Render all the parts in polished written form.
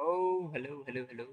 Oh, hello, hello, hello.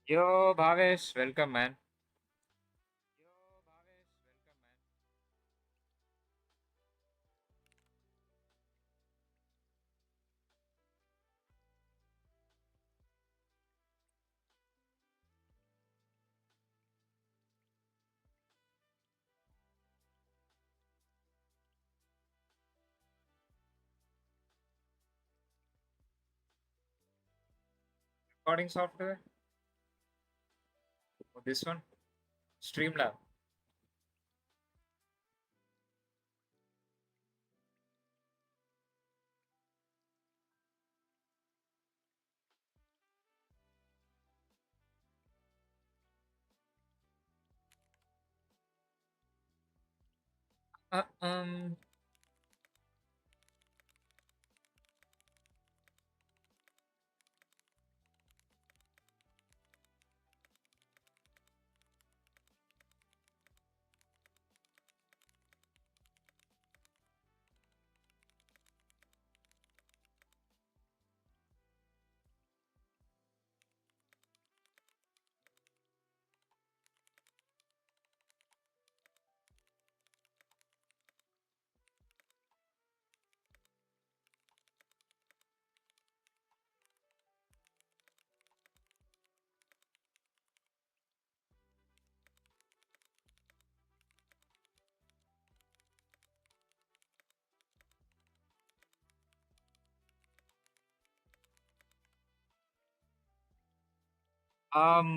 Yo, Bhavesh, welcome, man. Recording software? Oh, this one? Streamlab. Uh, um,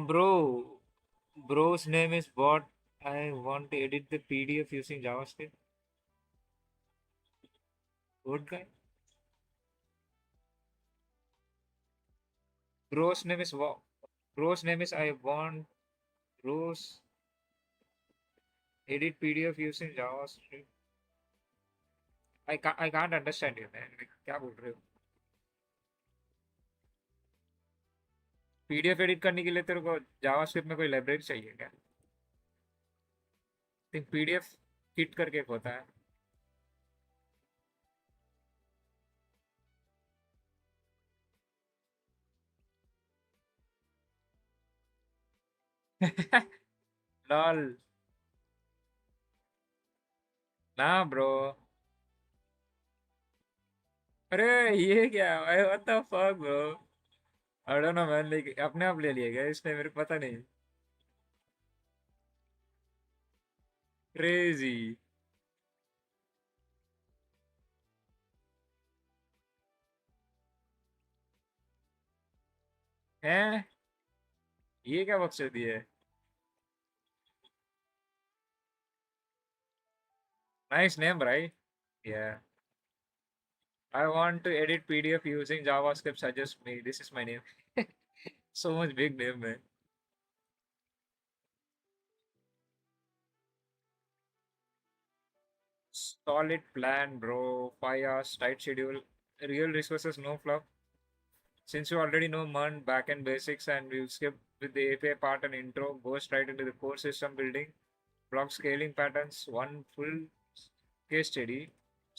bro. Bro's name is what? I want to edit the PDF using JavaScript. What guy? Bro's name is what? Bro's name is I want Bro's edit PDF using JavaScript. I can't understand you, man. Like, क्या बोल रहे हो? PDF edit करने के लिए तेरे को JavaScript में कोई लाइब्रेरी चाहिए क्या? think PDF किट करके एक होता है. लॉल. ना ब्रो. अरे ये क्या है? What the fuck bro. I don't know man. Like अपने आप ले लिया गया इसने, मेरे को पता नहीं. क्रेजी. है. ये क्या बकचोदी है? Nice name right. या. I want to edit PDF using JavaScript. Suggest me. This is my name. So much big name, man. Solid plan, bro. 5 hours, tight schedule. Real resources, no fluff. Since you already know MERN backend basics and we'll skip with the API part and intro, go straight into the core system building, block scaling patterns, one full case study.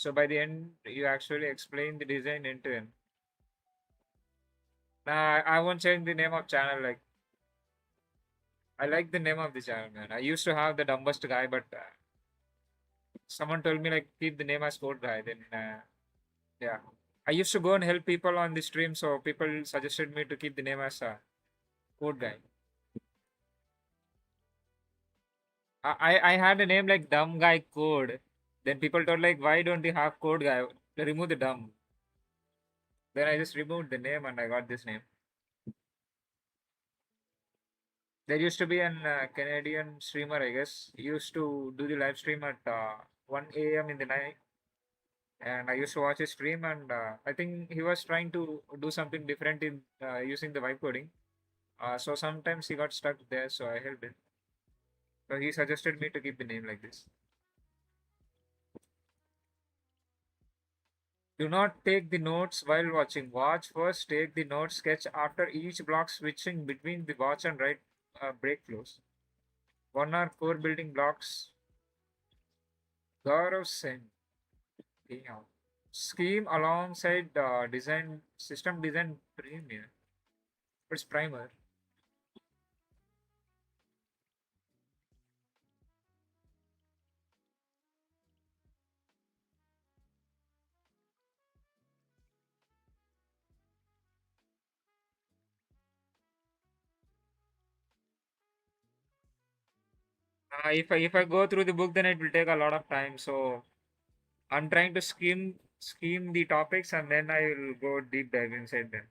So by the end, you actually explain the design end to end. Nah, I won't change the name of channel. Like I like the name of the channel, man. I used to have the dumbest guy, but Someone told me like keep the name as code guy. Then yeah, I used to go and help people on the stream, so people suggested me to keep the name as code guy. I had a name like dumb guy code. Then people told like why don't you have code guy? Remove the dumb. Then I just removed the name and I got this name. There used to be an Canadian streamer, I guess. He used to do the live stream at 1 a.m. in the night, and I used to watch his stream. And I think he was trying to do something different in using the vibe coding. So sometimes he got stuck there, so I helped him. So he suggested me to keep the name like this. Do not take the notes while watching. Watch first, take the notes, sketch after each block, switching between the watch and write break flows. One are core building blocks. Gaurav Sen. Damn. Scheme alongside design system design premier. It's primer. If I go through the book, then it will take a lot of time. So I'm trying to scheme the topics and then I will go deep dive inside them.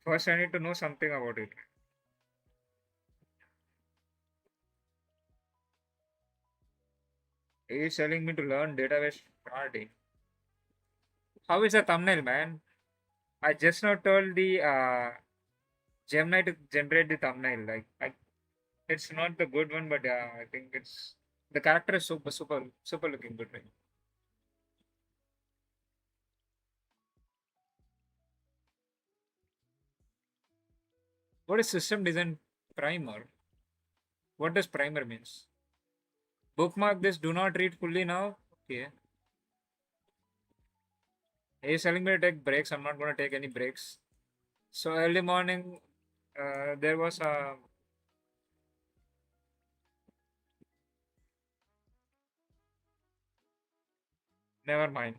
First, I need to know something about it. He's telling me to learn database starting. How is the thumbnail, man? I just now told the Gemini to generate the thumbnail. It's not the good one, but yeah, I think it's the character is super looking good, right? What is system design primer? What does primer means? Bookmark this. Do not read fully now. Okay. He's telling me to take breaks. I'm not going to take any breaks. So early morning, there was a never mind.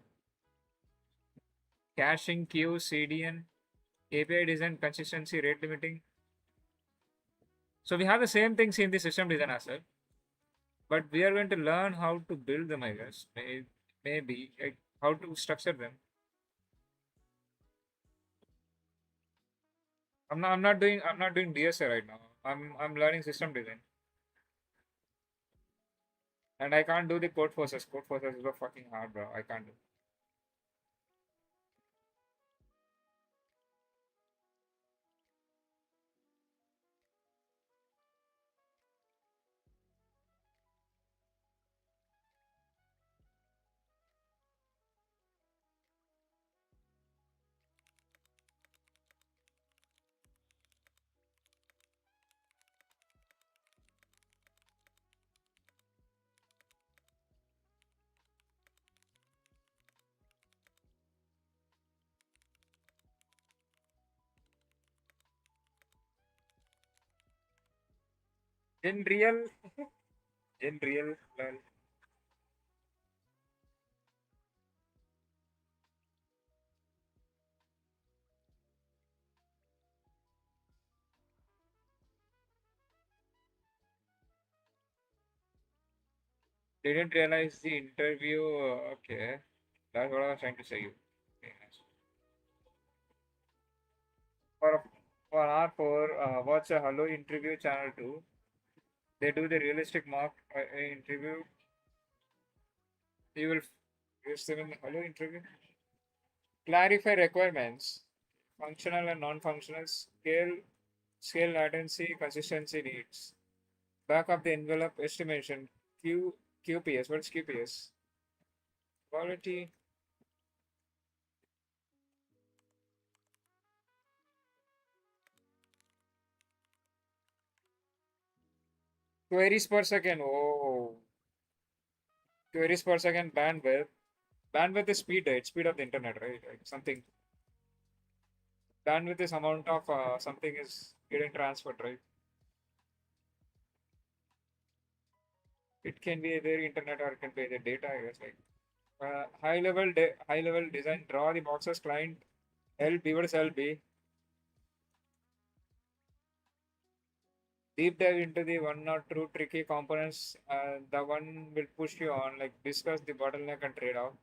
Caching, queue, CDN, API design, consistency, rate limiting. So we have the same things in the system design as well, but we are going to learn how to build them, I guess. Maybe like how to structure them. I'm not doing DSA right now. I'm learning system design, and I can't do the code forces. Code forces is so fucking hard, bro. I can't do. In real, in real, well, didn't realize the interview. Okay, that's what I was trying to say. You. Okay, nice. For for R4, watch a Hello interview channel too. They do the realistic mock interview. You will use them in the Hello interview. Clarify requirements, functional and non-functional, scale latency, consistency needs. Back of the envelope estimation, QPS. What's QPS? Quality queries per second. Oh, queries per second bandwidth. Bandwidth is speed, right? Speed of the internet, right? Like something. Bandwidth is amount of something is getting transferred, right? It can be either internet or it can be the data, I guess. Like high level design, draw the boxes client L pivots LB. Deep dive into the one or two tricky components. The one will push you on, like discuss the bottleneck and trade off.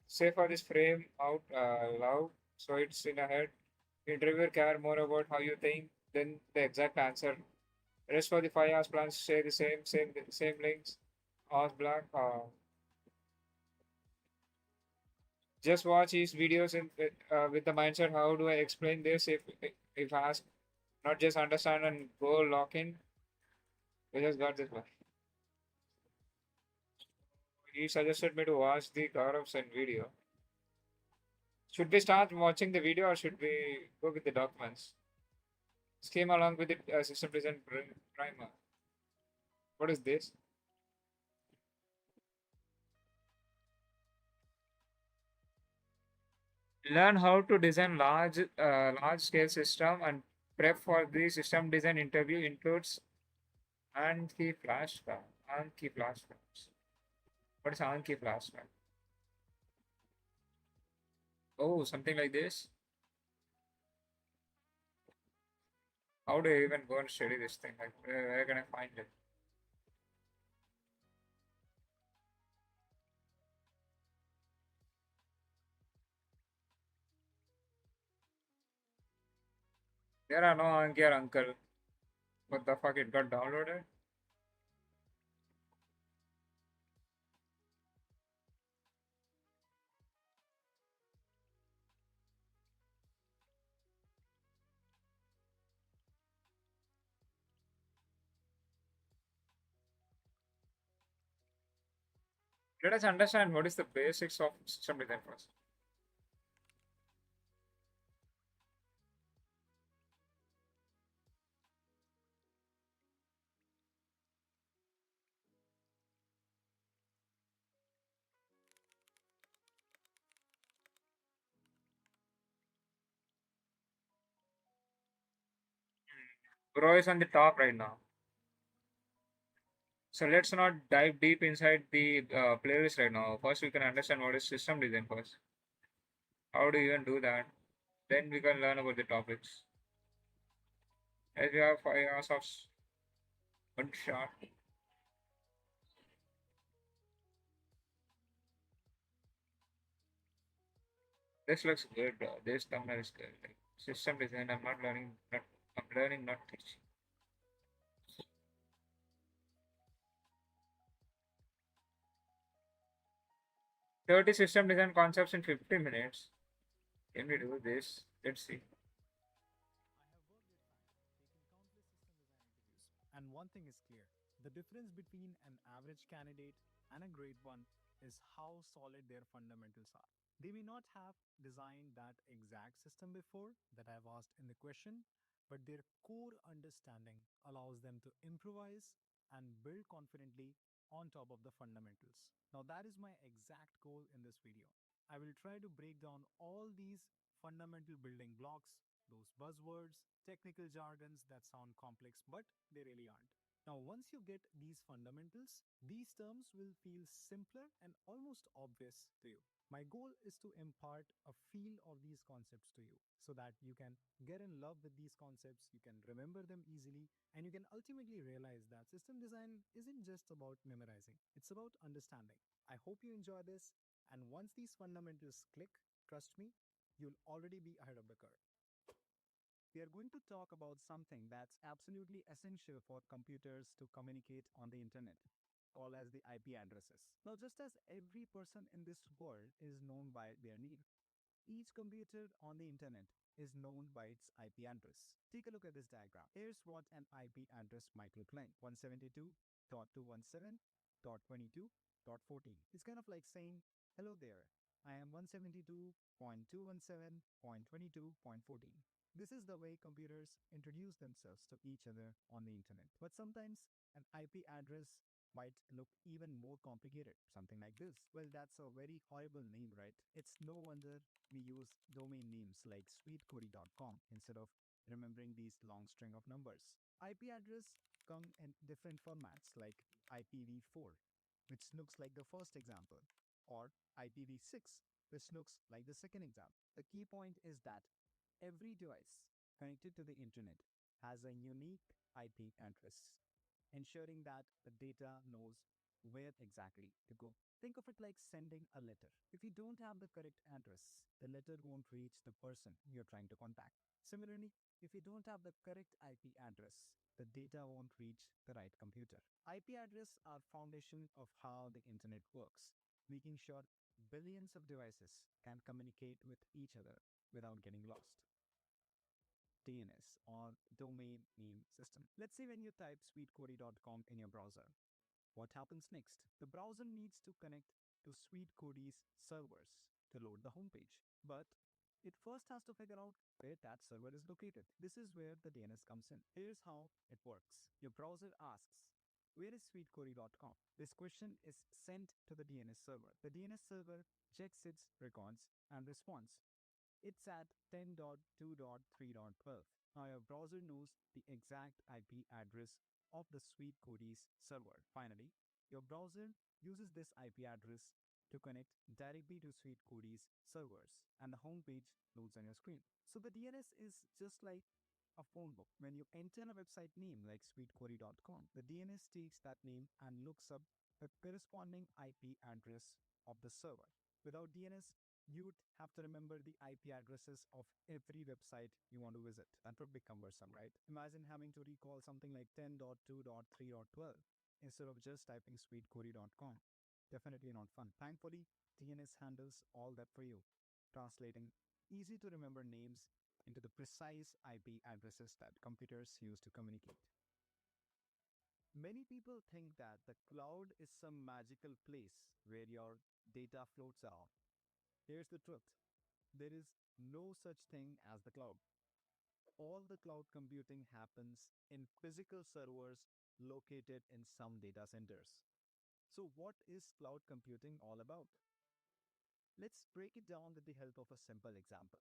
Say for this frame out loud, so it's in a head. Interviewer care more about how you think than the exact answer. Rest for the 5 hours plans say the same links. Hours black. Just watch his videos with the mindset. How do I explain this if asked? Not just understand and go lock in. We just got this one. He suggested me to watch the Gaurav Sen video. Should we start watching the video or should we go with the documents? Scheme along with the system design primer. What is this? Learn how to design large scale system and prep for the system design interview includes Anki flashcard. Anki flashcards. What is Anki flashcard? Oh, something like this. How do I even go and study this thing? Like, where can I find it? There are no Anki or Uncle. What the fuck? It got downloaded? Let us understand what is the basics of system design first. Bro is on the top right now. So let's not dive deep inside the playlist right now. First, we can understand what is system design first. How do you even do that? Then we can learn about the topics. As we have 5 hours of one shot. This looks good, bro. This thumbnail is good. Like, system design. I'm not learning. I'm learning, not teaching. 30 system design concepts in 50 minutes. Can we do this? Let's see. And one thing is clear, the difference between an average candidate and a great one is how solid their fundamentals are. They may not have designed that exact system before that I've asked in the question, but their core understanding allows them to improvise and build confidently on top of the fundamentals. Now, that is my exact goal in this video. I will try to break down all these fundamental building blocks, those buzzwords, technical jargons that sound complex, but they really aren't. Now, once you get these fundamentals, these terms will feel simpler and almost obvious to you. My goal is to impart a feel of these concepts to you so that you can get in love with these concepts, you can remember them easily, and you can ultimately realize that system design isn't just about memorizing, it's about understanding. I hope you enjoy this, and once these fundamentals click, trust me, you'll already be ahead of the curve. We are going to talk about something that's absolutely essential for computers to communicate on the internet, called as the IP addresses. Now, just as every person in this world is known by their name, each computer on the internet is known by its IP address. Take a look at this diagram. Here's what an IP address might look like: 172.217.22.14. It's kind of like saying, hello there, I am 172.217.22.14. This is the way computers introduce themselves to each other on the internet. But sometimes an IP address might look even more complicated, something like this. Well, that's a very horrible name, right? It's no wonder we use domain names like sweetcody.com instead of remembering these long string of numbers. IP address come in different formats like IPv4, which looks like the first example, or IPv6, which looks like the second example. The key point is that every device connected to the internet has a unique IP address, ensuring that the data knows where exactly to go. Think of it like sending a letter. If you don't have the correct address, the letter won't reach the person you're trying to contact. Similarly, if you don't have the correct IP address, the data won't reach the right computer. IP address are foundation of how the internet works, making sure billions of devices can communicate with each other without getting lost. DNS or domain name system. Let's say when you type sweetcody.com in your browser, what happens next? The browser needs to connect to SweetCody's servers to load the homepage. But it first has to figure out where that server is located. This is where the DNS comes in. Here's how it works. Your browser asks, where is sweetcody.com? This question is sent to the DNS server. The DNS server checks its records and responds. It's at 10.2.3.12. Now your browser knows the exact IP address of the SweetCody's server. Finally, your browser uses this IP address to connect directly to SweetCody's servers, and the homepage loads on your screen. So the DNS is just like a phone book. When you enter a website name like sweetcody.com, the DNS takes that name and looks up the corresponding IP address of the server. Without DNS, you would have to remember the IP addresses of every website you want to visit. That would be cumbersome, right? Imagine having to recall something like 10.2.3.12 instead of just typing sweetcody.com. Definitely not fun. Thankfully, DNS handles all that for you, translating easy to remember names into the precise IP addresses that computers use to communicate. Many people think that the cloud is some magical place where your data floats around. Here's the truth: there is no such thing as the cloud. All the cloud computing happens in physical servers located in some data centers. So, what is cloud computing all about? Let's break it down with the help of a simple example.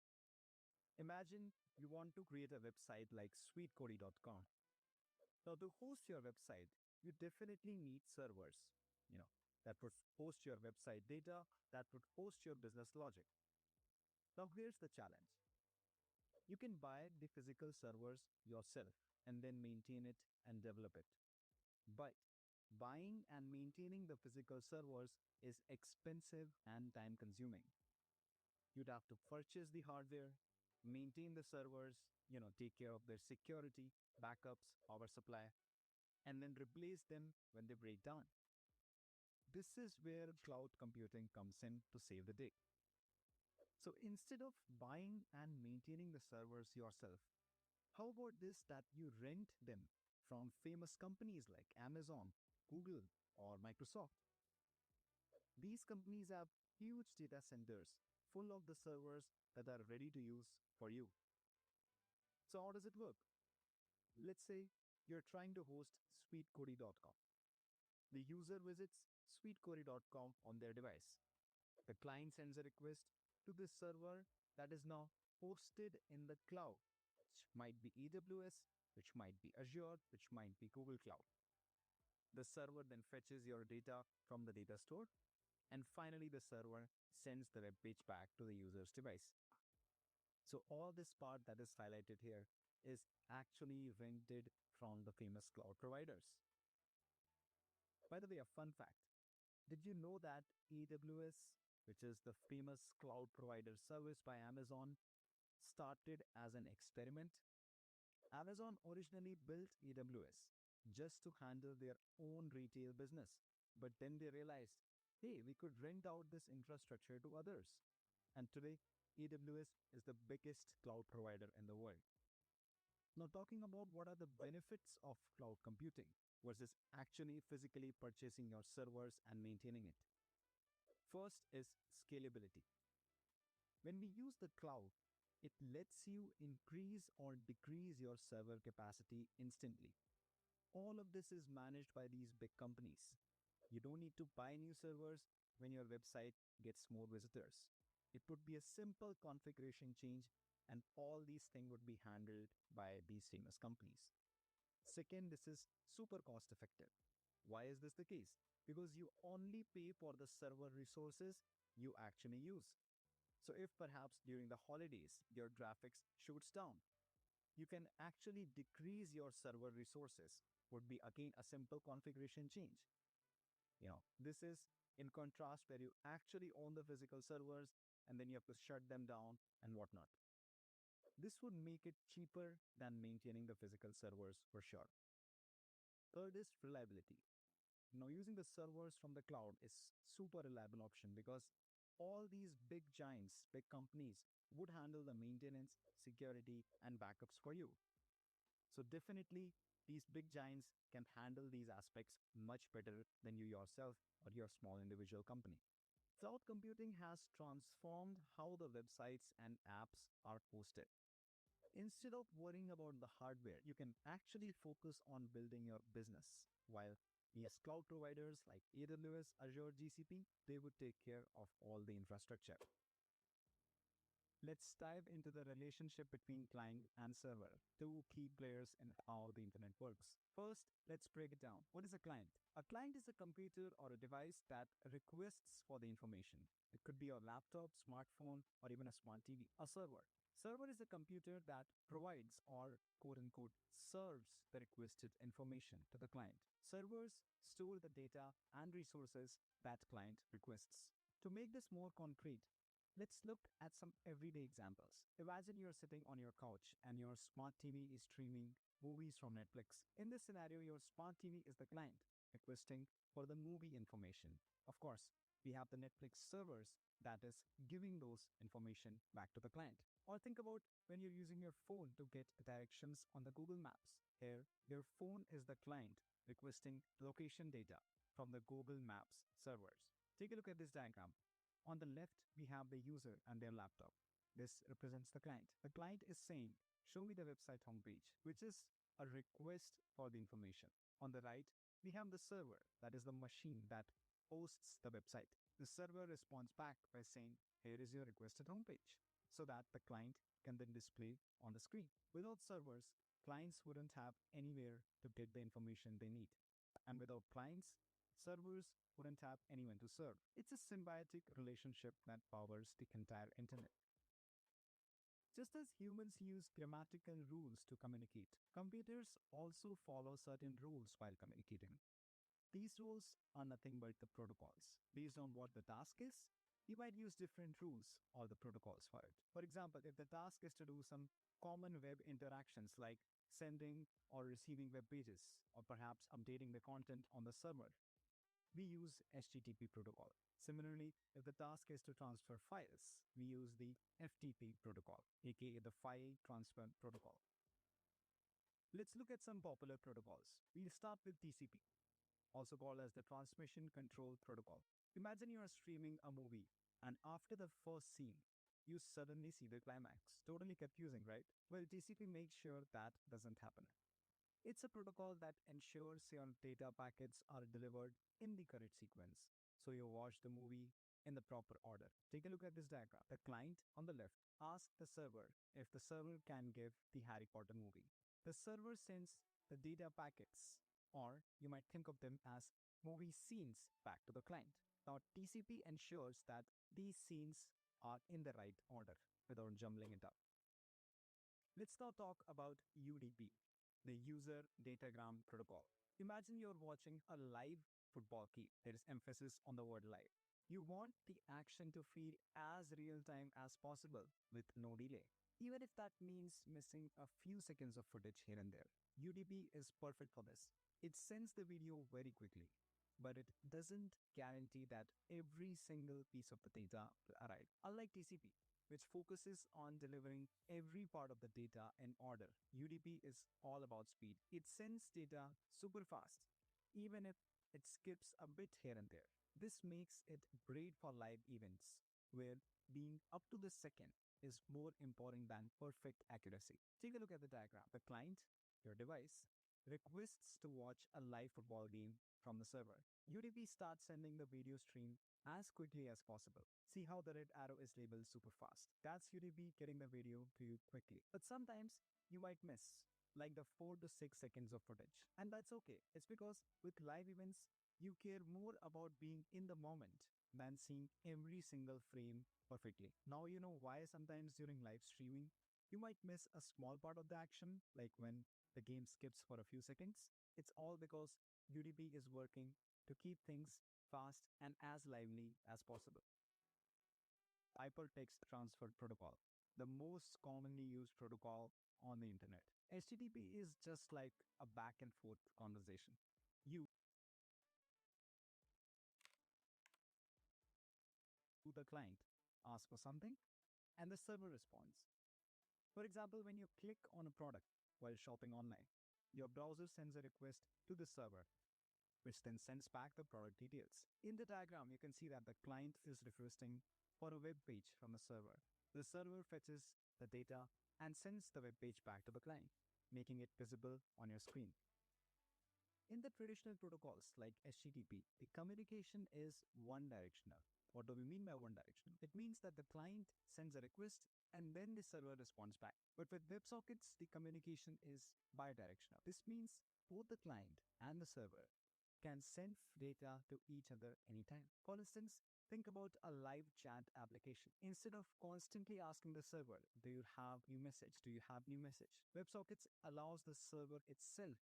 Imagine you want to create a website like sweetcody.com. Now, to host your website, you definitely need servers, that would host your website data, that would host your business logic. Now, here's the challenge. You can buy the physical servers yourself and then maintain it and develop it. But buying and maintaining the physical servers is expensive and time consuming. You'd have to purchase the hardware, maintain the servers, take care of their security, backups, power supply, and then replace them when they break down. This is where cloud computing comes in to save the day. So instead of buying and maintaining the servers yourself, how about this that you rent them from famous companies like Amazon, Google, or Microsoft? These companies have huge data centers full of the servers that are ready to use for you. So how does it work? Let's say you're trying to host sweetcody.com. The user visits sweetcody.com on their device. The client sends a request to this server that is now hosted in the cloud, which might be AWS, which might be Azure, which might be Google Cloud. The server then fetches your data from the data store, and finally the server sends the web page back to the user's device. So all this part that is highlighted here is actually rented from the famous cloud providers. By the way, a fun fact. Did you know that AWS, which is the famous cloud provider service by Amazon, started as an experiment? Amazon originally built AWS just to handle their own retail business. But then they realized, hey, we could rent out this infrastructure to others. And today, AWS is the biggest cloud provider in the world. Now, talking about what are the benefits of cloud computing versus actually physically purchasing your servers and maintaining it. First is scalability. When we use the cloud, it lets you increase or decrease your server capacity instantly. All of this is managed by these big companies. You don't need to buy new servers when your website gets more visitors. It would be a simple configuration change, and all these things would be handled by these famous companies. Second, this is super cost effective. Why is this the case? Because you only pay for the server resources you actually use. So if perhaps during the holidays your graphics shoots down, you can actually decrease your server resources. Would be again a simple configuration change. This is in contrast where you actually own the physical servers and then you have to shut them down and whatnot. This would make it cheaper than maintaining the physical servers for sure. Third is reliability. Using the servers from the cloud is super reliable option because all these big giants, big companies would handle the maintenance, security, and backups for you. So definitely these big giants can handle these aspects much better than you yourself or your small individual company. Cloud computing has transformed how the websites and apps are hosted. Instead of worrying about the hardware, you can actually focus on building your business. While yes, cloud providers like AWS, Azure, GCP, they would take care of all the infrastructure. Let's dive into the relationship between client and server, two key players in how the internet works. First, let's break it down. What is a client? A client is a computer or a device that requests for the information. It could be your laptop, smartphone, or even a smart TV. A server. Server is a computer that provides or quote unquote serves the requested information to the client. Servers store the data and resources that client requests. To make this more concrete, let's look at some everyday examples. Imagine you're sitting on your couch and your smart TV is streaming movies from Netflix. In this scenario, your smart TV is the client requesting for the movie information. Of course, we have the Netflix servers that is giving those information back to the client. Or think about when you're using your phone to get directions on the Google Maps. Here, your phone is the client requesting location data from the Google Maps servers. Take a look at this diagram. On the left, we have the user and their laptop. This represents the client. The client is saying, show me the website homepage, which is a request for the information. On the right, we have the server, that is the machine that hosts the website. The server responds back by saying, here is your requested homepage, so that the client can then display on the screen. Without servers, clients wouldn't have anywhere to get the information they need. And without clients, servers wouldn't have anyone to serve. It's a symbiotic relationship that powers the entire internet. Just as humans use grammatical rules to communicate, computers also follow certain rules while communicating. These rules are nothing but the protocols. Based on what the task is, you might use different rules or the protocols for it. For example, if the task is to do some common web interactions like sending or receiving web pages, or perhaps updating the content on the server, we use HTTP protocol. Similarly, if the task is to transfer files, we use the FTP protocol, aka the File Transfer Protocol. Let's look at some popular protocols. We'll start with TCP, also called as the Transmission Control Protocol. Imagine you are streaming a movie, and after the first scene, you suddenly see the climax. Totally confusing, right? Well, TCP makes sure that doesn't happen. It's a protocol that ensures your data packets are delivered in the correct sequence, so you watch the movie in the proper order. Take a look at this diagram. The client on the left asks the server if the server can give the Harry Potter movie. The server sends the data packets, or you might think of them as movie scenes, back to the client. Now, TCP ensures that these scenes are in the right order without jumbling it up. Let's now talk about UDP, the User Datagram Protocol. Imagine you're watching a live football game. There is emphasis on the word live. You want the action to feel as real time as possible with no delay, even if that means missing a few seconds of footage here and there. UDP is perfect for this. It sends the video very quickly, but it doesn't guarantee that every single piece of the data will arrive. Unlike TCP, which focuses on delivering every part of the data in order, UDP is all about speed. It sends data super fast, even if it skips a bit here and there. This makes it great for live events, where being up to the second is more important than perfect accuracy. Take a look at the diagram. The client, your device, requests to watch a live football game from the server. UDP starts sending the video stream as quickly as possible. See how the red arrow is labeled super fast. That's UDP getting the video to you quickly. But sometimes you might miss like the 4 to 6 seconds of footage. And that's okay. It's because with live events, you care more about being in the moment than seeing every single frame perfectly. Now, you know why sometimes during live streaming, you might miss a small part of the action, like when the game skips for a few seconds. It's all because UDP is working to keep things fast and as lively as possible. Hypertext Transfer Protocol, the most commonly used protocol on the internet. HTTP is just like a back and forth conversation. You, the client, ask for something, and the server responds. For example, when you click on a product while shopping online, your browser sends a request to the server, which then sends back the product details. In the diagram, you can see that the client is requesting for a web page from the server. The server fetches the data and sends the web page back to the client, making it visible on your screen. In the traditional protocols like HTTP, the communication is one directional. What do we mean by one directional? It means that the client sends a request and then the server responds back. But with WebSockets, the communication is bidirectional. This means both the client and the server can send data to each other anytime. For instance, think about a live chat application. Instead of constantly asking the server, do you have new message? Do you have new message? WebSockets allows the server itself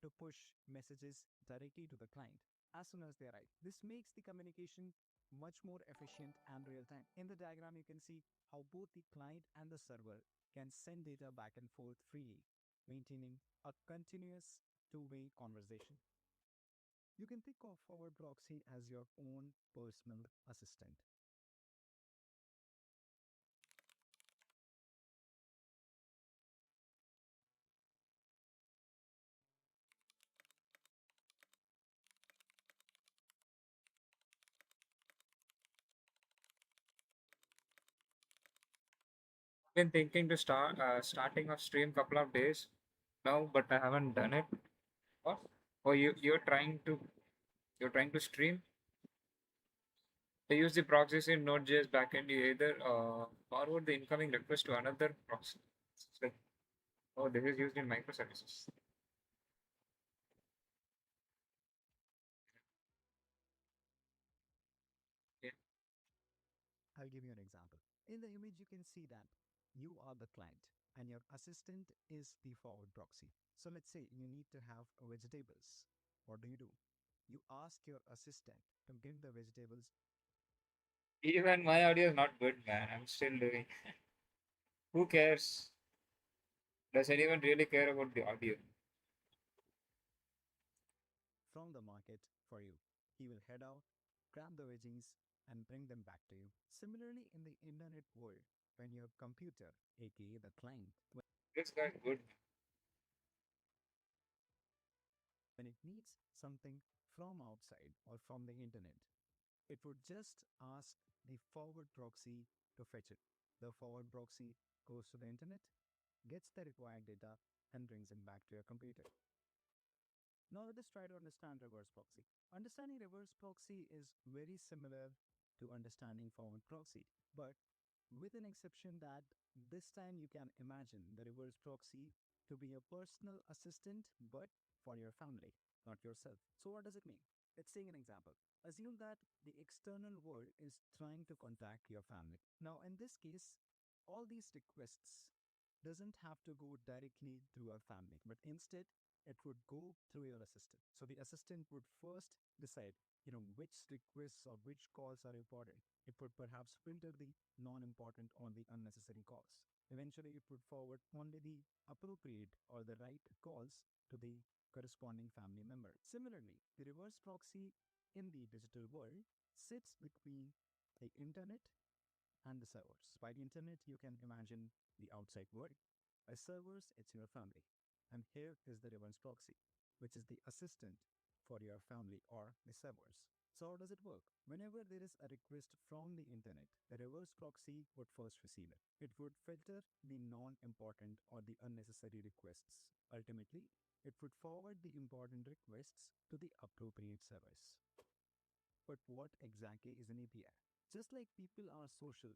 to push messages directly to the client as soon as they arrive. This makes the communication much more efficient and real time. In the diagram, you can see how both the client and the server can send data back and forth freely, maintaining a continuous two-way conversation. You can think of Forward Proxy as your own personal assistant. Been thinking to starting a stream couple of days now, but I haven't done it. What? Oh, you're trying to stream? They use the proxies in Node.js backend. You either forward the incoming request to another proxy. It's like, oh, this is used in microservices. Yeah. I'll give you an example. In the image, you can see that you are the client and your assistant is the forward proxy. So let's say you need to have vegetables. What do? You ask your assistant to give the vegetables Even my audio is not good, man. I'm still doing. Who cares? Does anyone really care about the audio? from the market for you. He will head out, grab the veggies, and bring them back to you. Similarly, in the internet world, when your computer, aka the client, This guy's good. when it needs something from outside or from the internet, it would just ask the forward proxy to fetch it. The forward proxy goes to the internet, gets the required data, and brings it back to your computer. Now let us try to understand reverse proxy. Understanding reverse proxy is very similar to understanding forward proxy, but with an exception that this time you can imagine the reverse proxy to be a personal assistant, but for your family, not yourself. So what does it mean? Let's take an example. Assume that the external world is trying to contact your family. Now, in this case, all these requests doesn't have to go directly through our family, but instead it would go through your assistant. So the assistant would first decide, which requests or which calls are important. It would perhaps filter the non-important or the unnecessary calls. Eventually, it would forward only the appropriate or the right calls to the corresponding family member. Similarly, the reverse proxy in the digital world sits between the internet and the servers. By the internet, you can imagine the outside world. By servers, it's your family. And here is the reverse proxy, which is the assistant for your family or the servers. So how does it work? Whenever there is a request from the internet, the reverse proxy would first receive it. It would filter the non-important or the unnecessary requests. Ultimately, it would forward the important requests to the appropriate service. But what exactly is an API? Just like people are social,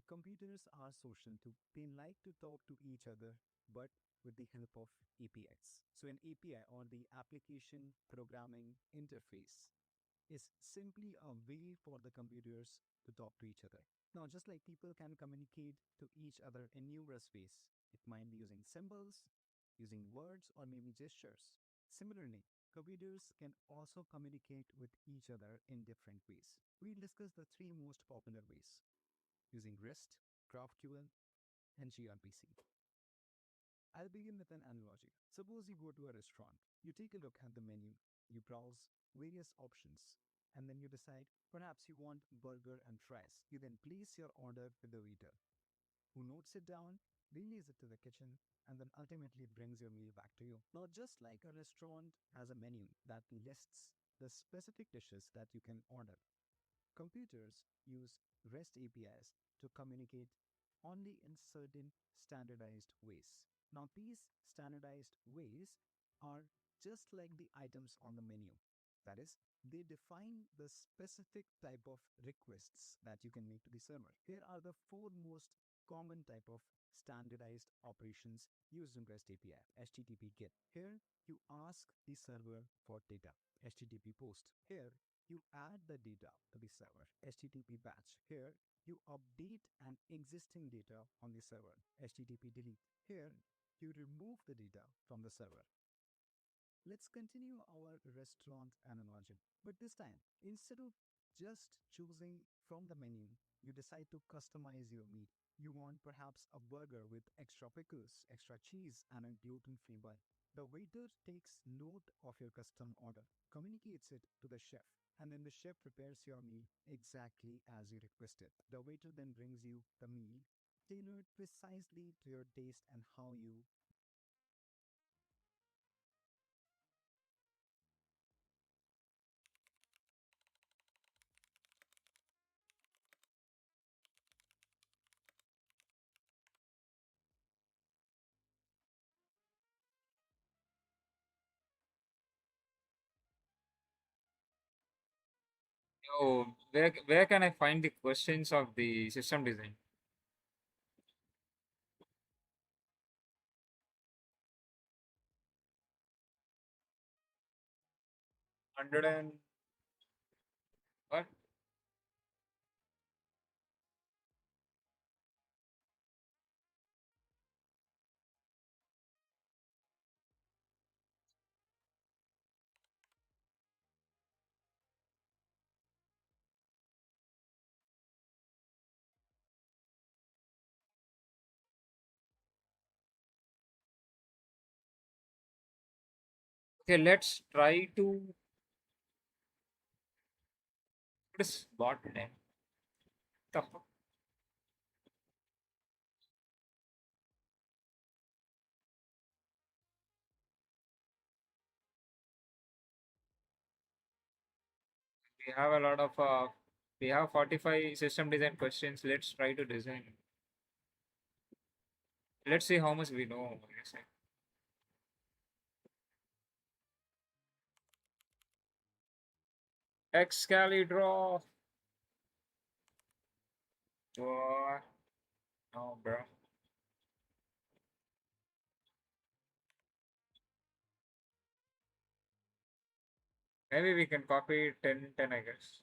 computers are social too. They like to talk to each other, but with the help of APIs. So, an API, or the application programming interface, is simply a way for the computers to talk to each other. Now, just like people can communicate to each other in numerous ways, it might be using symbols, using words, or maybe gestures. Similarly, computers can also communicate with each other in different ways. We'll discuss the three most popular ways using REST, GraphQL, and gRPC. I'll begin with an analogy. Suppose you go to a restaurant, you take a look at the menu, you browse various options, and then you decide perhaps you want burger and fries. You then place your order with the waiter, who notes it down, relays it to the kitchen, and then ultimately brings your meal back to you. Now, just like a restaurant has a menu that lists the specific dishes that you can order, computers use REST APIs to communicate only in certain standardized ways. Now, these standardized ways are just like the items on the menu. That is, they define the specific type of requests that you can make to the server. Here are the four most common type of standardized operations used in REST API. HTTP GET. Here, you ask the server for data. HTTP POST. Here, you add the data to the server. HTTP batch. Here, you update an existing data on the server. HTTP delete. Here, you remove the data from the server. Let's continue our restaurant analogy. But this time, instead of just choosing from the menu, you decide to customize your meal. You want perhaps a burger with extra pickles, extra cheese, and a gluten-free bun. The waiter takes note of your custom order, communicates it to the chef, and then the chef prepares your meal exactly as you requested. The waiter then brings you the meal tailored precisely to your taste and how you. So where can I find the questions of the system design? 100 and what? Okay, let's try to put this bot name. The fuck? We have a lot of we have 45 system design questions. Let's try to design. Let's see how much we know. I guess. Excalibur. Oh, no, bro. Maybe we can copy 10, 10, I guess.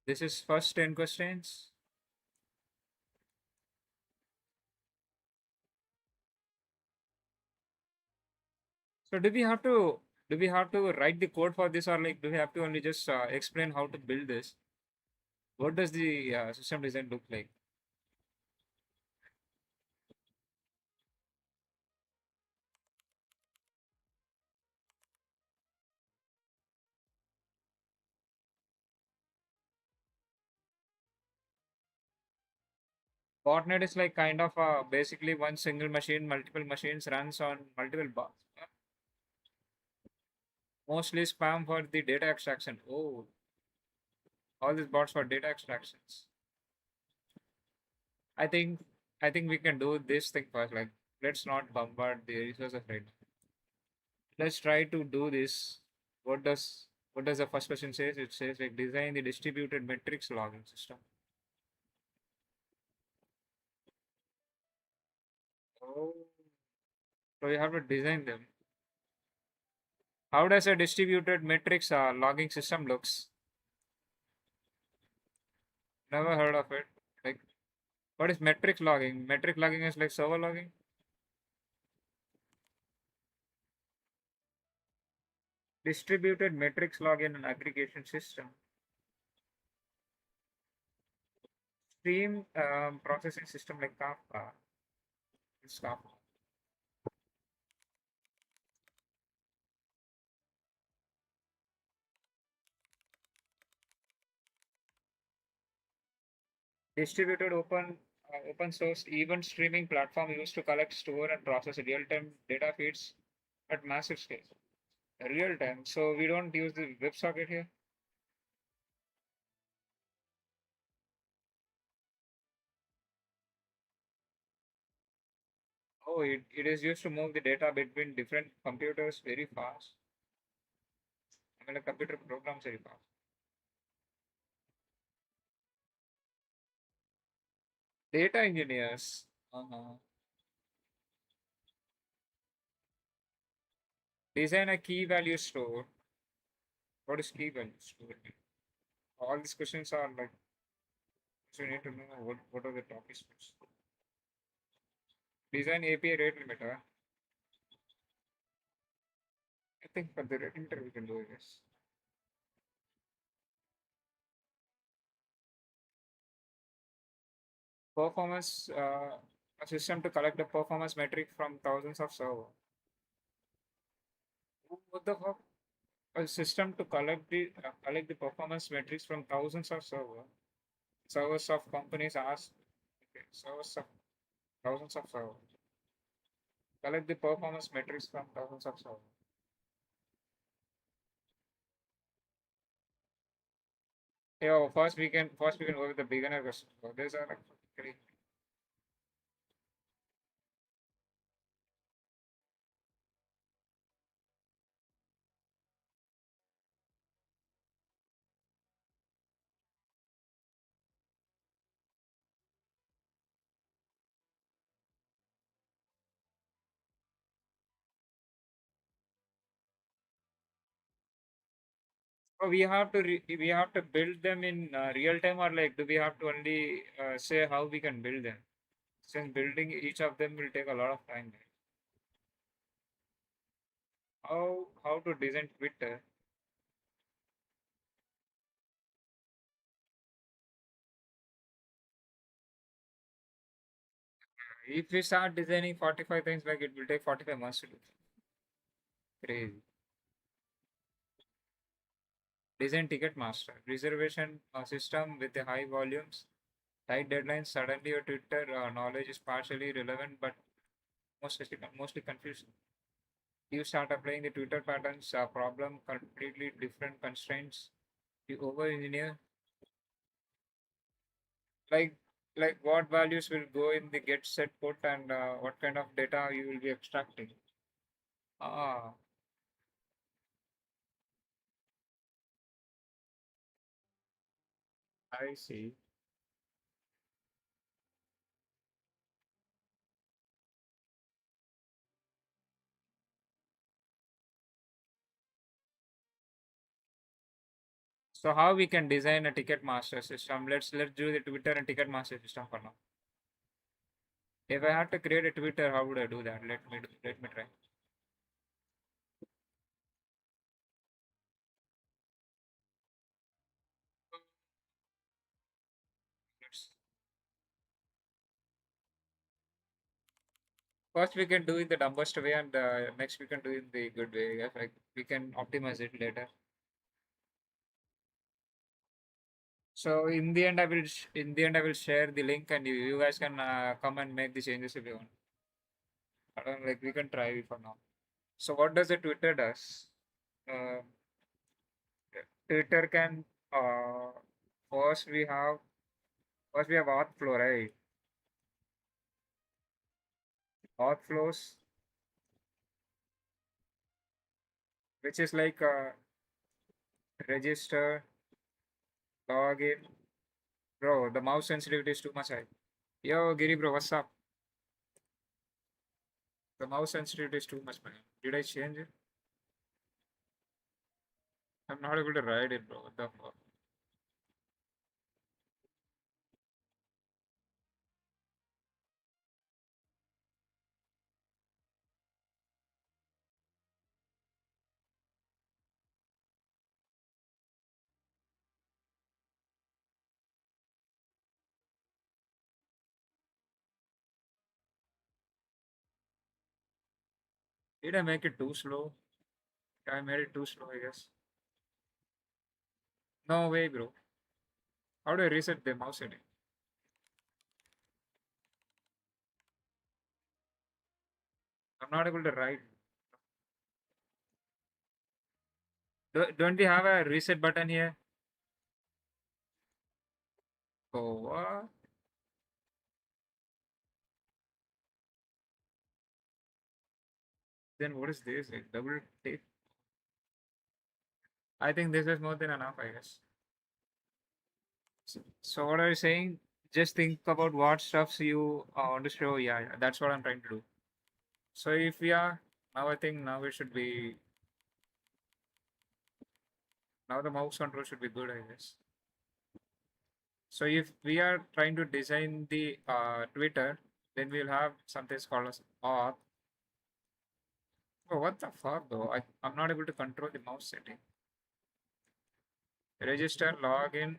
This is first 10 questions. So do we have to write the code for this, or like do we have to only just explain how to build this? What does the system design look like? Botnet is like kind of basically one single machine, multiple machines runs on multiple bars. Mostly spam for the data extraction. Oh, all these bots for data extractions. I think I think we can do this thing first. Like, let's not bombard the resources right now. Let's try to do this. What does what does the first question says? It says like design the distributed metrics logging system. Oh, so you have to design them. How does a distributed metrics logging system looks? Never heard of it. Like, what is metrics logging? Metric logging is like server logging. Distributed metrics login and aggregation system. Stream processing system like Kafka. It's Kafka. Distributed open source event streaming platform used to collect, store, and process real-time data feeds at massive scale. Real time. So we don't use the WebSocket here. Oh, it is used to move the data between different computers very fast. I mean, a computer programs very fast. Data engineers design a key value store. What is key value store? All these questions are like, so you need to know what are the topics first. Design API rate limiter. I think for the rate limiter we can do this. Performance, a system to collect the performance metric from thousands of servers. What the fuck? A system to collect the performance metrics from thousands of servers of companies ask, okay, servers of thousands of servers. Collect the performance metrics from thousands of servers. Yeah, first we can go with the beginner question. So these are like pretty. So we have to build them in real time, or like do we have to only say how we can build them? Since building each of them will take a lot of time. Right? How to design Twitter? If we start designing 45 things, like it will take 45 months to do. Crazy. Design ticket master reservation system with the high volumes, tight deadlines. Suddenly, your Twitter knowledge is partially relevant, but mostly confusing. You start applying the Twitter patterns, problem, completely different constraints. You over engineer, like like what values will go in the get set put, and what kind of data you will be extracting. Ah, I see. So how we can design a ticket master system? Let's do the Twitter and ticket master system for now. If I had to create a Twitter, how would I do that? Let me try. Let's, first we can do it the dumbest way, and next we can do it the good way. Yes, like we can optimize it later. So in the end I will share the link, and you guys can come and make the changes if you want. Like we can try it for now. So what does the Twitter does? Uh, Twitter can uh, first we have first we have auth flow, right? Auth flows, which is like register, login. Bro, the mouse sensitivity is too much high. Yo, Giri bro, what's up? The mouse sensitivity is too much, man. Did I change it? I'm not able to ride it, bro. What the fuck? Did I make it too slow? I made it too slow, I guess. No way, bro. How do I reset the mouse setting? I'm not able to ride. Don't we have a reset button here? Oh, what? Then what is this? Like double take? I think this is more than enough, I guess. So what are you saying? Just think about what stuffs you want to show. Yeah, yeah, that's what I'm trying to do. So if we are now, I think now it should be now the mouse control should be good, I guess. So if we are trying to design the Twitter, then we'll have something called as auth. Oh, what the fuck, though? I'm not able to control the mouse setting. Register, login,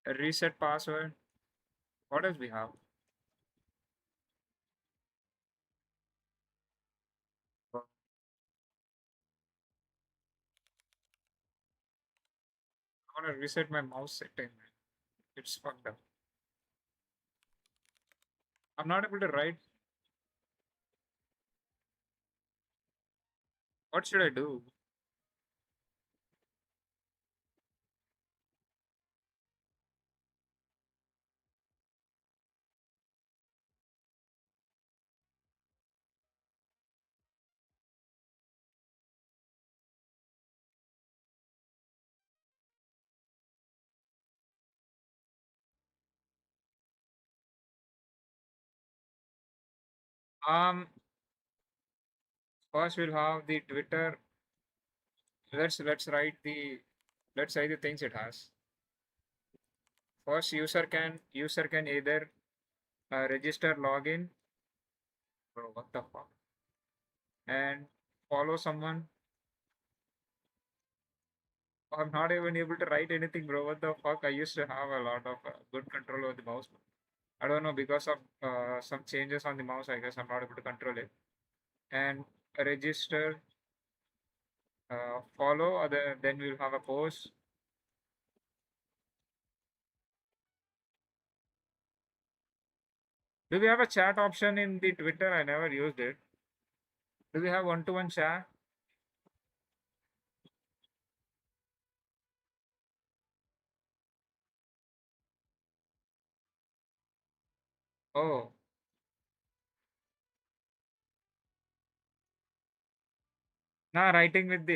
and reset password. What else we have? Oh, I want to reset my mouse setting. It's fucked up. I'm not able to write. What should I do? Um, First we'll have the Twitter. Let's write the things it has. First, user can either register, login, bro, what the fuck, and follow someone. I'm not even able to write anything, bro. What the fuck? I used to have a lot of good control over the mouse. I don't know because of some changes on the mouse. I guess I'm not able to control it. And register, follow. Then we'll have a post. Do we have a chat option in the Twitter? I never used it. Do we have one-to-one chat? Oh, nah. Writing with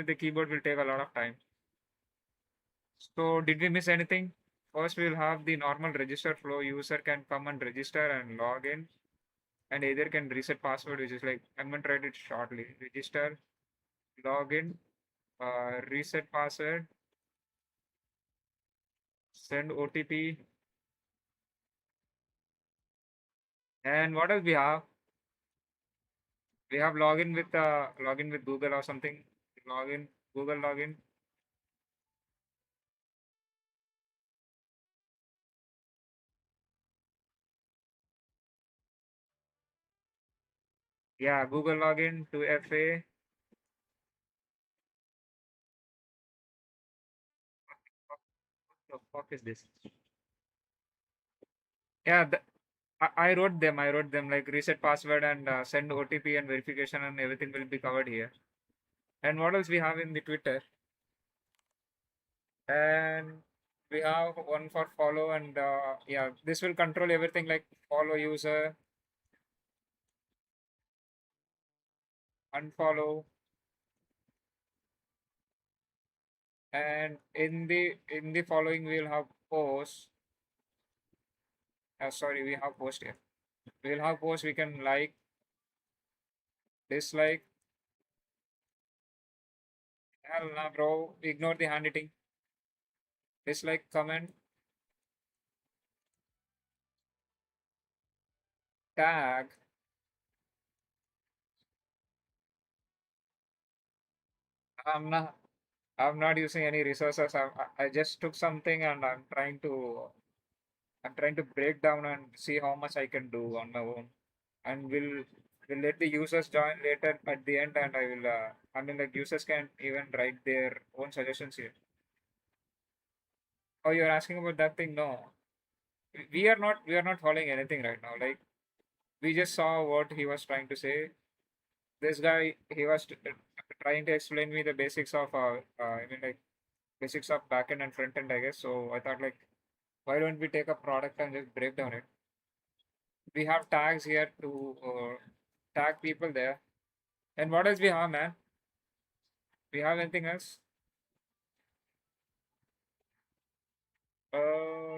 the keyboard will take a lot of time. So did we miss anything? First, we'll have the normal register flow. User can come and register and log in, and either can reset password, which is like I'm gonna write it shortly. Register, login, reset password, send OTP, and what else we have? We have login with Google or something. Login, Google login. Yeah, Google login to FA. What the fuck is this? Yeah, I wrote them. I wrote them like reset password and send OTP and verification and everything will be covered here. And what else we have in the Twitter? And we have one for follow and yeah, this will control everything like follow user, unfollow, and in the following we'll have post. Sorry, we have post here. We'll have post. We can like, dislike. Hell nah, bro. Ignore the handwriting. Dislike, comment, tag. I'm not. I'm not using any resources. I just took something and I'm trying to break down and see how much I can do on my own. And will let the users join later at the end, and I will. I mean, like users can even write their own suggestions here. Oh, you're asking about that thing? No, we are not following anything right now. Like we just saw what he was trying to say. This guy, he was trying to explain me the basics of I mean like basics of backend and front end, I guess. So I thought like, why don't we take a product and just break down it? We have tags here to tag people there. And what else we have, man? We have anything else?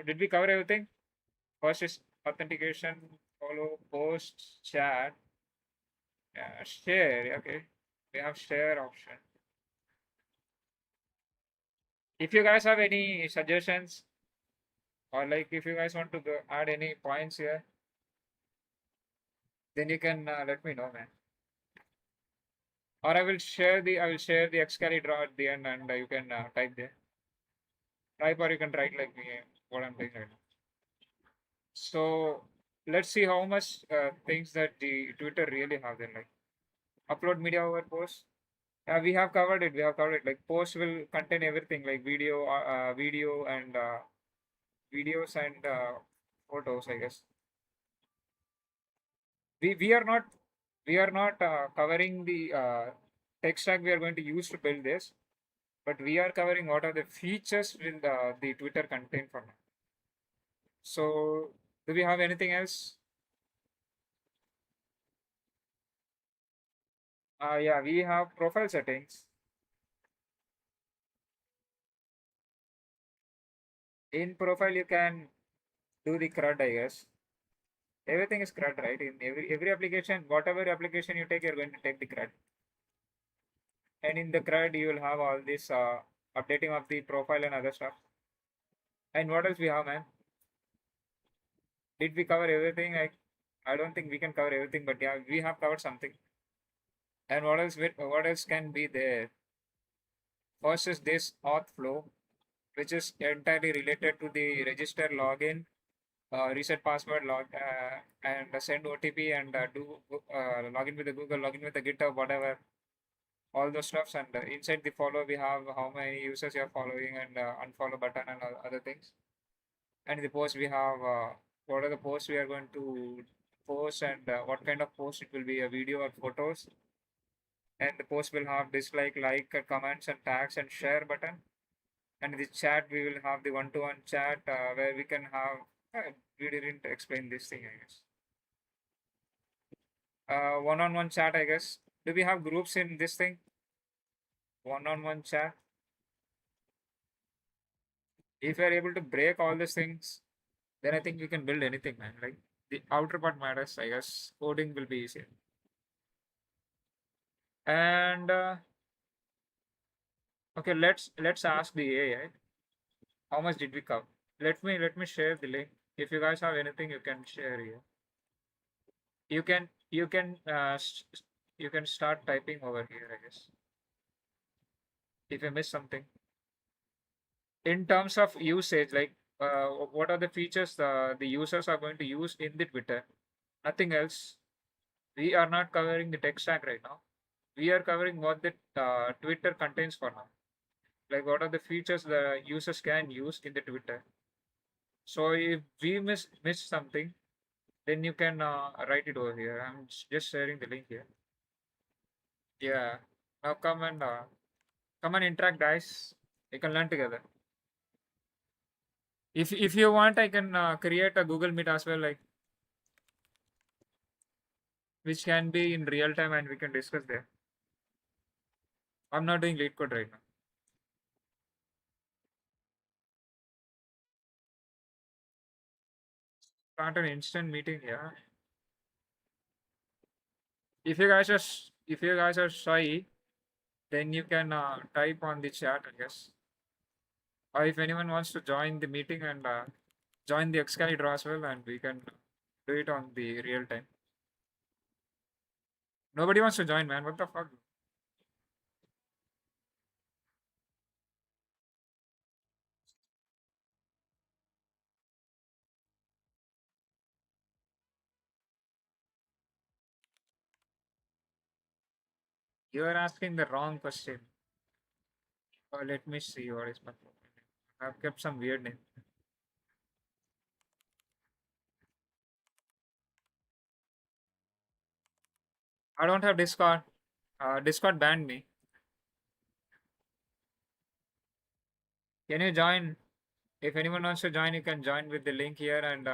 Did we cover everything? First is authentication, follow, post, chat, share. Okay, we have share option. If you guys have any suggestions or like if you guys want to add any points here, then you can let me know, man. Or I will share the Xcali draw at the end, and you can type there. Type or you can write like me what I'm doing right now. So let's see how much things that the Twitter really have then like upload media over post. Yeah, we have covered it. We have covered it. Like post will contain everything like video and videos and photos. I guess we are not covering the tech stack we are going to use to build this, but we are covering what are the features will the Twitter contain for now. So do we have anything else? Yeah, we have profile settings. In profile, you can do the CRUD, I guess. Everything is CRUD, right? In every application, whatever application you take, you're going to take the CRUD. And in the CRUD, you will have all this updating of the profile and other stuff. And what else we have, man? Did we cover everything? I don't think we can cover everything, but yeah, we have covered something. And what else? What else can be there? First is this auth flow, which is entirely related to the register login, reset password, and send OTP and do login with the Google, login with the GitHub, whatever, all those stuffs. And inside the follow, we have how many users you are following and unfollow button and other things. And in the post, we have what are the posts we are going to post and what kind of post it will be, a video or photos. And the post will have dislike, like, comments and tags and share button. And in the chat, we will have the one-to-one chat where we can have. We didn't explain this thing, I guess. One-on-one chat, I guess. Do we have groups in this thing? One-on-one chat. If we are able to break all these things, then I think we can build anything, man. Like the outer part matters, I guess. Coding will be easier. And okay, let's ask the AI. How much did we cover? Let me share the link. If you guys have anything, you can share here. You can start typing over here, I guess. If I miss something. In terms of usage, like what are the features the users are going to use in the Twitter? Nothing else. We are not covering the tech stack right now. We are covering what the Twitter contains for now. Like what are the features the users can use in the Twitter. So if we miss something, then you can write it over here. I'm just sharing the link here. Yeah. Now come and interact, guys. We can learn together. If you want, I can create a Google Meet as well, like which can be in real time and we can discuss there. I'm not doing LeetCode right now. Start an instant meeting here. If you guys are shy, then you can type on the chat, I guess. Or if anyone wants to join the meeting and join the Excalibur as well, and we can do it on the real time. Nobody wants to join, man. What the fuck? You are asking the wrong question. Let me see what is my profile name. I've kept some weird name. I don't have Discord. Discord banned me. Can you join? If anyone wants to join, you can join with the link here and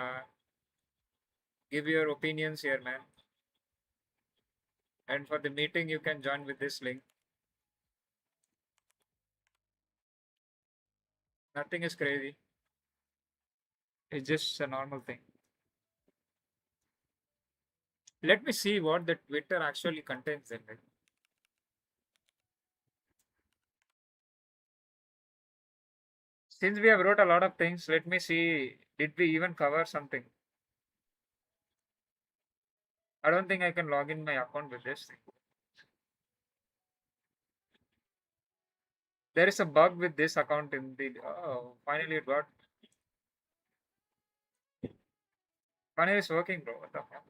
give your opinions here, man. And for the meeting, you can join with this link. Nothing is crazy. It's just a normal thing. Let me see what the Twitter actually contains then. Like, since we have wrote a lot of things, let me see. Did we even cover something? I don't think I can log in my account with this thing. There is a bug with this account in the. Oh, finally it got. Finally it's working, bro. What the fuck?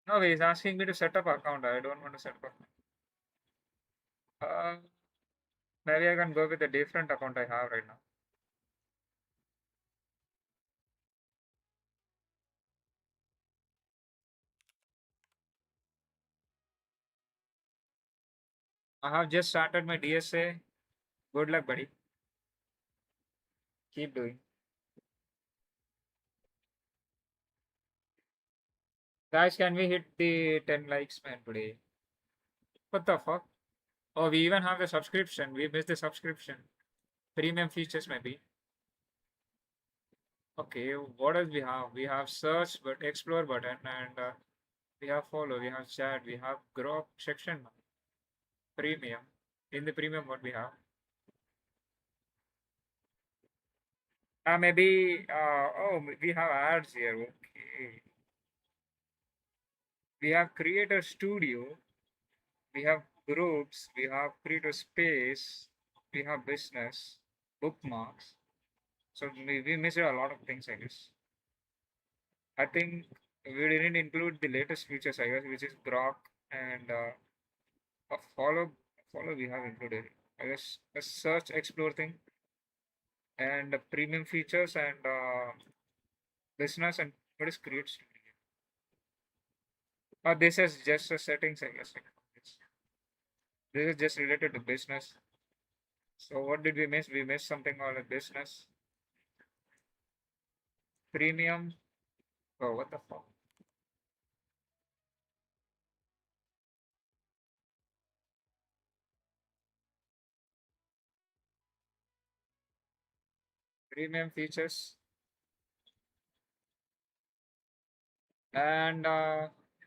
No, he's asking me to set up account. I don't want to set up. Uh, Maybe I can go with a different account I have right now. I have just started my DSA. Good luck, buddy. Keep doing. Guys, can we hit the 10 likes, man, today? What the fuck? Oh, we even have the subscription. We missed the subscription. Premium features, maybe. Okay, what else we have? We have search, but explore button, and we have follow, we have chat, we have group section, premium. In the premium, what we have? Maybe. Oh, we have ads here. Okay. We have creator studio. We have groups. We have creator space. We have business bookmarks. So we missed a lot of things, I guess. I think we didn't include the latest features, I guess, which is Grok and a follow we have included. I guess a search explore thing and premium features and business and what is create studio. This is just a settings, I guess. This is just related to business. So what did we miss? We missed something on a business. Premium. Oh, what the fuck? Premium features. And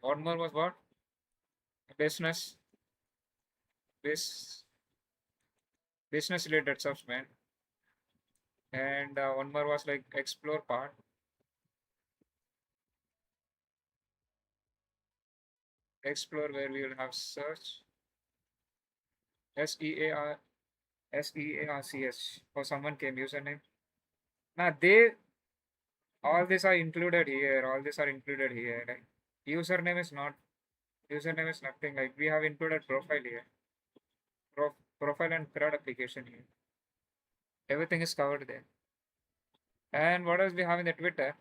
one more was what? Business. This business related stuff, man. And one more was like explore part. Explore where we will have search. SEAR SEARCH for someone came username. Now they all these are included here. All these are included here. Like username is not username is nothing. Like we have included profile here. profile and CRUD application here. Everything is covered there. And what else we have in the Twitter?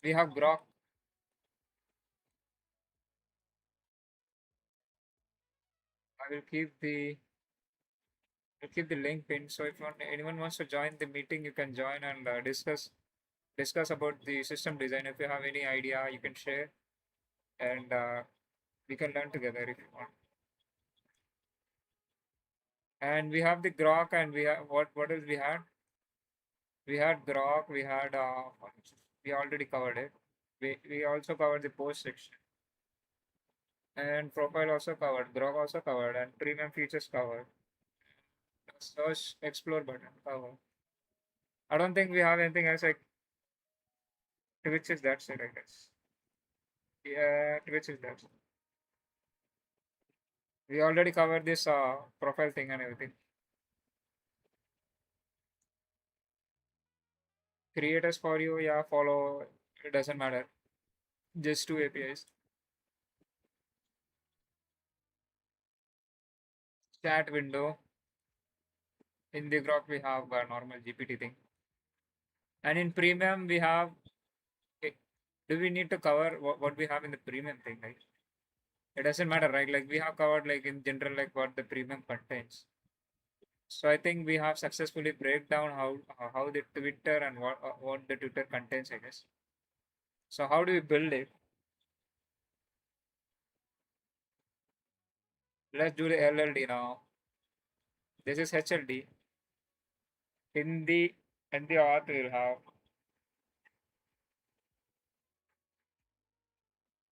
We have Grok. I will keep the link pinned. So if anyone wants to join the meeting, you can join and discuss about the system design. If you have any idea, you can share, and we can learn together if you want. And we have the Grok, and we have what else we had? We had Grok. We had we already covered it. We also covered the post section, and profile also covered. Grok also covered, and premium features covered. Search explore button covered. I don't think we have anything else like Twitch is that's it, I guess. Yeah, Twitch is that. We already covered this profile thing and everything. Creators for you, yeah, follow. It doesn't matter. Just two APIs. Chat window. In the Grok, we have a normal GPT thing. And in premium, we have. eh, Do we need to cover what we have in the premium thing? Right? It doesn't matter, right? Like we have covered, like in general, like what the premium contains. So I think we have successfully break down how the Twitter and what the Twitter contains, I guess. So how do we build it? Let's do the LLD now. This is HLD. In the auth we'll have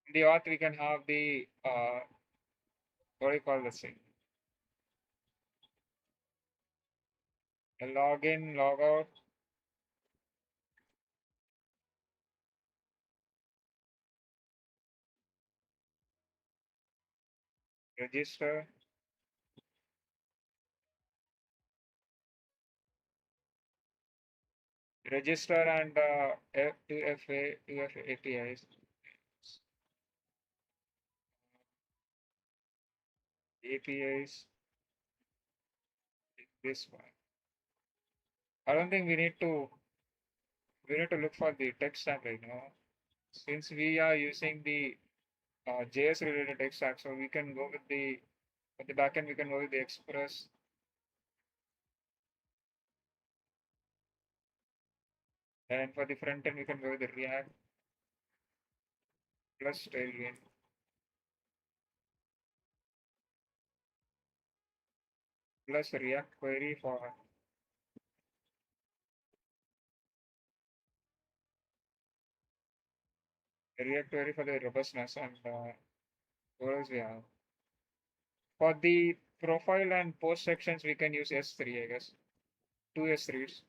in the auth we can have the what do you call this thing? The login, logout, register, register and F2FA APIs. APIs this one. I don't think we need to look for the tech stack right now. Since we are using the JS related tech stack, so we can go with the backend we can go with the Express, and for the front end we can go with the React plus Tailwind. Plus React query for React query for the robustness and what else we have? For the profile and post sections, we can use S3, I guess. Two S3s,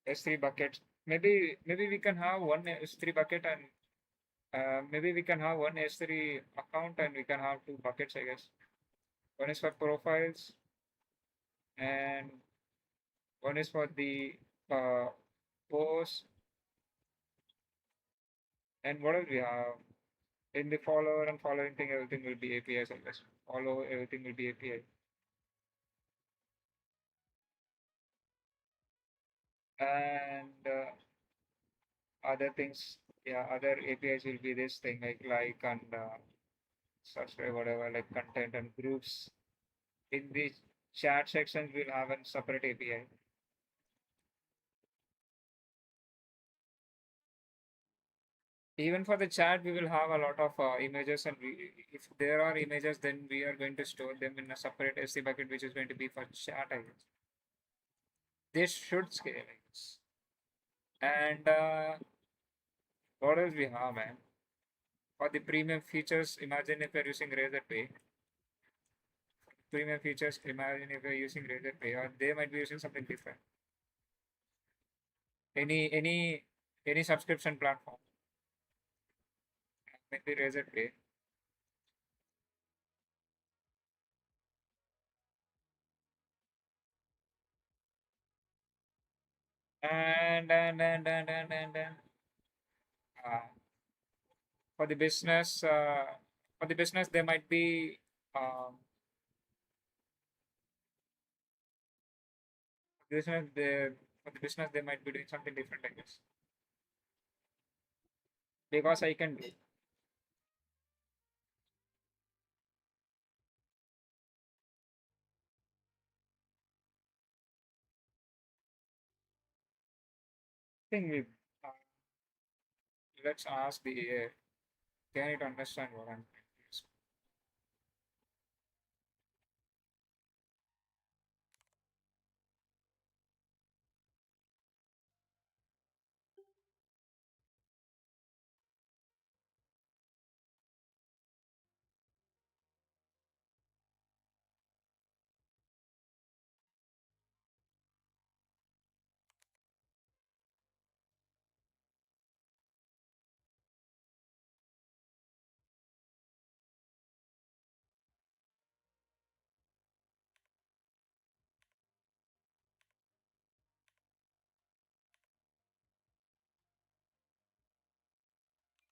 S3 buckets. Maybe we can have one S3 bucket and maybe we can have one S3 account and we can have two buckets, I guess. One is for profiles and one is for the uh, post. And what else we have? In the follower and following thing, everything will be APIs, I guess. Follow everything will be API. And other things, yeah, other APIs will be this thing like and subscribe whatever like content and groups. In the chat sections, we'll have a separate API. Even for the chat, we will have a lot of images, and if there are images, then we are going to store them in a separate S3 bucket, which is going to be for chat, I guess. This should scale, I guess. And what else we have, man? For the premium features, imagine if you're using Razorpay. Premium features, imagine if you're using Razorpay, or they might be using something different. Any subscription platform, maybe Razorpay. And uh, for the business, there might be. Um, business they for the business they might be doing something different, I guess. Because I can do. Think we let's ask the AI. Can it understand what I'm trying to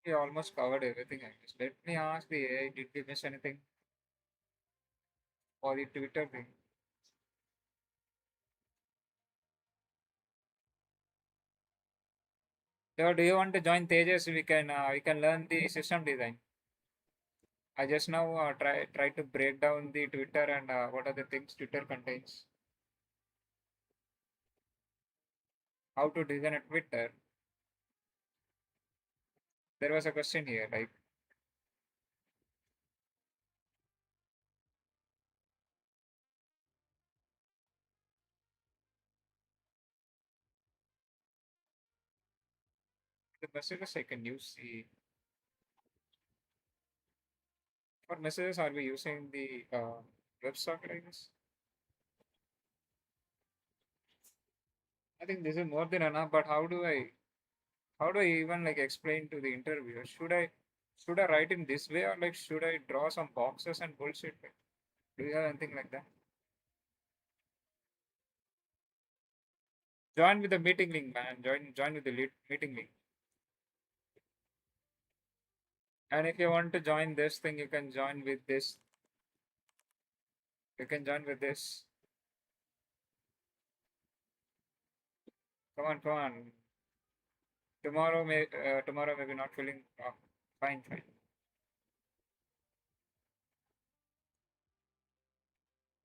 We almost covered everything, I guess. Let me ask the AI, did we miss anything for the Twitter thing? So do you want to join Tejas? We can learn the system design. I just now try to break down the Twitter and what are the things Twitter contains. How to design a Twitter. There was a question here, like the messages I can use the for messages are we using the WebSocket, I guess? I think this is more than enough, but how do I even like explain to the interviewer? Should I write in this way or like should I draw some boxes and bullshit? Do you have anything like that? Join with the meeting link, man. Join with the meeting link. And if you want to join this thing, you can join with this. You can join with this. Come on, come on. Tomorrow maybe not feeling fine, fine.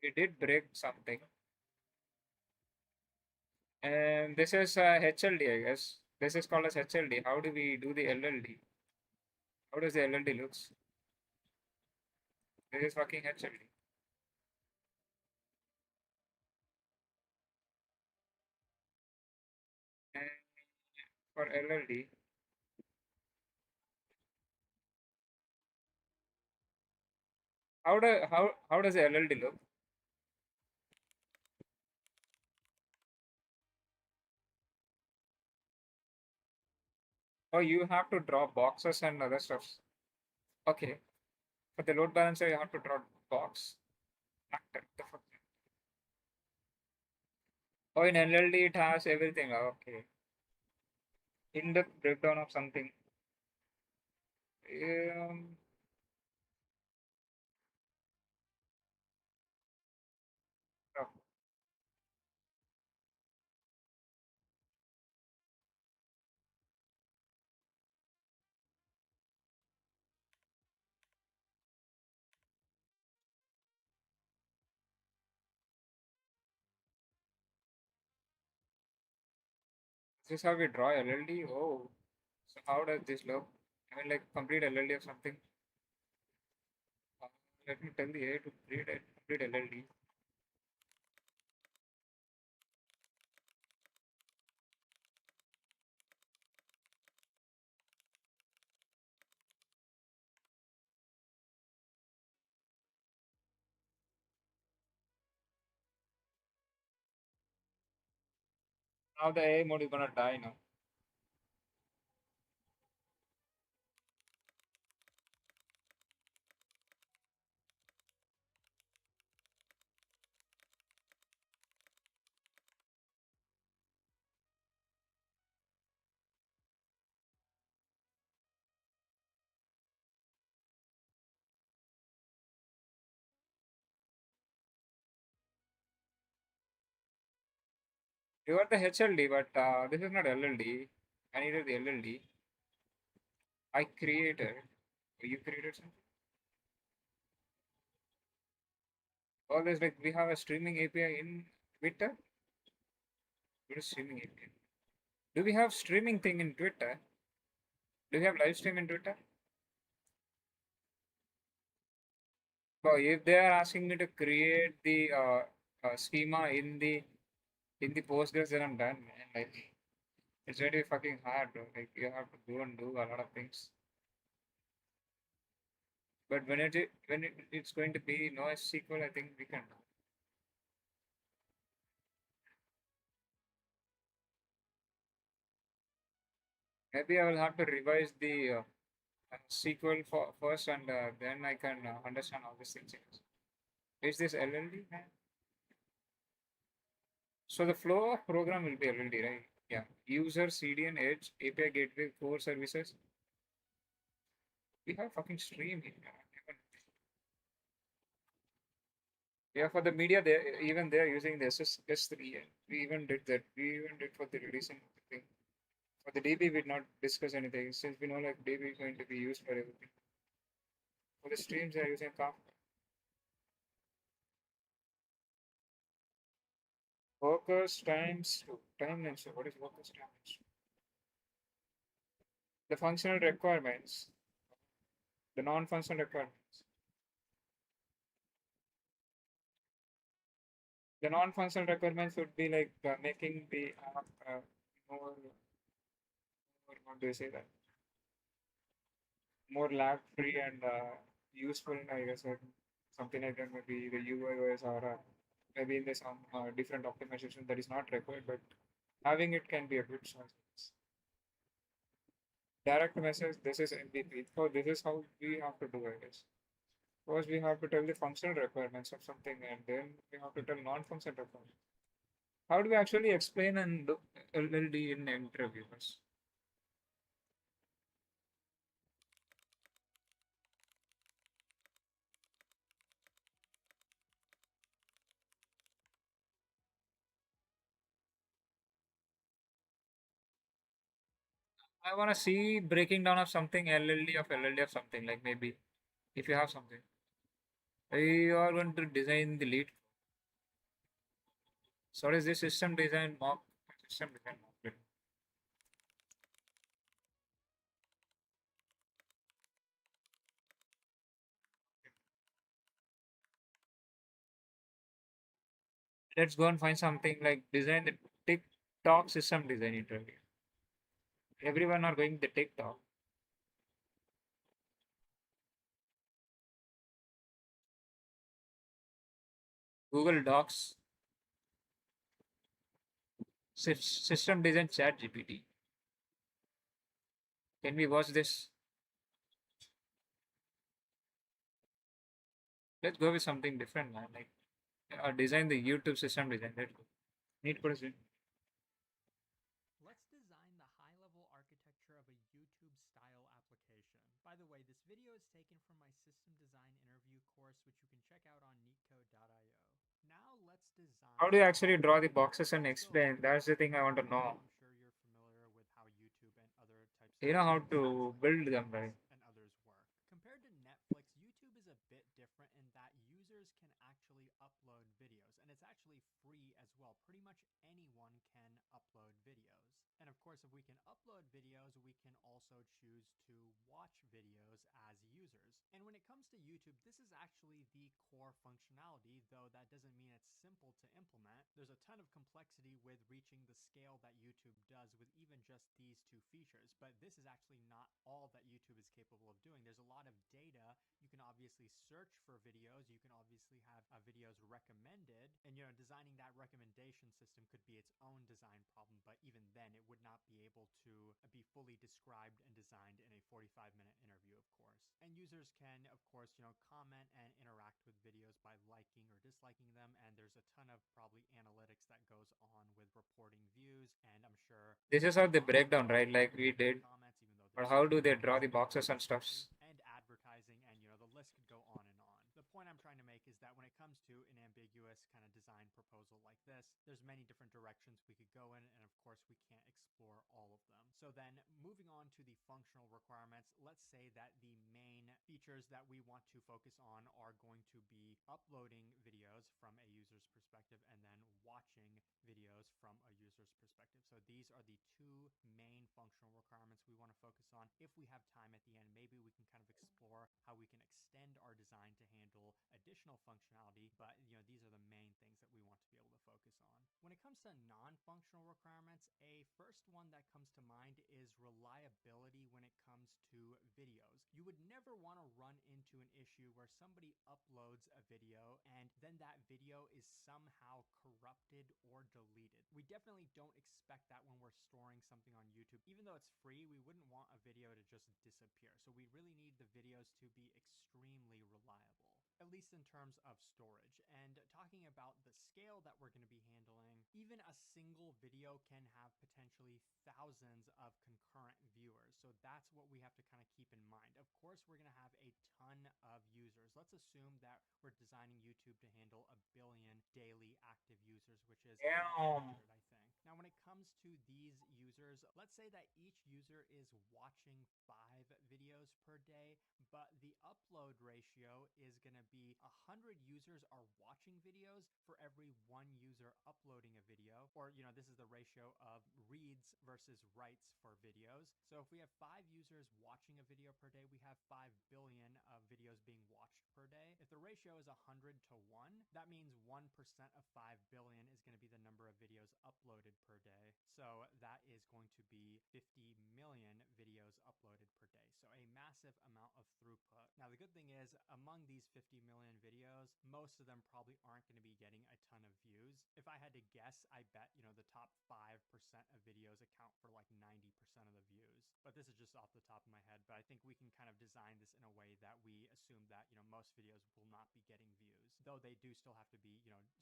We did break something, and this is HLD, I guess. This is called as HLD. How do we do the LLD? How does the LLD looks? This is fucking HLD. And for LLD, how does the LLD look? Oh, you have to draw boxes and other stuff. Okay. For the load balancer, you have to draw box. Actor. The fuck? Oh, in LLD, it has everything. Okay. In-depth breakdown of something. Um, oh, this is how we draw LLD. Oh, so how does this look? I mean, like complete LLD or something. Uh, Let me tell the AI to create a complete LLD. Now the AI mode is gonna die now. You got the HLD, but this is not LLD. I needed the LLD. I created. You created something? Oh, there's like we have a streaming API in Twitter. What is streaming API? Do we have streaming thing in Twitter? Do we have live stream in Twitter? So if they are asking me to create the schema in the Postgres, then I'm done, man. Like it's very fucking hard, bro. Like you have to go and do a lot of things. But it's going to be no SQL, I think we can. Maybe I will have to revise the SQL first, and then I can understand all these things. Is this LLD? So the flow of program will be LLD, right? Yeah. User, CDN, Edge, API Gateway, core services. We have fucking stream here. Yeah, for the media, they are using the SS3. We even did that. We even did for the releasing of the thing. For the DB, we did not discuss anything since we know like DB is going to be used for everything. For the streams, they are using Kafka. Workers times two. Timelines. So what is workers timelines? The functional requirements. The non-functional requirements. The non-functional requirements would be like making the app more, what do you say that? More lag free and useful, I guess, or something like that. Maybe the UI OS or maybe in some different optimization that is not required, but having it can be a good choice. Direct message, this is MVP. So this is how we have to do it. Is. First, we have to tell the functional requirements of something, and then we have to tell non-functional requirements. How do we actually explain and do LLD in interviews? I want to see breaking down of something LLD of something, like maybe if you have something. You are going to design the lead. So what is this system design mock? System design mock. Let's go and find something like design the TikTok system design interview. Everyone are going the TikTok. Google Docs, system design chat GPT. Can we watch this? Let's go with something different, man. Like design the YouTube system design. Let's go. Need person. Let's design the high-level architecture of a YouTube-style application. By the way, this video is taken from my system design interview course, which you can check out on LeetCode.io. Now let's How design do you the actually core draw the features. boxes and So explain? That's the thing I want to by now, know. I'm sure you're familiar with how YouTube and other types of You know how streaming to sites like build them, Netflix right? and others work. Compared to Netflix, YouTube is a bit different in that users can actually upload videos, and it's actually free as well. Pretty much anyone can upload videos. And of course, if we can upload videos, we can also choose to watch videos as users. And when it comes to YouTube, this is actually the core functionality, though that doesn't mean it's simple to implement. There's a ton of complexity with reaching the scale that YouTube does with even just these two features. But this is actually not all that YouTube is capable of doing. There's a lot of data. You can obviously search for videos. You can obviously have videos recommended. And, designing that recommendation system could be its own design problem. But even then, it would not be able to be fully described and designed in a 45-minute interview, of course. And users can, of course, comment and interact with videos by liking or disliking them. And there's a ton of probably analytics that goes on with reporting views. And I'm sure This is how they break down, right? Like we monetizing did. comments, even though But there's how do still they draw the obviously boxes and monetization stuffs? and advertising, and the list could go on and on. The point I'm trying to make is that when it comes to an ambiguous kind of design proposal like this, there's many different directions we could go in, and of course we can't explore all of them. So then moving on to the functional requirements, let's say that the main features that we want to focus on are going to be uploading videos from a user's perspective and then watching videos from a user's perspective. So these are the two main functional requirements we want to focus on. If we have time at the end, maybe we can kind of explore how we can extend our design to handle additional functionality, but these are the main things that we want to be able to focus on. When it comes to non-functional requirements, a first one that comes to mind is reliability when it comes to videos. You would never want to run into an issue where somebody uploads a video and then that video is somehow corrupted or deleted. We definitely don't expect that when we're storing something on YouTube. Even though it's free, we wouldn't want a video to just disappear. So we really need the videos to be extremely reliable, at least in terms of storage. And talking about the scale that we're going to be handling, even a single video can have potentially thousands of concurrent viewers. So that's what we have to kind of keep in mind. Of course, we're going to have a ton of users. Let's assume that we're designing YouTube to handle 1 billion daily active users, which is Damn. accurate, I think. Now, when it comes to these users, let's say that each user is watching 5 videos per day, but the upload ratio is going to be 100 users are watching videos for every 1 user uploading a video, or this is the ratio of reads versus writes for videos. So if we have 5 users watching a video per day, we have 5 billion of videos being watched per day. If the ratio is 100 to 1, that means 1% of 5 billion is going to be the number of videos uploaded per day. So that is going to be 50 million videos uploaded per day. So a massive amount of throughput. Now, the good thing is among these 50 million videos, most of them probably aren't going to be getting a ton of views. If I had to guess, I bet, the top 5% of videos account for like 90% of the views. But this is just off the top of my head. But I think we can kind of design this in a way that we assume that, most videos will not be getting views, though they do still have to be,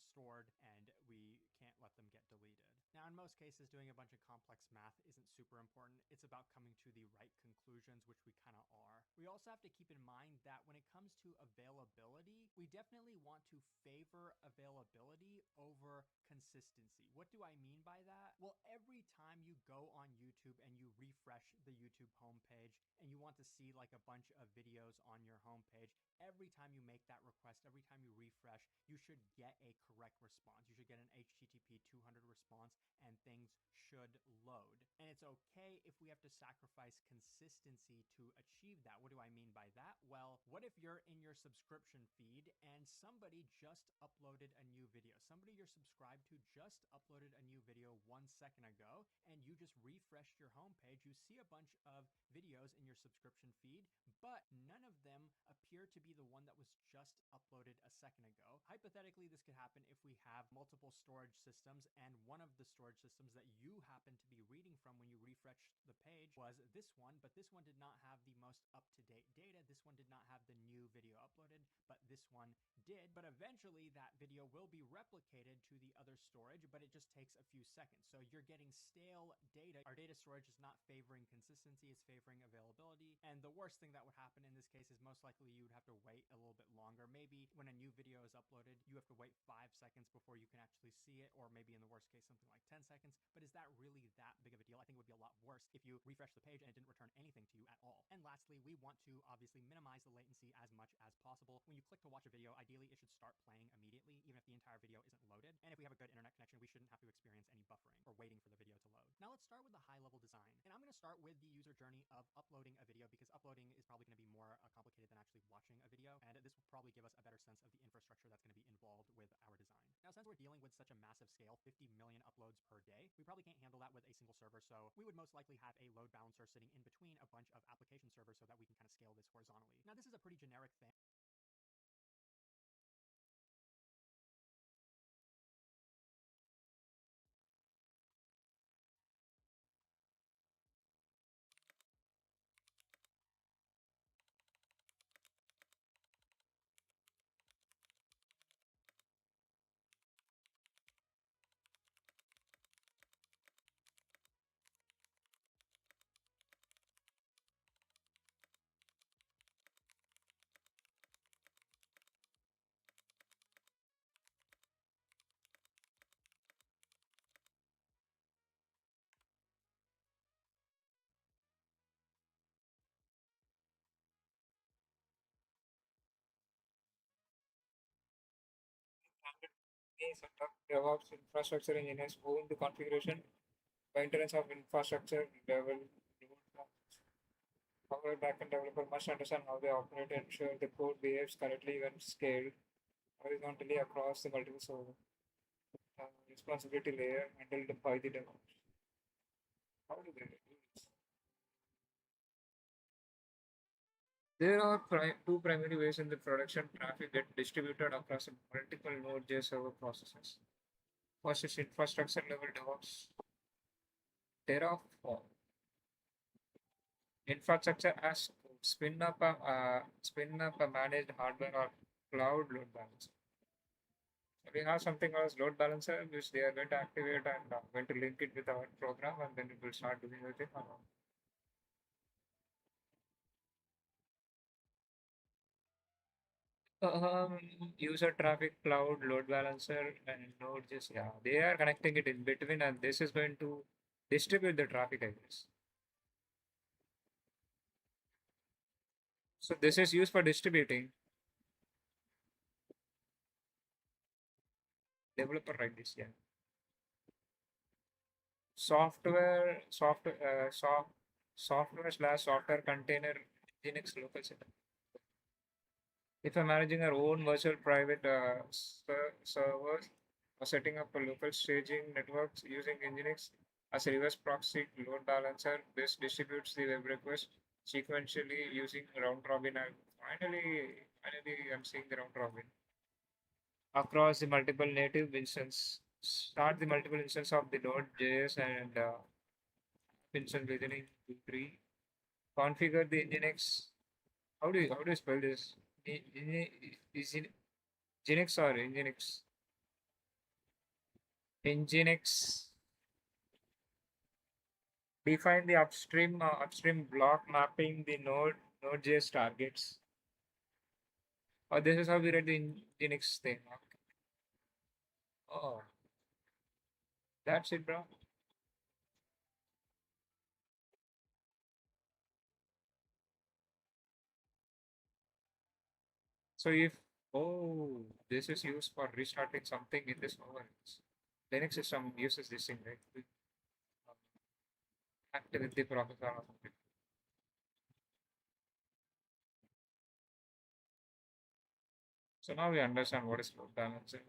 stored and we can't let them get deleted. Now, in most cases, doing a bunch of complex math isn't super important. It's about coming to the right conclusions, which we kind of are. We also have to keep in mind that when it comes to availability, we definitely want to favor availability over consistency. What do I mean by that? Well, every time you go on YouTube and you refresh the YouTube homepage and you want to see like a bunch of videos on your homepage, every time you make that request, every time you refresh, you should get a correct response. You should get an HTTP 200 response and things should load. And it's okay if we have to sacrifice consistency to achieve that. What do I mean by that? Well, what if you're in your subscription feed and somebody just uploaded a new video? Somebody you're subscribed to just uploaded a new video 1 second ago, and you just refreshed your homepage. You see a bunch of videos in your subscription feed, but none of them appear to be the one that was just uploaded a second ago. Hypothetically, this could happen if we have multiple storage systems, and one of the storage systems that you happen to be reading from when you refreshed the page was this one, but this one did not have the most up-to-date data. This one did not have the new video uploaded, but this one did. But eventually that video will be replicated to the other storage, but it just takes a few seconds. So you're getting stale data. Our data storage is not favoring consistency, it's favoring availability. And the worst thing that would happen in this case is most likely you would have to wait a little bit longer. Maybe when a new video is uploaded, you have to wait 5 seconds before you can actually see it, or maybe in the worst case, something like 10 seconds. But is that really that big of a deal? I think it would be a lot worse if you refresh the page and it didn't return anything to you at all. And lastly, we want to obviously minimize the latency as much as possible. When you click to watch a video, ideally it should start playing immediately, even if the entire video isn't loaded. And if we have a good internet connection, we shouldn't have to experience any buffering or waiting for the video to load. Now let's start with the high-level design. And I'm going to start with the user journey of uploading a video, because uploading is probably going to be more complicated than actually watching a video. And this will probably give us a better sense of the infrastructure that's going to be involved with our design. Now, since we're dealing with such a massive scale, 50 million uploads per day, we probably can't handle that with a single server. So we would most likely have a load balancer sitting in between a bunch of application servers so that we can kind of scale this horizontally. Now, this is a pretty generic thing. Any setup, DevOps, infrastructure engineers own the configuration, maintenance of infrastructure level. However, backend developer must understand how they operate and ensure the code behaves correctly when scaled horizontally across the multiple servers. Responsibility layer handled by the DevOps. How do they do this? There are two primary ways in the production traffic get distributed across multiple Node.js server processes. First is infrastructure level DevOps. Terraform infrastructure as code. Spin up a managed hardware or cloud load balancer. We have something called as load balancer, which they are going to activate and going to link it with our program, and then it will start doing everything. User traffic cloud load balancer and Node.js. Yeah, they are connecting it in between, and this is going to distribute the traffic, I guess. So this is used for distributing. Developer write this, yeah. Software/software container Nginx local setup. If I'm managing our own virtual private servers or setting up a local staging networks using Nginx as a reverse proxy load balancer, this distributes the web request sequentially using round robin. And finally, I'm seeing the round robin across the multiple native instance. Start the multiple instance of the Node.js and instance beginning 2, 3. Configure the Nginx. How do you spell this? Is it Nginx or Nginx? Nginx. Define the upstream block mapping the Node.js targets. Oh, this is how we read the Nginx thing. Okay. Oh, that's it, bro. So if oh, this is used for restarting something in this overheads. Linux system uses this thing, right? Active the processor or something. So now we understand what is load balancing.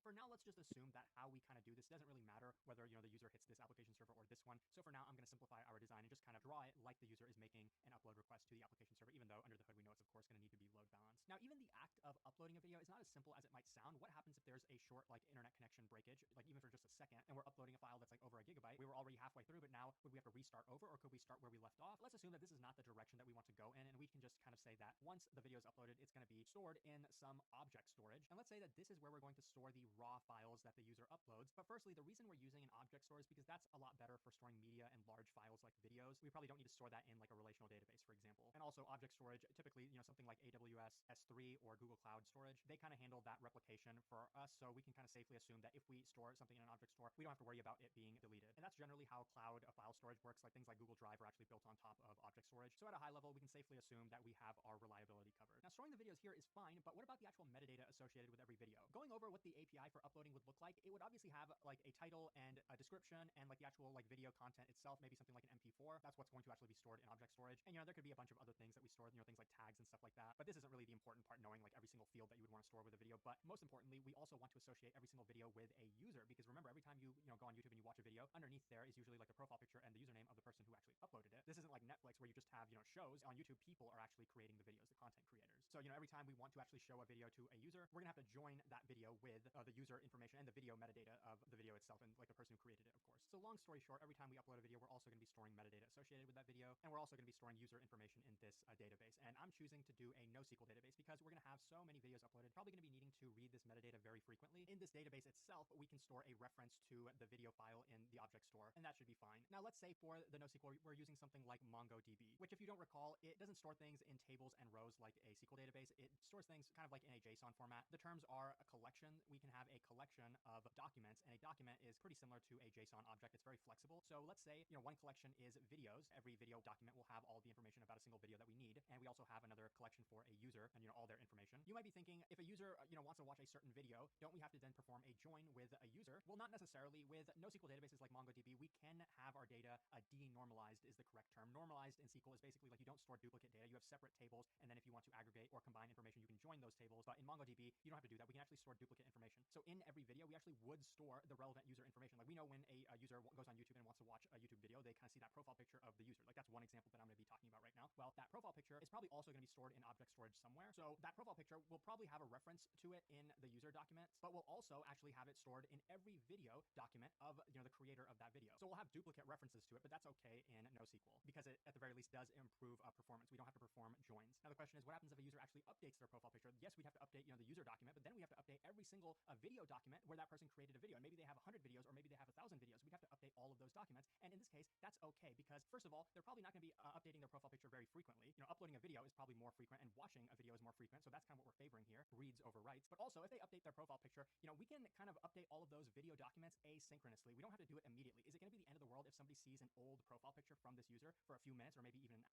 For now, let's just assume that how we kind of do this doesn't really matter whether the user hits this application server or this one. So for now, I'm going to simplify our design and just kind of draw it like the user is making an upload request to the application server, even though under the hood we know it's of course going to need to be load balanced. Now, even the act of uploading a video is not as simple as it might sound. What happens if there's a short internet connection breakage, like even for just a second, and we're uploading a file that's like over a gigabyte? We were already halfway through, but now would we have to restart over, or could we start where we left off? Let's assume that this is not the direction that we want to go in, and we can just kind of say that once the video is uploaded, it's going to be stored in some object storage. And let's say that this is where we're going to store the raw files that the user uploads. But firstly, the reason we're using an object store is because that's a lot better for storing media and large files like videos. We probably don't need to store that in like a relational database, for example. And also object storage, typically, something like AWS S3 or Google Cloud Storage, they kind of handle that replication for us. So we can kind of safely assume that if we store something in an object store, we don't have to worry about it being deleted. And that's generally how cloud file storage works. Like things like Google Drive are actually built on top of object storage. So at a high level, we can safely assume that we have our reliability covered. Now, storing the videos here is fine, but what about the actual metadata associated with every video? Going over what the API for uploading would look like, it would obviously have like a title and a description and like the actual like video content itself, maybe something like an MP4. That's what's going to actually be stored in object storage. And there could be a bunch of other things that we store, things like tags and stuff like that. But this isn't really the important part, knowing like every single field that you would want to store with a video. But most importantly, we also want to associate every single video with a user, because remember, every time you go on YouTube and you watch a video, underneath there is usually like a profile picture and the username of the person who actually uploaded it. This isn't like Netflix where you just have shows. On YouTube, people are actually creating the videos, the content creators. So every time we want to actually show a video to a user, we're gonna have to join that video with the user information and the video metadata of the video itself, and like the person who created it, of course. So long story short, every time we upload a video, we're also going to be storing metadata associated with that video, and we're also going to be storing user information in this database. And I'm choosing to do a NoSQL database because we're going to have so many videos uploaded, probably going to be needing to read this metadata very frequently. In this database itself, we can store a reference to the video file in the object store, and that should be fine. Now, let's say for the NoSQL, we're using something like MongoDB, which, if you don't recall, it doesn't store things in tables and rows like a SQL database. It stores things kind of like in a JSON format. The terms are a collection. We can have a collection of documents, and a document is pretty similar to a JSON object. It's very flexible. So let's say, one collection is videos. Every video document will have all the information about a single video that we need. And we we also have another collection for a user and all their information. You might be thinking, if a user wants to watch a certain video, don't we have to then perform a join with a user? Well, not necessarily. With NoSQL databases like MongoDB, we can have our data denormalized is the correct term. Normalized in SQL is basically like you don't store duplicate data. You have separate tables, and then if you want to aggregate or combine information, you can join those tables. But in MongoDB, you don't have to do that. We can actually store duplicate information. So in every video, we actually would store the relevant user information. Like we know when a user goes on YouTube and wants to watch a YouTube video, they kind of see that profile picture of the user. Like that's one example that I'm going to be talking about right now. Well, that profile picture is probably also going to be stored in object storage somewhere. So that profile picture will probably have a reference to it in the user documents, but we'll also actually have it stored in every video document of the creator of that video. So we'll have duplicate references to it, but that's okay in NoSQL because it at the very least does improve performance. We don't have to perform joins. Now the question is, what happens if a user actually updates their profile picture? Yes, we have to update the user document, but then we have to update every single video document where that person created a video. And maybe they have 100 videos or maybe they have 1,000 videos. We'd have to update all of those documents. And in this case, that's okay because first of all, they're probably not going to be updating their profile picture very frequently. Uploading a video is probably more frequent and watching a video is more frequent. So that's kind of what we're favoring here, reads over writes. But also if they update their profile picture, we can kind of update all of those video documents asynchronously. We don't have to do it immediately. Is it going to be the end of the world if somebody sees an old profile picture from this user for a few minutes or maybe even an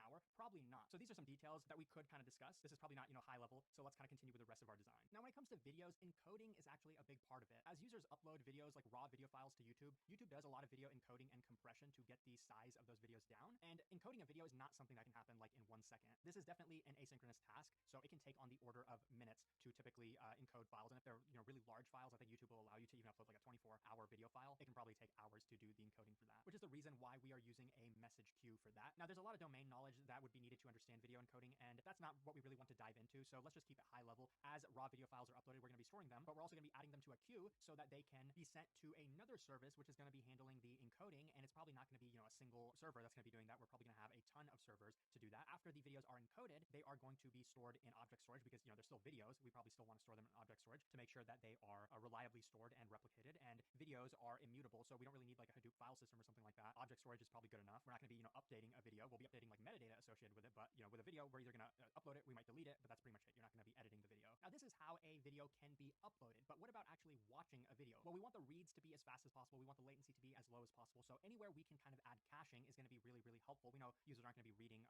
hour? Probably not. So these are some details that we could kind of discuss. This is probably not, high level. So let's kind of continue with the rest of our design. Now, when it comes to videos, encoding is actually a big part of it. As users upload videos like raw video files to YouTube, YouTube does a lot of video encoding and compression to get the size of those videos down. And encoding a video is not something that can happen like in 1 second. This is definitely an asynchronous task. So it can take on the order of minutes to typically encode files. And if they're, really large files, I think YouTube will allow you to even upload like a 24-hour video file. It can probably take hours to do the encoding for that, which is the reason why we are using a message queue for that. Now, there's a lot of domain knowledge that would be needed to understand video encoding, and that's not what we really want to dive into. So let's just keep it high level. As raw video files are uploaded, we're going to be storing them, but we're also going to be adding them to a queue so that they can be sent to another service, which is going to be handling the encoding. And it's probably not going to be, a single server that's going to be doing that. We're probably going to have a ton of servers to do that. After the videos are encoded, they are going to be stored in object storage because, they're still videos. We probably still want to store them in object storage to make sure that they are reliably stored and replicated. And videos are immutable, so we don't really need like a Hadoop file system or something like that. Object storage is probably good enough. We're not going to be, updating a video. We'll be updating like metadata associated with it, but, with a video, we're either going to upload it, we might delete it, but that's pretty much it. You're not going to be editing the video. Now, this is how a video can be uploaded, but what about actually watching a video? Well, we want the reads to be as fast as possible. We want the latency to be as low as possible. So anywhere we can kind of add caching is going to be really, really helpful. We know users aren't going to be reading,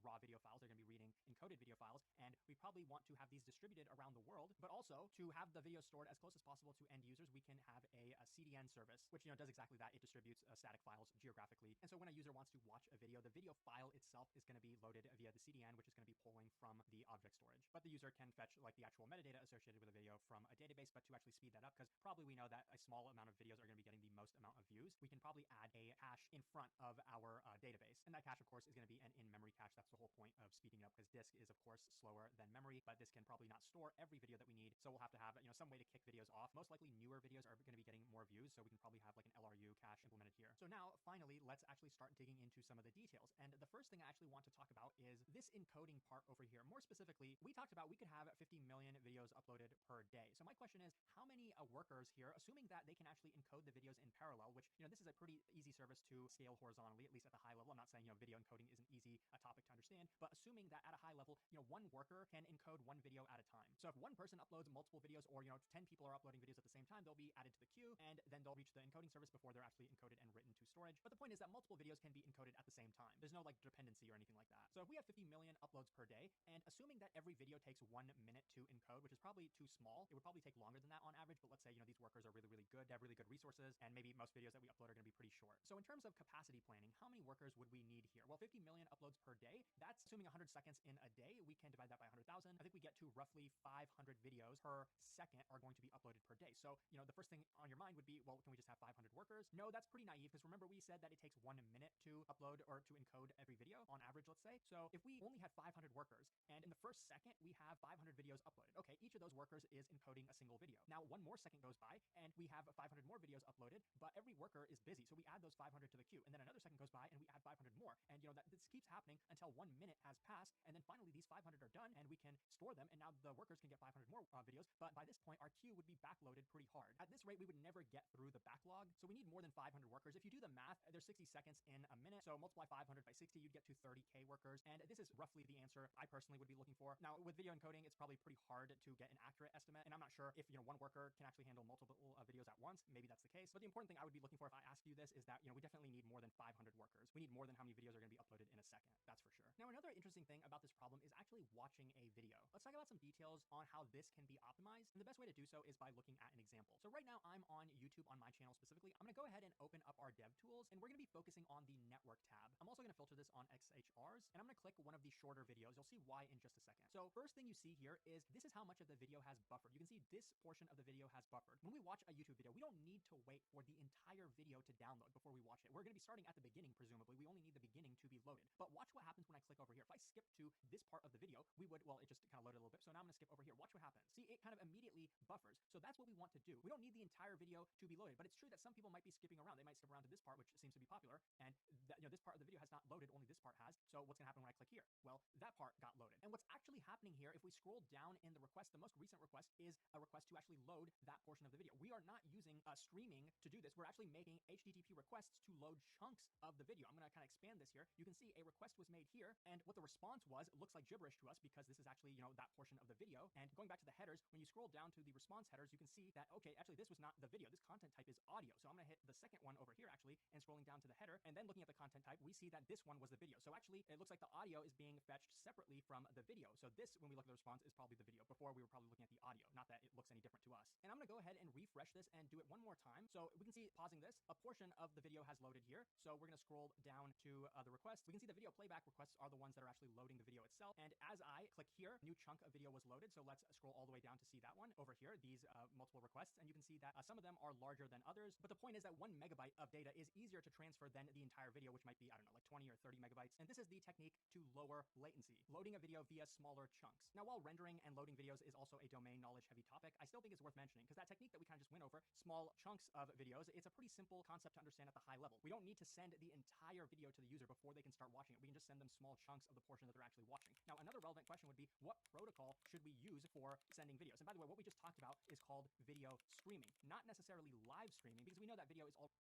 raw video files. They're going to be reading encoded video files, and we probably want to have these distributed around the world, but also to have the video stored as close as possible to end users, we can have a CDN service, which, does exactly that. It distributes static files geographically. And so when a user wants to watch a video, the video file itself is going to be loaded via the CDN, which is going to be pulling from the object storage. But the user can fetch like the actual metadata associated with a video from a database, but to actually speed that up, because probably we know that a small amount of videos are going to be getting the most amount of views, we can probably add a cache in front of our database. And that cache, of course, is going to be an in-memory cache. That's the whole point of speeding it up, because disk is, of course, slower than memory, but this can probably not store every video that we need. So we'll have to have, some way to kick videos off. Most likely newer videos are going to be getting more views, so we can probably have like an LRU cache implemented here. So now, finally, let's actually start digging into some of the details. And the first thing I actually want to talk about is this encoding part over here. More specifically, we talked about we could have 50 million videos uploaded per day. So my question is, how many workers here, assuming that they can actually encode the videos in parallel, which, this is a pretty easy service to scale horizontally, at least at the high level. I'm not saying, video encoding isn't easy a topic to understand, but assuming that at a high level, one worker can encode one video at a time. So if one person uploads multiple videos, or, 10 people are uploading videos at the same time, they'll be added to the queue, and then they'll reach the encoding service before they're actually encoded and written to storage. But the point is that multiple videos can be encoded at the same time. There's no like dependency or anything like that. So if we have 50 million uploads per day, and assuming that every video takes 1 minute to encode, which is probably too small, it would probably take longer than that on average. But let's say, these workers are really, really good, they have really good resources, and maybe most videos that we upload are going to be pretty short. So in terms of capacity planning, how many workers would we need here? Well, 50 million uploads per day, that's assuming 100 seconds in a day. We can divide that by 100,000. I think we get to roughly 500 videos per second are going to be uploaded per day. So, the first thing on your mind would be, well, can we just have 500 workers? No, that's pretty naive, because remember we said that it takes 1 minute to upload or to encode every video on average, let's say. So if we only had 500 workers, and in the first second we have 500 videos uploaded, okay, each of those workers is encoding a single video. Now, one more second goes by, and we have 500 more videos uploaded, but every worker is busy. So we add those 500 to the queue, and then another second goes by, and we add 500 more. And, that this keeps happening until 1 minute has passed, and then finally these 500 are done, and we can store them, and now the workers can get 500 more videos. But by this point, our queue would be backloaded pretty hard. At this rate, we would never get through the backlog. So we need more than 500 workers. If you do the math, there's 60 seconds in a minute. So multiply 500 by 60, you'd get to 30K workers. And this is roughly the answer I personally would be looking for. Now, with video encoding, it's probably pretty hard to get an accurate estimate. And I'm not sure if, one worker can actually handle multiple videos at once. Maybe that's the case. But the important thing I would be looking for if I ask you this is that, we definitely need more than 500 workers. We need more than how many videos are going to be uploaded in a second, that's for sure. Now, another interesting thing about this problem is actually watching a video. Let's talk about some details on how this can be optimized, and the best way to do so is by looking at an example. So right now I'm on YouTube on my channel specifically. I'm going to go ahead and open up our dev tools, and we're going to be focusing on the network tab. I'm also going to filter this on XHRs, and I'm going to click one of the shorter videos. You'll see why in just a second. So first thing you see here is this is how much of the video has buffered. You can see this portion of the video has buffered. When we watch a YouTube video, we don't need to wait for the entire video to download before we watch it. We're going to be starting at the beginning, presumably. We only need the beginning to be loaded. But watch what happens when I click over here. If I skip to this part of the video, we would, well, it just kind of loaded a little bit. So now I'm going to skip over here. Watch what happens. See, it kind of immediately buffers. So that's what we want to do. We don't need the entire video to be loaded, but it's true that some people might be skipping around. They might skip around to this part, which seems to be popular, and that, this part of the video has not loaded, only this part has. So what's going to happen when I click here? Well, that part got loaded. And what's actually happening here, if we scroll down in the request, the most recent request is a request to actually load that portion of the video. We are not using streaming to do this. We're actually making HTTP requests to load chunks of the video. I'm going to kind of expand this here. You can see a request was made here, and what the response was, it looks like gibberish to us because this is actually, that portion of the video. And going back to the headers, when you scroll down to the response headers, you can see that, okay, actually this was not the video. This content type is audio. So I'm going to hit the second one over here actually, and scrolling down to the header, and then looking at the content type, we see that this one was the video. So actually it looks like the audio is being fetched separately from the video. So this, when we look at the response, is probably the video. Before we were probably looking at the audio, not that it looks any different to us. And I'm going to go ahead and refresh this and do it one more time. So we can see, pausing this, a portion of the video has loaded here. So we're going to scroll down to the request. We can see the video playback requests are the ones that are actually loading the video itself. And as I click here, new chunk of video was loaded. So let's scroll all the way down to see that one over here, these multiple requests. And you can see that some of them are larger than others. But the point is that 1 megabyte of data is easier to transfer than the entire video, which might be, I don't know, like 20 or 30 megabytes. And this is the technique to lower latency, loading a video via smaller chunks. Now, while rendering and loading videos is also a domain knowledge heavy topic, I still think it's worth mentioning because that technique that we kind of just went over, small chunks of videos, it's a pretty simple concept to understand at the high level. We don't need to send the entire video to the user before they can start watching it. We can just send them small chunks of the portion that they're actually watching. Now, another relevant question would be, what protocol should we use for sending videos? And by the way, what we just talked about is called video streaming, not necessarily live streaming, because we know that video is all.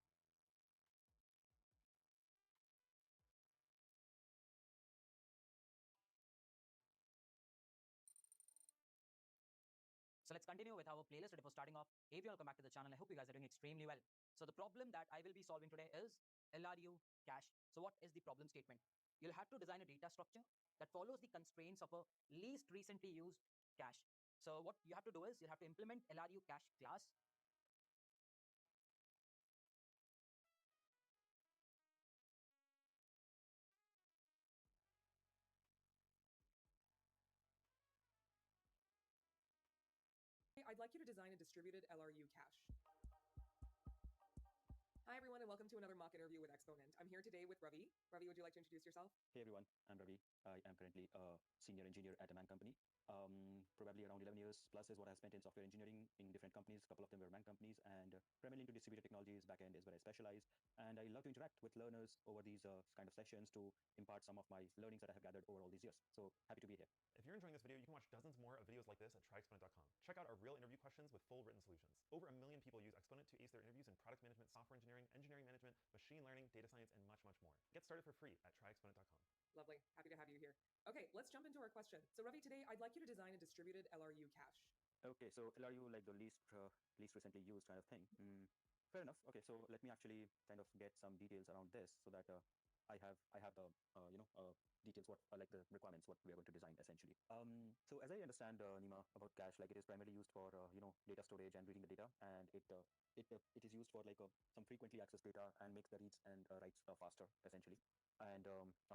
So let's continue with our playlist. Today for starting off, hey everyone, welcome back to the channel. I hope you guys are doing extremely well. So the problem that I will be solving today is LRU cache. So what is the problem statement? You'll have to design a data structure that follows the constraints of a least recently used cache. So what you have to do is you'll have to implement LRU cache class. I'd like you to design a distributed LRU cache. Hi everyone and welcome to another mock interview with Exponent. I'm here today with Ravi. Ravi, would you like to introduce yourself? Hey everyone, I'm Ravi. I am currently a senior engineer at a man company. Probably around 11 years plus is what I spent in software engineering in different companies. A couple of them were man companies, and primarily into distributed technologies. Backend is where I specialize, and I love to interact with learners over these kind of sessions to impart some of my learnings that I have gathered over all these years. So happy to be here. If you're enjoying this video, you can watch dozens more of videos like this at tryexponent.com. Check out our real interview questions with full written solutions. Over 1 million people use Exponent to ace their interviews in product management, software engineering, engineering management, machine learning, data science, and much, much more. Get started for free at tryexponent.com. Lovely. Happy to have you here. Okay, let's jump into our question. So Ravi, today I'd like you to design a distributed LRU cache. Okay, so LRU, like the least recently used kind of thing. Fair enough. Okay, so let me actually kind of get some details around this so that I have the details, what like the requirements, what we are going to design essentially. So as I understand, Nima, about cache, like it is primarily used for data storage and reading the data, and it is used for like some frequently accessed data and makes the reads and writes faster essentially. And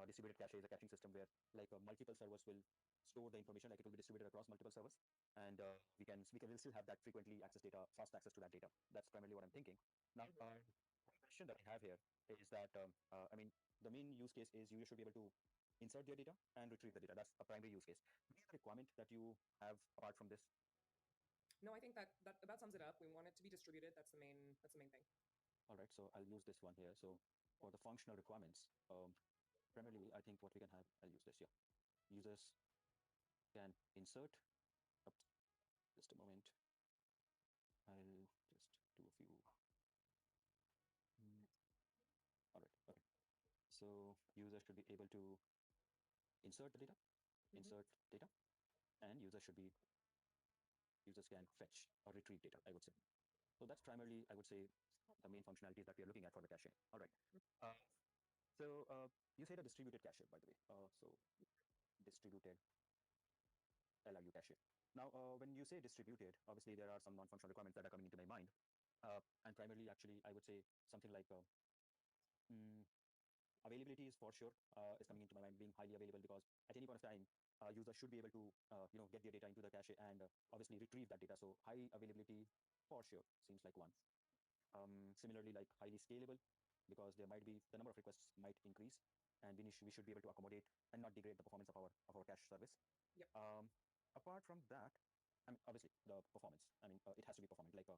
distributed cache is a caching system where like multiple servers will store the information, like it will be distributed across multiple servers, and we'll still have that frequently accessed data, fast access to that data. That's primarily what I'm thinking. Now, the question that I have here is that I mean, the main use case is you should be able to insert their data and retrieve the data. That's a primary use case. Any other requirement that you have apart from this? No, I think that about sums it up. We want it to be distributed. That's the main thing. All right, so I'll use this one here. So for the functional requirements, primarily I think what we can have, I'll use this here. Users can insert. Oops, just a moment. I'll just do a few. All right, okay. So users should be able to insert the data, insert data, and users can fetch or retrieve data, I would say. So that's primarily, I would say, the main functionalities that we are looking at for the caching. All right. So you said a distributed cache, by the way. So distributed LRU cache. Now, when you say distributed, obviously there are some non-functional requirements that are coming into my mind. And primarily, actually, I would say something like mm, availability is for sure is coming into my mind, being highly available, because at any point of time, users should be able to get their data into the cache and obviously retrieve that data. So high availability for sure seems like one. Similarly, like highly scalable, because there might be the number of requests might increase, and we should be able to accommodate and not degrade the performance of our cache service. Yep. Apart from that, I mean, obviously the performance. I mean, it has to be performant. Like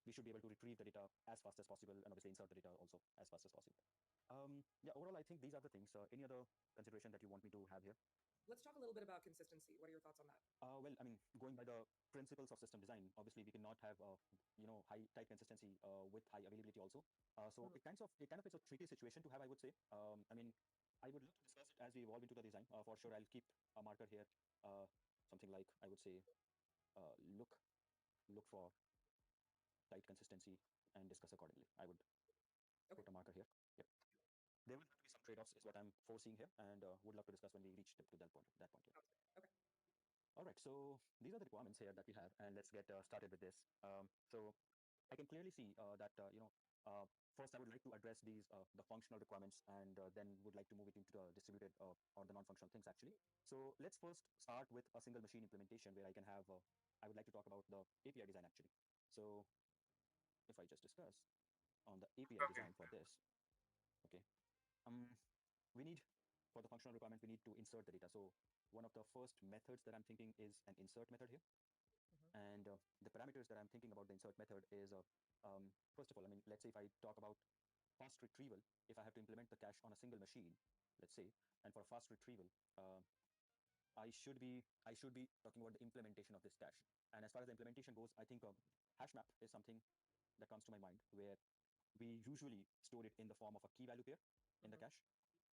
we should be able to retrieve the data as fast as possible, and obviously insert the data also as fast as possible. Yeah, overall, I think these are the things. Any other consideration that you want me to have here? Let's talk a little bit about consistency. What are your thoughts on that? Well, I mean, going by the principles of system design, obviously we cannot have high tight consistency with high availability also. So it kind of is a tricky situation to have, I would say. I mean, I would love to discuss it as we evolve into the design. For sure, I'll keep a marker here, something like I would say, look for tight consistency and discuss accordingly. I would put a marker here. Yep. There will have to be some trade-offs, is what I'm foreseeing here, and would love to discuss when we reach to that point. That point here. Okay. All right, so these are the requirements here that we have, and let's get started with this. So I can clearly see that first I would like to address these the functional requirements, and then would like to move it into the distributed or the non-functional things actually. So let's first start with a single machine implementation where I can have. I would like to talk about the API design actually. So if I just discuss on the API Okay. design for this, okay. We need, for the functional requirement, we need to insert the data. So one of the first methods that I'm thinking is an insert method here. And the parameters that I'm thinking about the insert method is, first of all, I mean, let's say if I talk about fast retrieval, if I have to implement the cache on a single machine, let's say, and for fast retrieval, I should be talking about the implementation of this cache. And as far as the implementation goes, I think hash map is something that comes to my mind, where we usually store it in the form of a key value pair in the cache.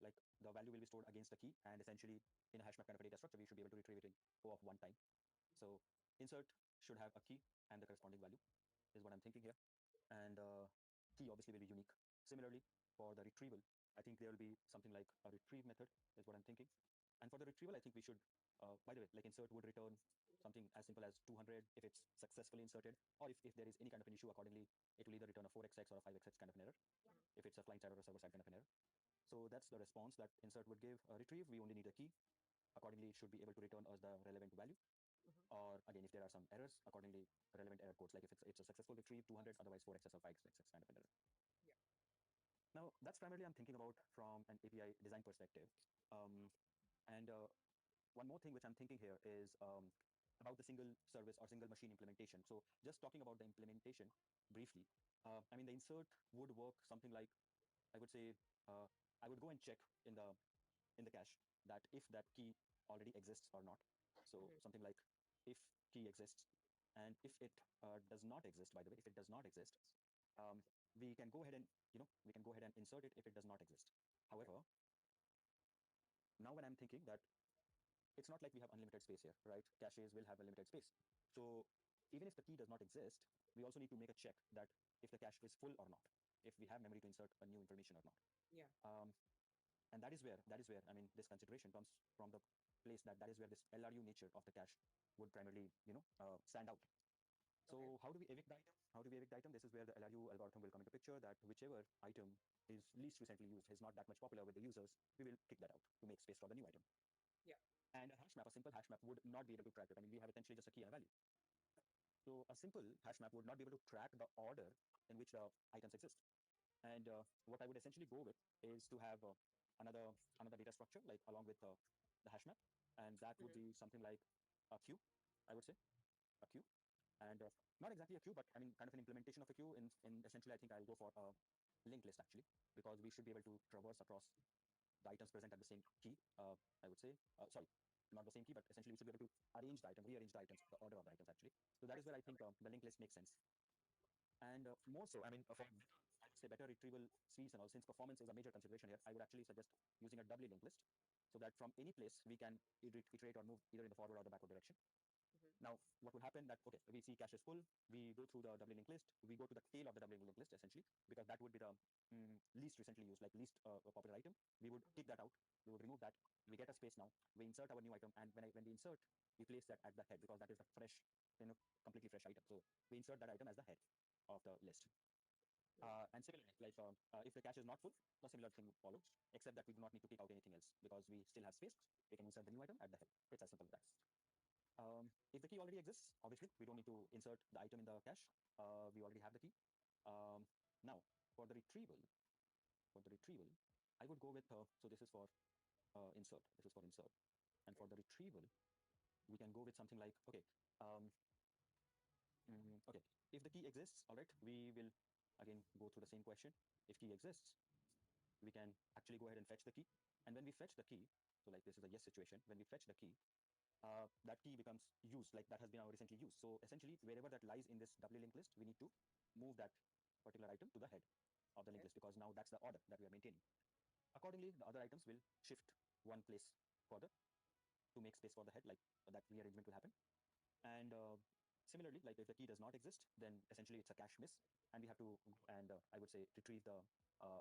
Like the value will be stored against a key, and essentially in a hash map kind of a data structure, we should be able to retrieve it in O of one time. So insert should have a key and the corresponding value is what I'm thinking here. And key obviously will be unique. Similarly, for the retrieval, I think there will be something like a retrieve method is what I'm thinking. And for the retrieval, I think we should, by the way, like insert would return something as simple as 200 if it's successfully inserted, or if there is any kind of an issue, accordingly, it will either return a 4xx or a 5xx kind of an error, if it's a client side or a server side kind of an error. So that's the response that insert would give. Retrieve, we only need a key. Accordingly, it should be able to return us the relevant value. Or again, if there are some errors, accordingly, relevant error codes, like if it's a successful retrieve, 200, otherwise 4xx or 5xx kind of an error. Yeah. Now, that's primarily I'm thinking about from an API design perspective. And one more thing which I'm thinking here is about the single service or single machine implementation. So just talking about the implementation briefly, I mean, the insert would work something like, I would say, I would go and check in the cache that if that key already exists or not. So something like if key exists, and if it does not exist, by the way, if it does not exist, we can go ahead and we can go ahead and insert it if it does not exist. However, now when I'm thinking that it's not like we have unlimited space here, right? Caches will have a limited space. So even if the key does not exist, we also need to make a check that if the cache is full or not, if we have memory to insert a new information or not. Yeah. And that is where I mean, this consideration comes from the place that is where this LRU nature of the cache would primarily stand out. So how do we evict the item? This is where the LRU algorithm will come into picture, that whichever item is least recently used, is not that much popular with the users, we will kick that out to make space for the new item. Yeah. And a hash map, a simple hash map, would not be able to track it. I mean, we have essentially just a key and a value. So a simple hash map would not be able to track the order in which the items exist. And what I would essentially go with is to have another data structure, like along with the hash map, and that would be something like a queue, I would say, a queue, and not exactly a queue, but I mean kind of an implementation of a queue. In essentially, I think I'll go for a linked list actually, because we should be able to traverse across the items present at the same key. I would say, sorry, not the same key, but essentially we should be able to arrange the item, rearrange the items, the order of the items actually. So that is where I think the linked list makes sense. And more so, I mean, for I would say better retrieval speeds and all, since performance is a major consideration here, I would actually suggest using a doubly linked list, so that from any place we can iterate or move either in the forward or the backward direction. Now, what will happen that, okay, we see cache is full, we go through the doubly linked list, we go to the tail of the doubly linked list essentially, because that would be the least recently used, like least popular item. We would kick that out, we would remove that, we get a space now, we insert our new item, and when we insert, we place that at the head because that is the fresh, completely fresh item. So we insert that item as the head of the list. And similarly, like if the cache is not full, a similar thing would follow, except that we do not need to kick out anything else because we still have space. We can insert the new item at the head. It's as simple as that. If the key already exists, obviously we don't need to insert the item in the cache. We already have the key. Now for the retrieval, I would go with so this is for insert. This is for insert, and for the retrieval, we can go with something like okay. Okay, if the key exists, all right, we will again go through the same question. If key exists, we can actually go ahead and fetch the key. And when we fetch the key, so like this is a yes situation, when we fetch the key, that key becomes used, like that has been our recently used. So essentially, wherever that lies in this doubly linked list, we need to move that particular item to the head of the linked list because now that's the order that we are maintaining. Accordingly, the other items will shift one place further to make space for the head, like that rearrangement will happen. And similarly, like if the key does not exist, then essentially it's a cache miss, and we have to and I would say retrieve the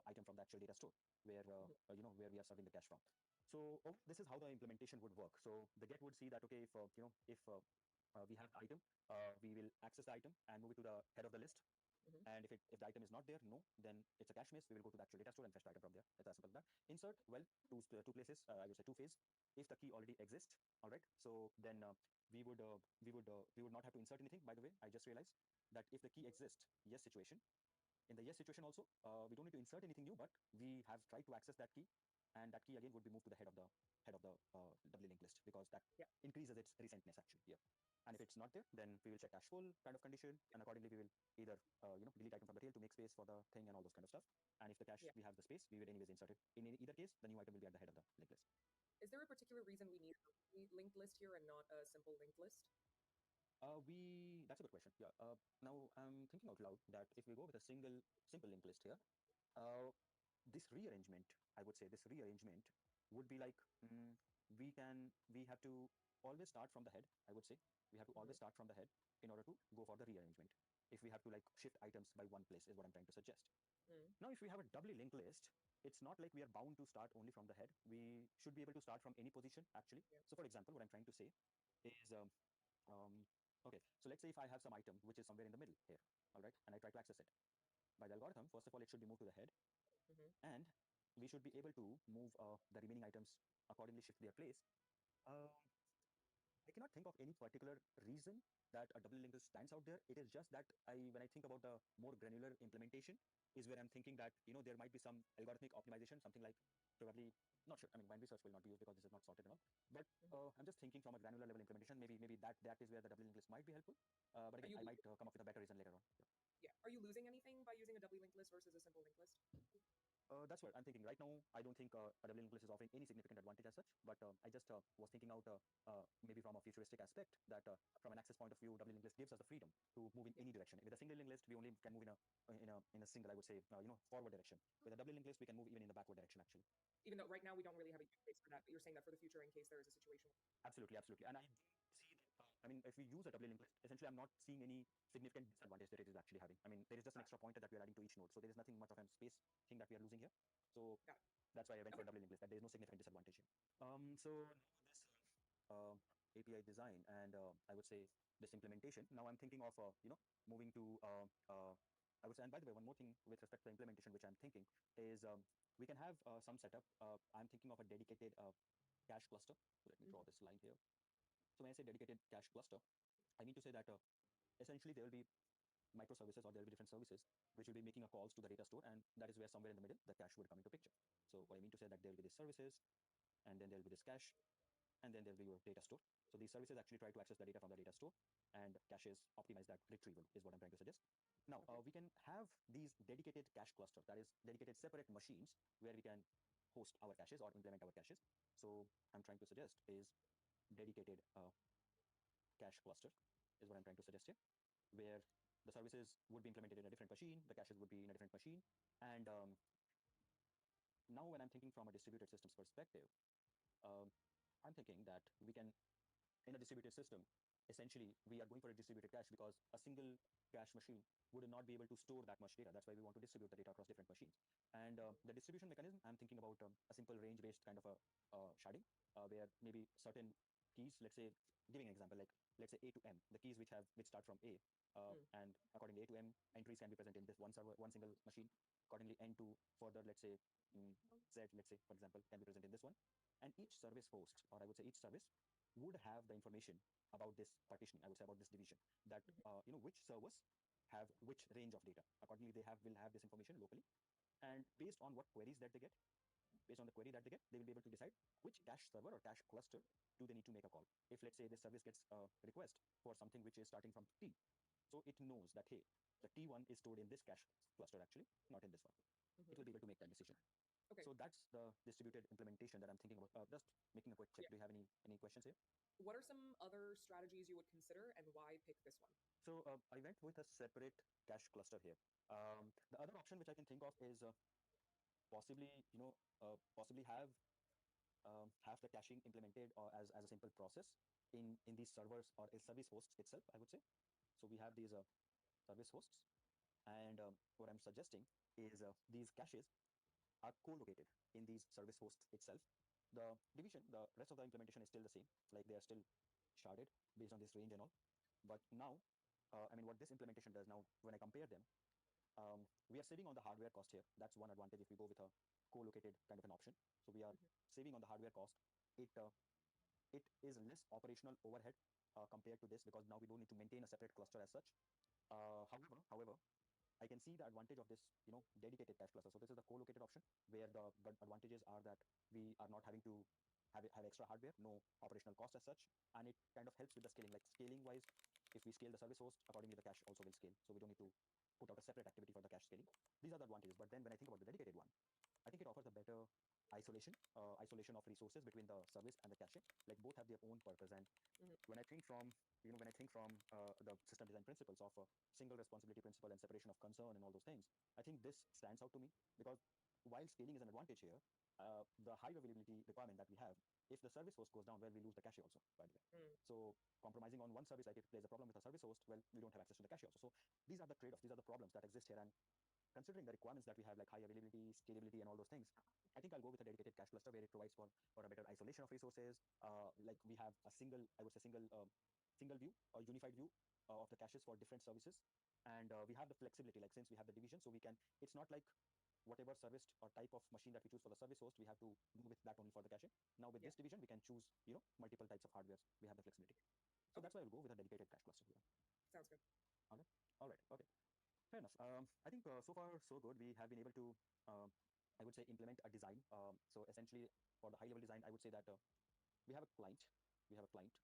item from the actual data store where where we are serving the cache from. So this is how the implementation would work. So the get would see that okay, if we have the item, we will access the item and move it to the head of the list. And if the item is not there, no, then it's a cache miss. We will go to the actual data store and fetch the item from there. It's as simple as that. Insert, well, two places. I would say two phase. If the key already exists, all right. So then we would not have to insert anything. By the way, I just realized that if the key exists, yes situation. In the yes situation also, we don't need to insert anything new, but we have tried to access that key, and that key again would be moved to the head of the doubly linked list because that increases its recentness actually here. And if it's not there, then we will check cache full kind of condition, and accordingly we will either delete item from the tail to make space for the thing and all those kind of stuff. And if the cache we have the space, we would anyways insert it. In either case, the new item will be at the head of the linked list. Is there a particular reason we need a linked list here and not a simple linked list? That's a good question. Yeah. Now I'm thinking out loud that if we go with a simple linked list here, this rearrangement, I would say this rearrangement would be like we have to always start from the head. I would say we have to always start from the head in order to go for the rearrangement. If we have to like shift items by one place is what I'm trying to suggest. Now, if we have a doubly linked list, it's not like we are bound to start only from the head. We should be able to start from any position actually. So for example, what I'm trying to say is okay, so let's say if I have some item which is somewhere in the middle here, all right, and I try to access it. By the algorithm, first of all, it should be moved to the head, and we should be able to move the remaining items accordingly, shift their place. I cannot think of any particular reason that a double linked list stands out there. It is just that when I think about the more granular implementation, is where I'm thinking that there might be some algorithmic optimization, something like probably not sure. I mean, binary search will not be used because this is not sorted enough. But I'm just thinking from a granular level implementation. Maybe that is where the double linked list might be helpful. But again, I might come up with a better reason later on. Yeah. Are you losing anything by using a doubly linked list versus a simple linked list? That's what I'm thinking right now. I don't think a double linked list is offering any significant advantage as such, but I just was thinking out maybe from a futuristic aspect that from an access point of view, double linked list gives us the freedom to move in any direction. With a single linked list, we only can move in a single, I would say, forward direction. With a double linked list, we can move even in the backward direction actually. Even though right now we don't really have a use case for that, but you're saying that for the future in case there is a situation. Absolutely, absolutely. And I see that. I mean, if we use a doubly linked list, essentially, I'm not seeing any significant disadvantage that it is actually having. I mean, there is just an extra pointer that we are adding to each node, so there is nothing much of a space thing that we are losing here. So that's why I went for a doubly linked list. That there is no significant disadvantage here. So now this API design and I would say this implementation. Now I'm thinking of moving to I would say. And by the way, one more thing with respect to the implementation, which I'm thinking is we can have some setup. I'm thinking of a dedicated cache cluster. So let me draw this line here. So when I say dedicated cache cluster, I mean to say that essentially there will be microservices or there will be different services which will be making a calls to the data store, and that is where somewhere in the middle the cache would come into picture. So what I mean to say that there will be these services, and then there will be this cache, and then there will be your data store. So these services actually try to access the data from the data store, and caches optimize that retrieval is what I'm trying to suggest. Now we can have these dedicated cache cluster, that is dedicated separate machines where we can host our caches or implement our caches. So I'm trying to suggest is dedicated cache cluster is what I'm trying to suggest here, where the services would be implemented in a different machine, the caches would be in a different machine, and now when I'm thinking from a distributed systems perspective, I'm thinking that we can, in a distributed system, essentially we are going for a distributed cache because a single cache machine would not be able to store that much data. That's why we want to distribute the data across different machines. And the distribution mechanism, I'm thinking about a simple range-based kind of a sharding, where maybe certain keys, let's say, giving an example, like let's say A to M, the keys which start from A, and accordingly A to M entries can be present in this one server, one single machine. Accordingly, N to further, let's say, Z, let's say, for example, can be present in this one. And each service host, or I would say each service, would have the information about this partitioning, I would say about this division, that which servers have which range of data. Accordingly, will have this information locally, and based on what queries that they get, based on the query that they get, they will be able to decide which cache server or cache cluster do they need to make a call. If let's say this service gets a request for something which is starting from T, so it knows that hey, the T1 is stored in this cache cluster actually, not in this one. It will be able to make that decision. Okay. So that's the distributed implementation that I'm thinking about. Just making a quick check. Yeah. Do you have any questions here? What are some other strategies you would consider, and why pick this one? So I went with a separate cache cluster here. The other option which I can think of is possibly possibly have the caching implemented or as a simple process in these servers or a service hosts itself, I would say. So we have these service hosts, and what I'm suggesting is these caches are co-located in these service hosts itself. The division, the rest of the implementation is still the same, like they are still sharded based on this range and all. But now, I mean, what this implementation does now, when I compare them, we are saving on the hardware cost here. That's one advantage if we go with a co-located kind of an option. So we are saving on the hardware cost. It is less operational overhead compared to this, because now we don't need to maintain a separate cluster as such. However, I can see the advantage of this, dedicated cache cluster. So this is the co-located option, where the advantages are that we are not having to have extra hardware, no operational cost as such, and it kind of helps with the scaling. Like scaling wise, if we scale the service host, accordingly the cache also will scale. So we don't need to put out a separate activity for the cache scaling. These are the advantages. But then when I think about the dedicated one, I think it offers a better isolation of resources between the service and the cache. Like both have their own purpose. And when I think from the system design principles of single responsibility principle and separation of concern and all those things, I think this stands out to me, because while scaling is an advantage here, the high availability requirement that we have, if the service host goes down, well, we lose the cache also, by the way. So compromising on one service, like if there's a problem with a service host, well, we don't have access to the cache also. So these are the trade-offs, these are the problems that exist here. And considering the requirements that we have, like high availability, scalability, and all those things, I think I'll go with a dedicated cache cluster where it provides for a better isolation of resources. Like we have a single, I would say single view or unified view of the caches for different services, and we have the flexibility. Like since we have the division, so we can. It's not like whatever service or type of machine that we choose for the service host, we have to do with that only for the cache. Now with this division, we can choose multiple types of hardware. We have the flexibility. So that's why I'll go with a dedicated cache cluster here. Sounds good. All right. Okay. Fair enough. I think so far so good. We have been able to, I would say, implement a design. So essentially, for the high-level design, I would say that we have a client. We have a client,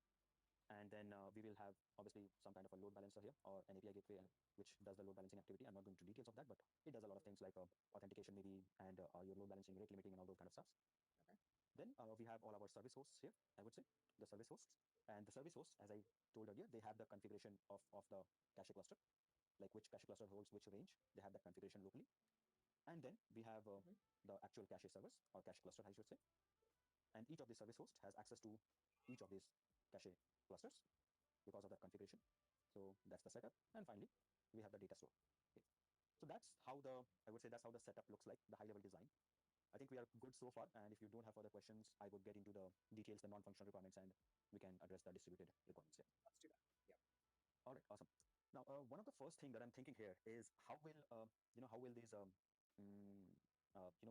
and then we will have obviously some kind of a load balancer here or an API gateway, which does the load balancing activity. I'm not going into details of that, but it does a lot of things like authentication maybe, and your load balancing, rate limiting, and all those kind of stuff. Then we have all our service hosts here, I would say, the service hosts. And the service hosts, as I told earlier, they have the configuration of the cache cluster, like which cache cluster holds which range. They have that configuration locally. And then we have the actual cache servers or cache cluster, I should say. And each of the service hosts has access to each of these cache clusters because of that configuration. So that's the setup. And finally, we have the data store. Okay. So that's how I would say that's how the setup looks like, the high-level design. I think we are good so far. And if you don't have further questions, I would get into the details, the non-functional requirements, and we can address the distributed requirements here. Let's do that. Yeah. All right, awesome. Now, one of the first thing that I'm thinking here is how will these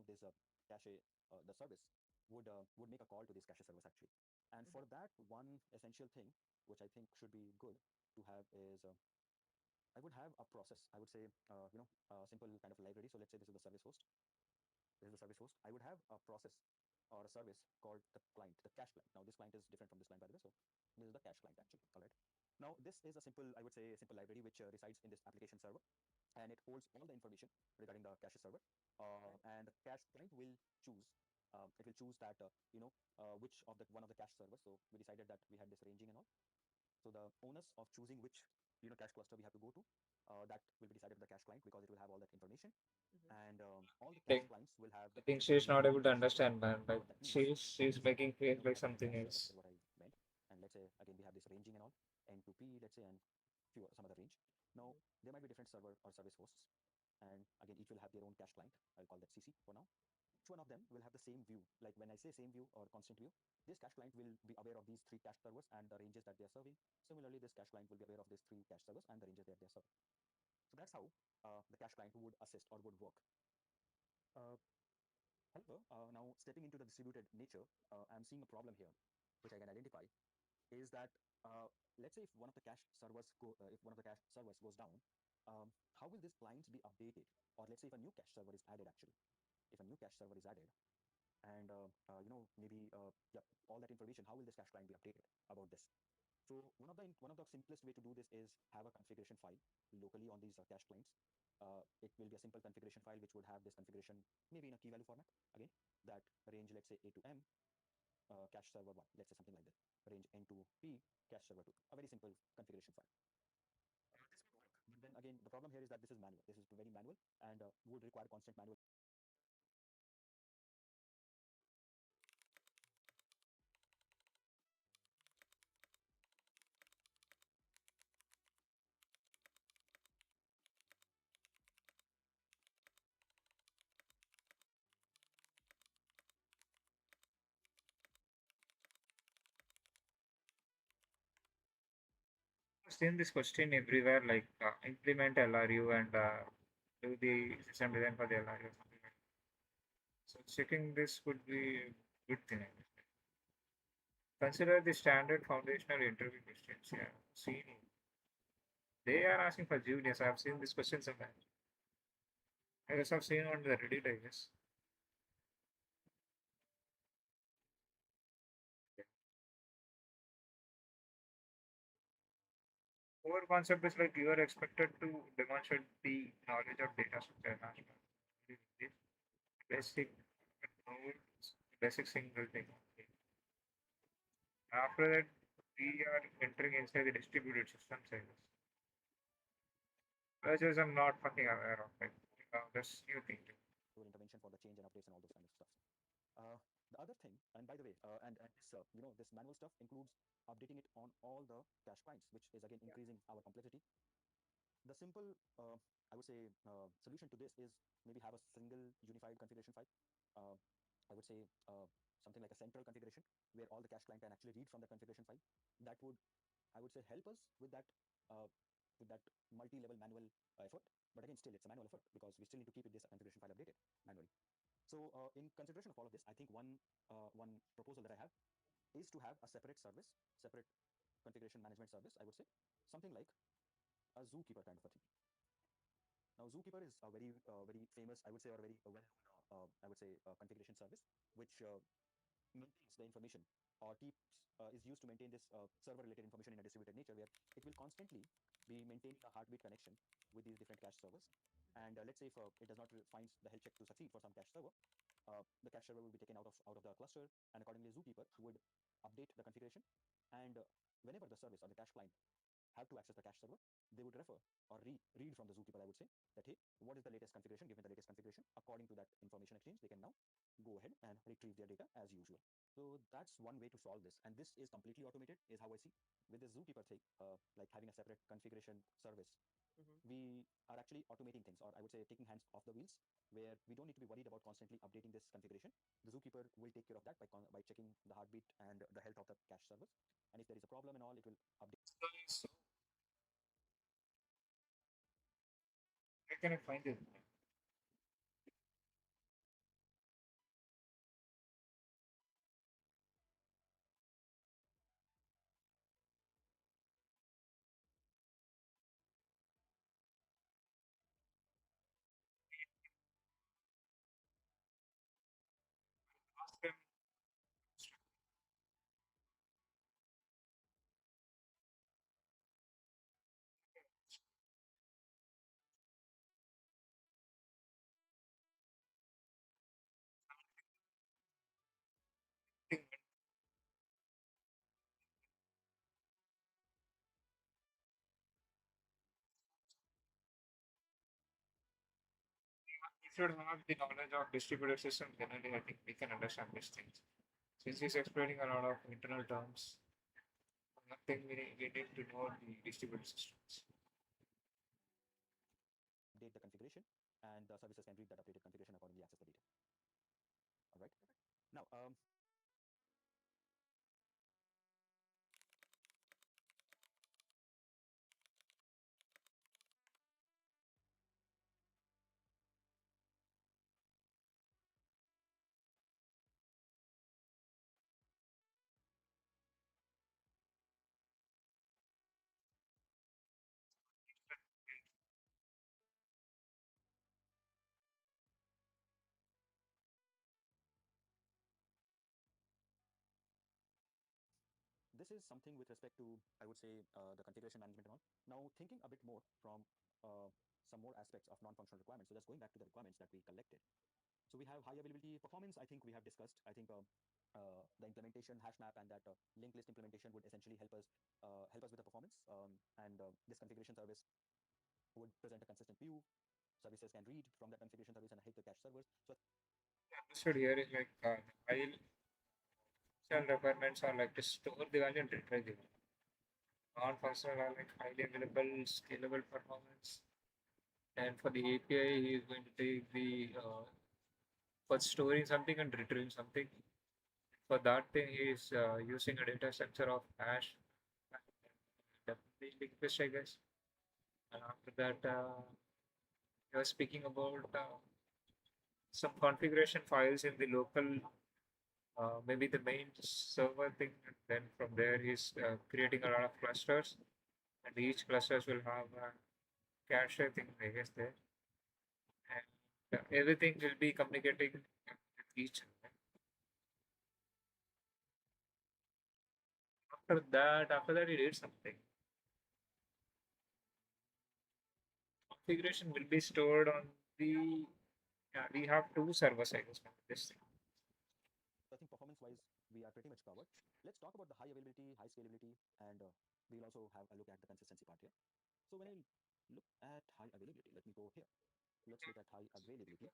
this cache the service would make a call to these cache servers actually. And for that, one essential thing which I think should be good to have is I would have a process. I would say a simple kind of library. So let's say this is the service host. This is the service host. I would have a process or a service called the client, the cache client. Now this client is different from this client, by the way. So this is the cache client actually. All right. Now this is a simple, I would say, a simple library which resides in this application server, and it holds all the information regarding the cache server. And the cache client will choose. It will choose that which of the one of the cache servers. So we decided that we had this ranging and all. So the onus of choosing which cache cluster we have to go to, that will be decided by the cache client because it will have all that information. And all the cache Think, clients will have I think she's their not able own to version understand, man. of Like what that means. she's So making let's say face we like have this something cache server. else. That's what I meant. And let's say again we have this ranging and all, N2, P, let's say, and few some other range. Now there might be different server or service hosts, and again each will have their own cache client. I'll call that CC for now. Each one of them will have the same view. Like when I say same view or constant view, this cache client will be aware of these three cache servers and the ranges that they are serving. Similarly, this cache client will be aware of these three cache servers and the ranges that they are serving. So that's how the cache client would assist or would work. Uh, However, now stepping into the distributed nature, I'm seeing a problem here, which I can identify, is that let's say if one of the cache servers if one of the cache servers goes down, how will these clients be updated? Or let's say if a new cache server is added, actually, if a new cache server is added, and maybe yeah, all that information, how will this cache client be updated about this? So one of the simplest way to do this is have a configuration file locally on these cache clients. It will be a simple configuration file which would have this configuration maybe in a key value format, again, that range, let's say, A to M, cache server 1, let's say something like this, range N to P, cache server 2, a very simple configuration file. This would work, but then again the problem here is that this is manual, this is very manual, and would require constant manual. I've seen this question everywhere, like implement LRU and do the system design for the LRU or something like that. So checking this would be a good thing, I guess. Consider the standard foundational interview questions. Yeah, see, they are asking for juniors. I've seen this question sometimes. I guess I've seen on the Reddit, I guess. Core concept is like you are expected to demonstrate the knowledge of data structure management, the basic nodes, basic single thing. After that, we are entering inside the distributed system service. Which I'm not fucking aware of. Like, that's new thing. Intervention for the change and updates and all those kind of stuff. The other thing, and by the way, and this this manual stuff includes updating it on all the cache clients, which is again increasing our complexity. The simple, I would say, solution to this is maybe have a single unified configuration file. Uh, I would say something like a central configuration where all the cache client can actually read from the configuration file. That would, I would say, help us uh, with that multi-level manual effort. But again, still it's a manual effort because we still need to keep this configuration file updated manually. So in consideration of all of this, I think one proposal that I have is to have a separate service, separate configuration management service, I would say, something like a zookeeper kind of a thing. Now, Zookeeper is a very famous, I would say, or very well-known, I would say, configuration service, which maintains the information or keeps is used to maintain this server-related information in a distributed nature, where it will constantly be maintaining a heartbeat connection with these different cache servers. And let's say if it does not find the health check to succeed for some cache server, the cache server will be taken out of the cluster, and accordingly, Zookeeper would update the configuration. And whenever the service or the cache client have to access the cache server, they would refer or read from the Zookeeper, I would say, that hey, what is the latest configuration? Given the latest configuration, according to that information exchange, they can now go ahead and retrieve their data as usual. So that's one way to solve this, and this is completely automated, is how I see. With this Zookeeper thing, like having a separate configuration service, we are actually automating things, or I would say taking hands off the wheels, where we don't need to be worried about constantly updating this configuration. The Zookeeper will take care of that by checking the heartbeat and the health of the cache servers. And if there is a problem and all, it will update. So, where can I find it? Ask them. We should have the knowledge of distributed systems. Generally, I think we can understand these things. Since he's explaining a lot of internal terms, One thing we need to know the distributed systems. Update the configuration, and the services can read that updated configuration, accordingly access the data. All right. Now, this is something with respect to, I would say, the configuration management and all. Now, thinking a bit more from some more aspects of non-functional requirements. So just going back to the requirements that we collected. So we have high availability performance. I think we have discussed. I think the implementation hash map and that linked list implementation would essentially help us with the performance. And this configuration service would present a consistent view. Services can read from that configuration service and help the cache servers. So Understood here is like while functional requirements are like to store the value and retrieve it. Non-functional are like highly available, scalable performance. And for the API, he is going to take the for storing something and retrieving something. For that thing, he is using a data structure of hash, definitely linked list, I guess. And after that, you are speaking about some configuration files in the local, maybe the main server thing. And then from there, he's creating a lot of clusters, and each clusters will have a cache thing, I guess there, and everything will be communicating with each other. After that, he did something. Configuration will be stored on the. Yeah, we have two servers, I guess, for this thing. I think performance-wise, we are pretty much covered. Let's talk about the high availability, high scalability, and we'll also have a look at the consistency part here. So when I look at high availability, let me go here. Let's look at high availability.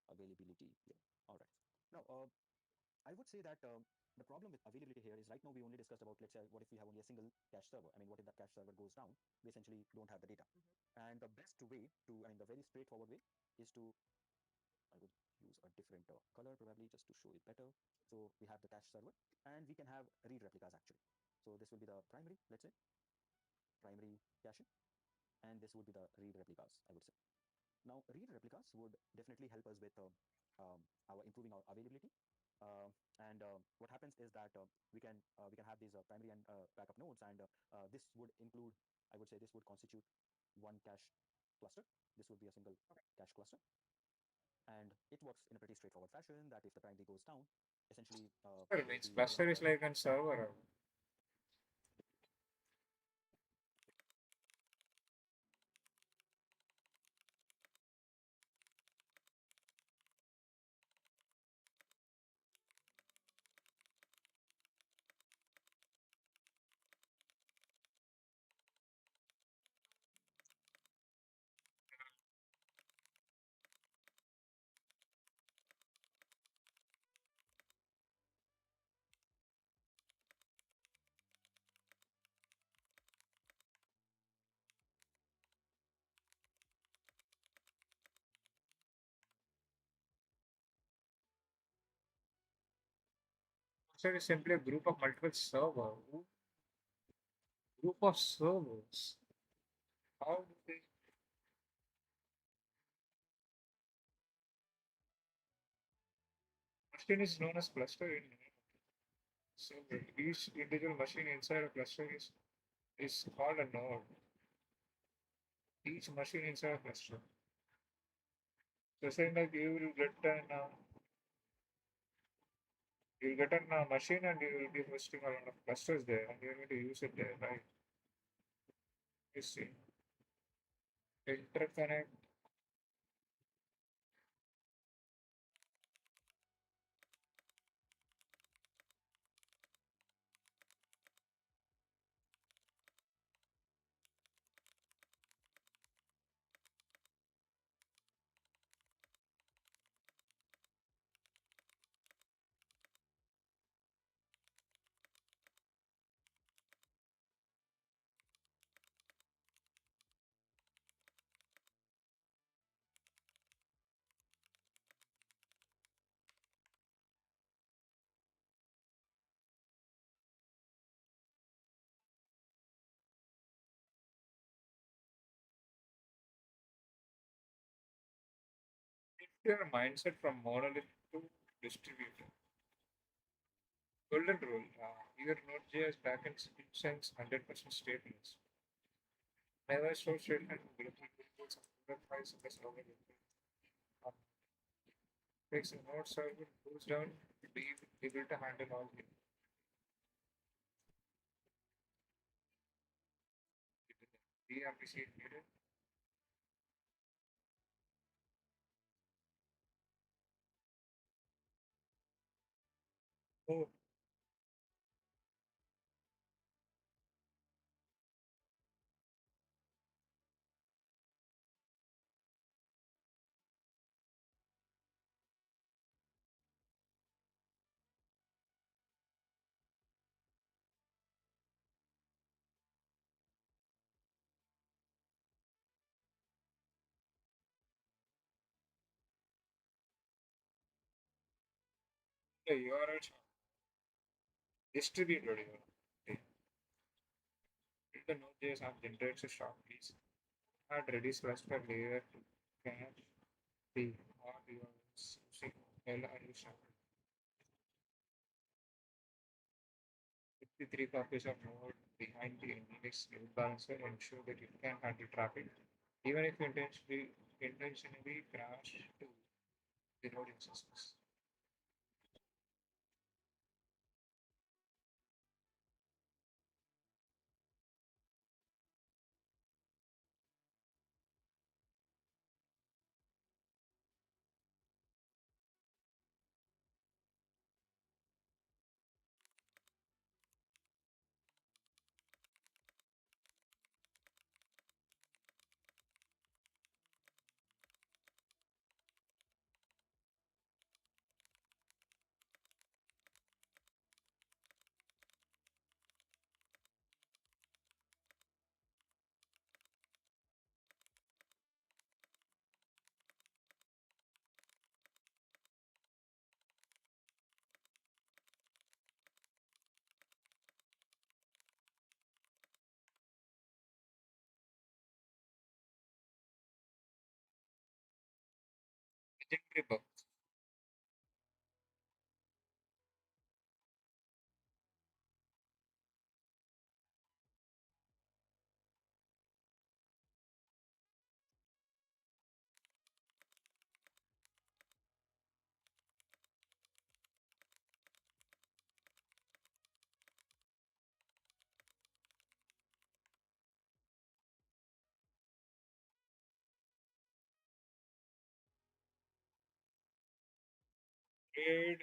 Availability here. All right. Now, I would say that the problem with availability here is right now we only discussed about, let's say, what if we have only a single cache server? I mean, what if that cache server goes down? We essentially don't have the data. And the best way to, I mean, the very straightforward way is to, I would use a different color probably just to show it better. So we have the cache server, and we can have read replicas actually. So this will be the primary, let's say, primary cache, and this would be the read replicas, I would say. Now, read replicas would definitely help us with our improving our availability. And what happens is that we can have these primary and backup nodes, and this would include, I would say, this would constitute one cache cluster. This would be a single cache cluster, and it works in a pretty straightforward fashion. That if the primary goes down, essentially Well, means cluster is like a server. Cluster is simply a group of multiple servers. Group of servers. How do they? Machine is known as cluster in. So each individual machine inside a cluster is called a node. Each machine inside a cluster. So saying like you'll get a machine and you will be hosting a lot of clusters there and you're going to use it there, right? You see, interconnect. your mindset from monolith to distributed. Golden rule, your Node.js backend sends 100% statements. Never store statement global variables and product files in the server. Takes a node server goes down, be able to handle all the appreciate needed. Oh, the URL distributed URL. The Node.js app generates a short piece. Add Redis cluster layer to cache the RURLs using LRU shard. 53 copies of Node behind the index load balancer ensure that it can handle traffic, even if intentionally crash to the node instances. Legendary bug. Grade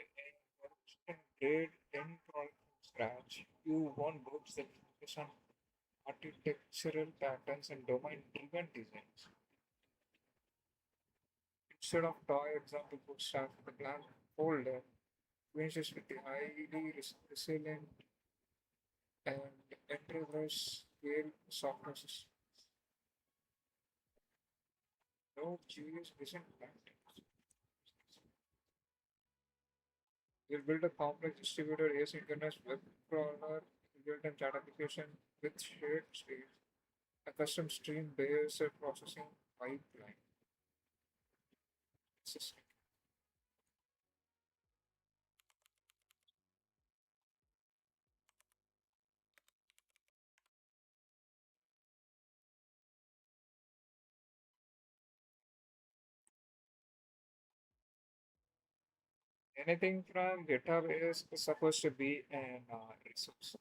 grade 10 product from scratch. You want books that focus on architectural patterns and domain-driven designs. Instead of toy example books start with a blank folder, finishes with the highly resilient and enterprise scale software system. Node.js isn't blank. We'll build a complex distributed asynchronous web crawler, real-time chat application with shared state, a custom stream-based processing pipeline system. Anything from GitHub is supposed to be an resource.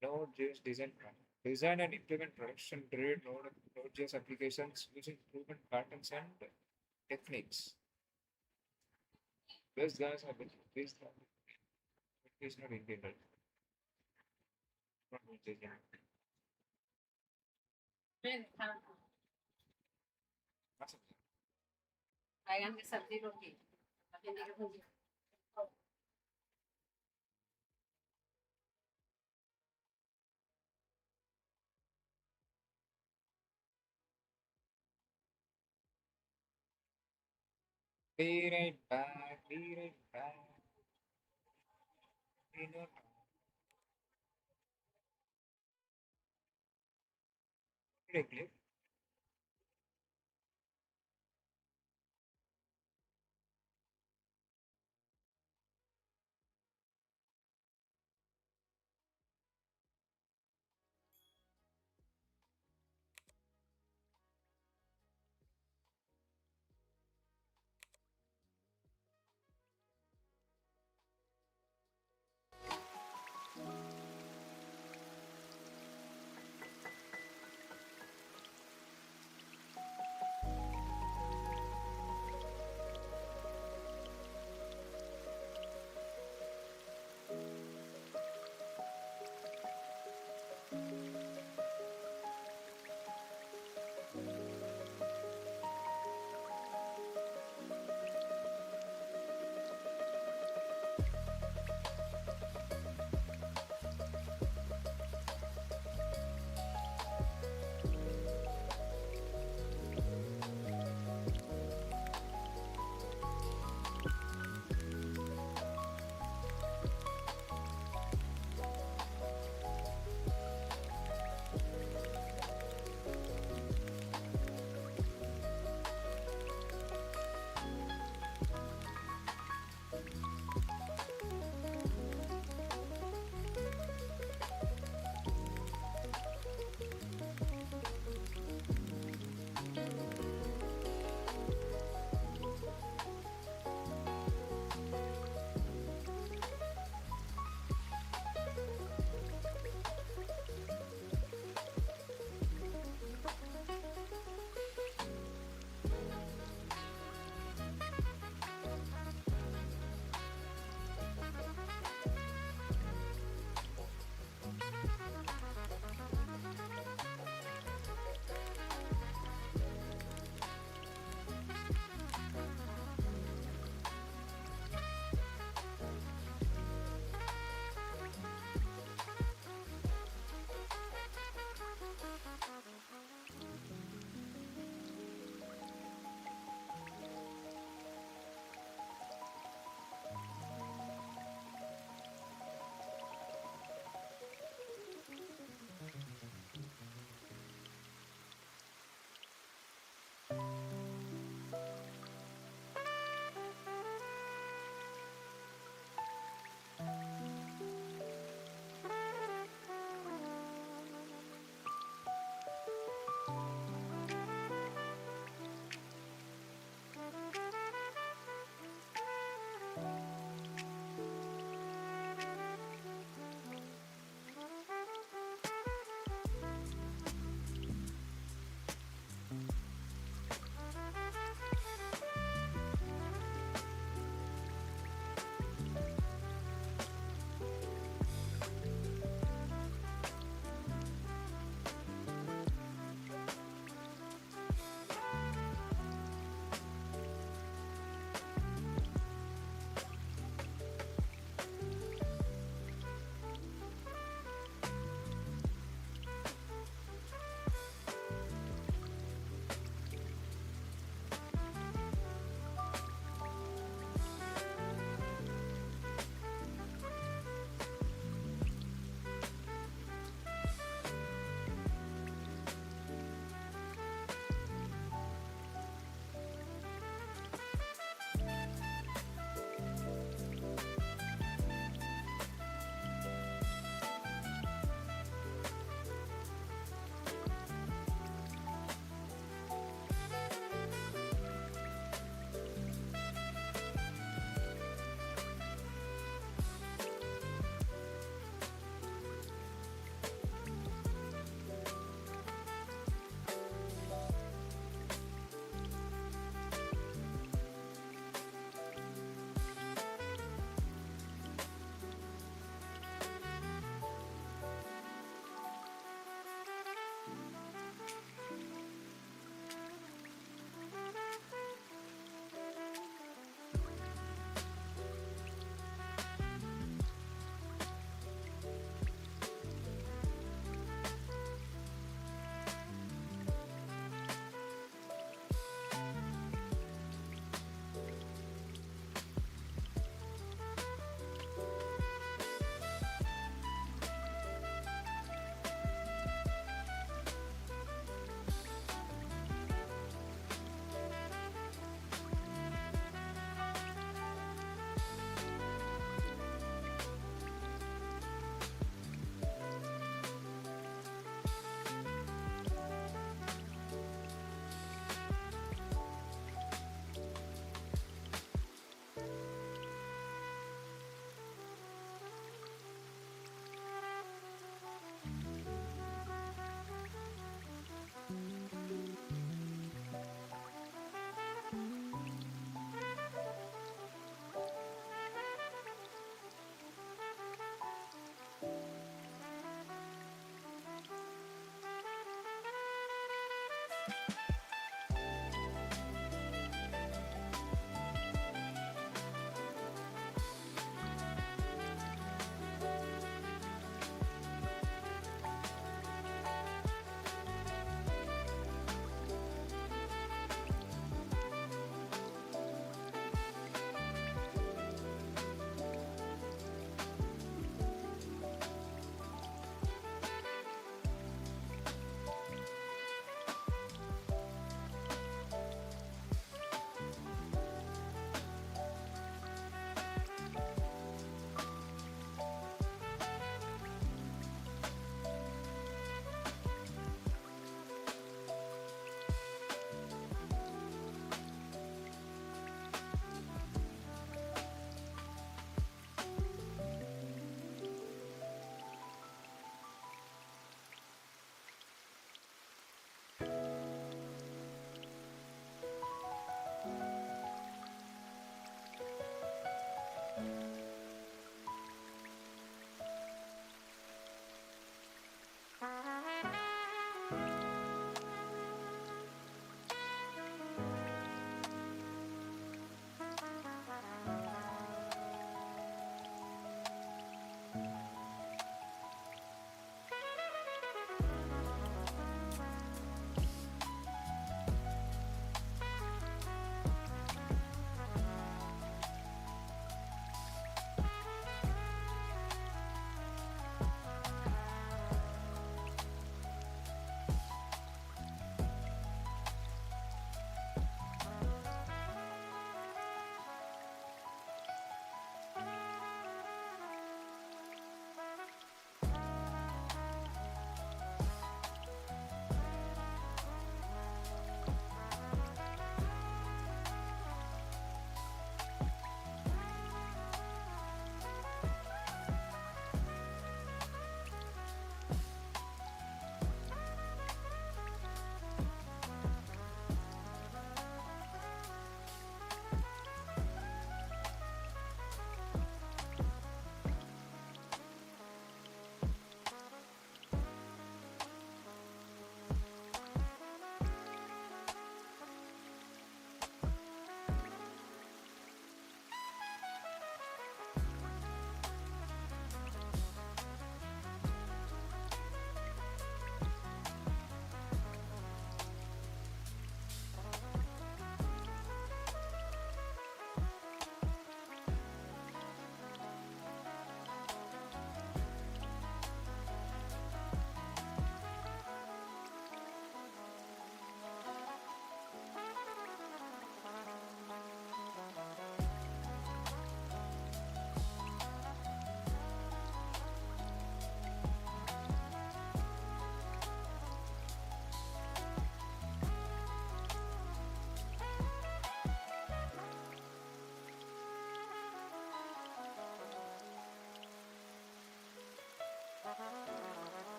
Node.js design plan. Design and implement production-grade Node.js applications using proven patterns and techniques. These guys are based on educational Indian, right? Not Node.js. बैंगन की सब्जी रोटी भिंडी की भुजिया Be right back. Be right back. You know, did I click?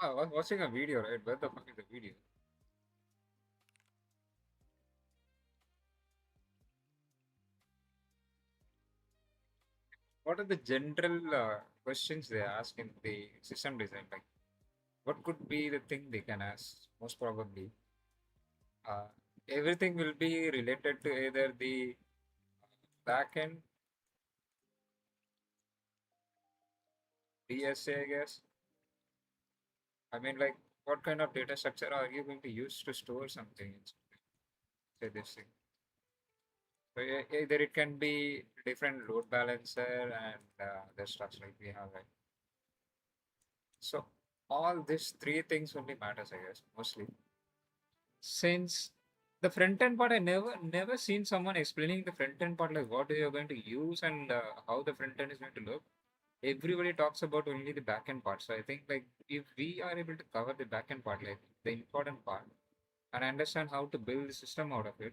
I was watching a video, right? Where the fuck is the video? What are the general questions they ask in the system design? Like, what could be the thing they can ask? Most probably, uh, everything will be related to either the backend, DSA, I guess. I mean, like, what kind of data structure are you going to use to store something? Say this thing. So either it can be different load balancer and the stuff like we have, right? So all these three things only matters, I guess, mostly. Since the front end part, I never seen someone explaining the front end part, like what you're going to use and how the front end is going to look. Everybody talks about only the back end part. So I think like if we are able to cover the back end part, like the important part, and understand how to build the system out of it,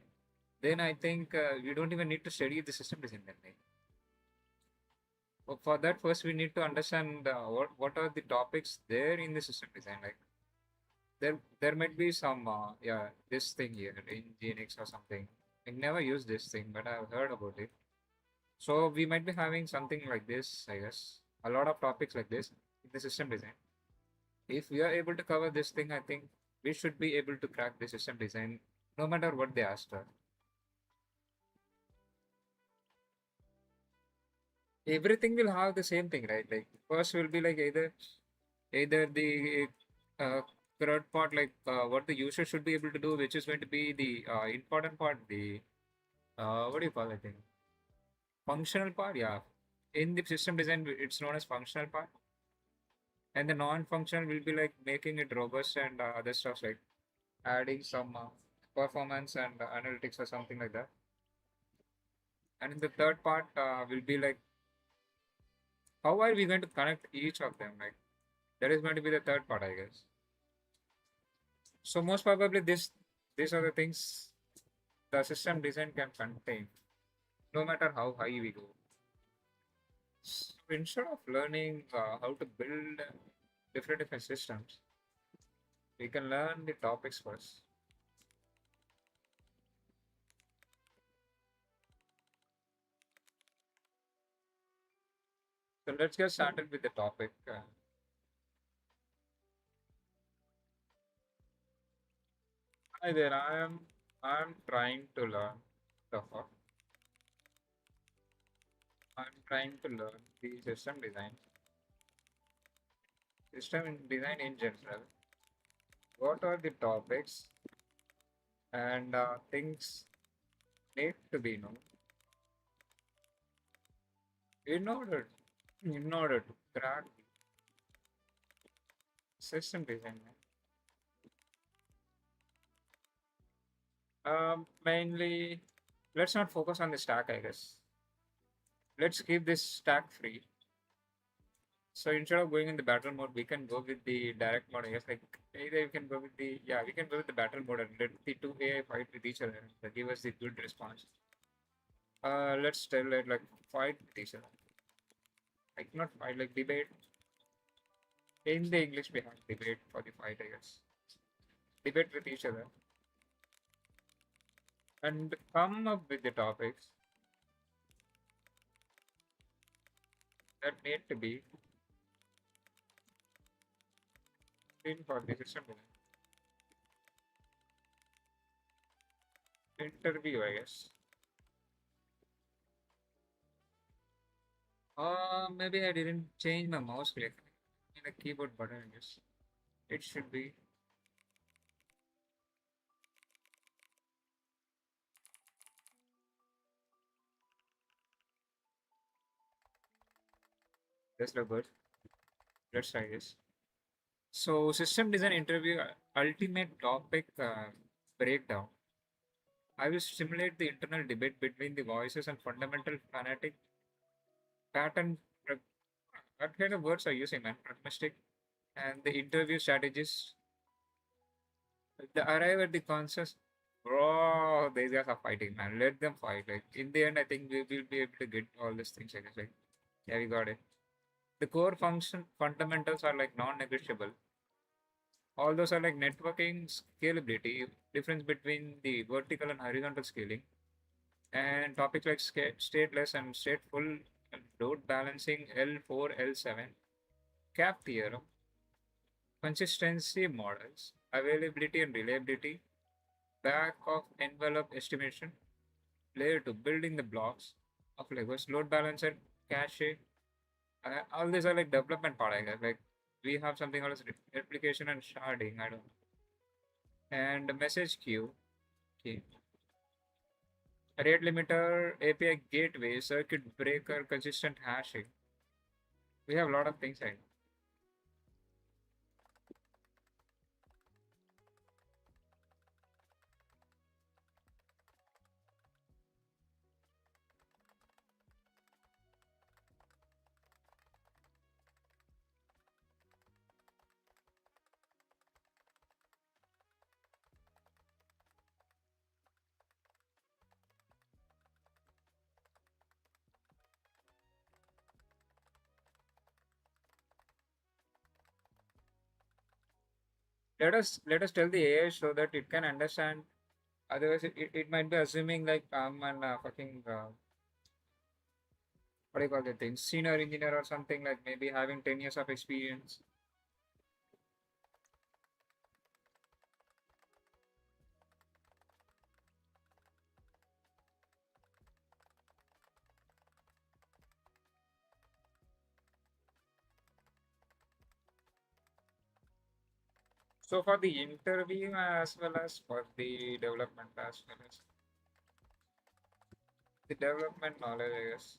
then I think we don't even need to study the system design then. Like, for that, first we need to understand what are the topics there in the system design. Like there might be some yeah, this thing here in Genix or something. I never used this thing, but I've heard about it. So we might be having something like this, I guess. A lot of topics like this in the system design. If we are able to cover this thing, I think we should be able to crack the system design no matter what they ask for. Everything will have the same thing, right? Like first will be like either the uh, third part, like what the user should be able to do, which is going to be the important part, the what do you call it? Thing? Functional part, yeah. In the system design, it's known as functional part, and the non-functional will be like making it robust and other stuff like adding some performance and analytics or something like that. And in the third part will be like how are we going to connect each of them? Like that is going to be the third part, I guess. So most probably these are the things the system design can contain, no matter how high we go. So instead of learning how to build different systems, we can learn the topics first. So let's get started with the topic. Hi there, I am trying to learn the I'm trying to learn the system design in general. What are the topics and things need to be known in order to crack system design? Mainly, let's not focus on the stack, I guess. Let's keep this stack free. So instead of going in the battle mode, we can go with the direct mode. I guess like either you can go with the yeah, we can go with the battle mode and let the two AI fight with each other. That give us the good response. Let's tell it like fight with each other. Like not fight, like debate. In the English, we have debate for the fight, I guess. Debate with each other and come up with the topics that need to be in for the system interview, I guess. Maybe I didn't change my mouse click in the keyboard button, I guess. It should be this look good. Let's try this. So, system design interview ultimate topic breakdown. I will simulate the internal debate between the voices and fundamental fanatic pattern. What kind of words are you using, man? Pragmatic and the interview strategies. The arrive at the consensus. Bro, these guys are fighting, man. Let them fight. Like in the end, I think we will be able to get all these things. I guess. Like, yeah, we got it. The core function fundamentals are like non-negotiable. All those are like networking, scalability, difference between the vertical and horizontal scaling, and topics like stateless and stateful, and load balancing, L4, L7, cap theorem, consistency models, availability and reliability, back of envelope estimation, layer 2, building the blocks of Legos, load balancer, cache. All these are like development part, I guess. Like we have something called as replication and sharding. I don't know. And the message queue, okay. Rate limiter, API gateway, circuit breaker, consistent hashing. We have a lot of things. I let us tell the AI so that it can understand. Otherwise, it might be assuming like I'm an fucking what do you call the thing, senior engineer or something, like maybe having 10 years of experience. So for the interview as well as for the development as well as the development knowledge, I guess.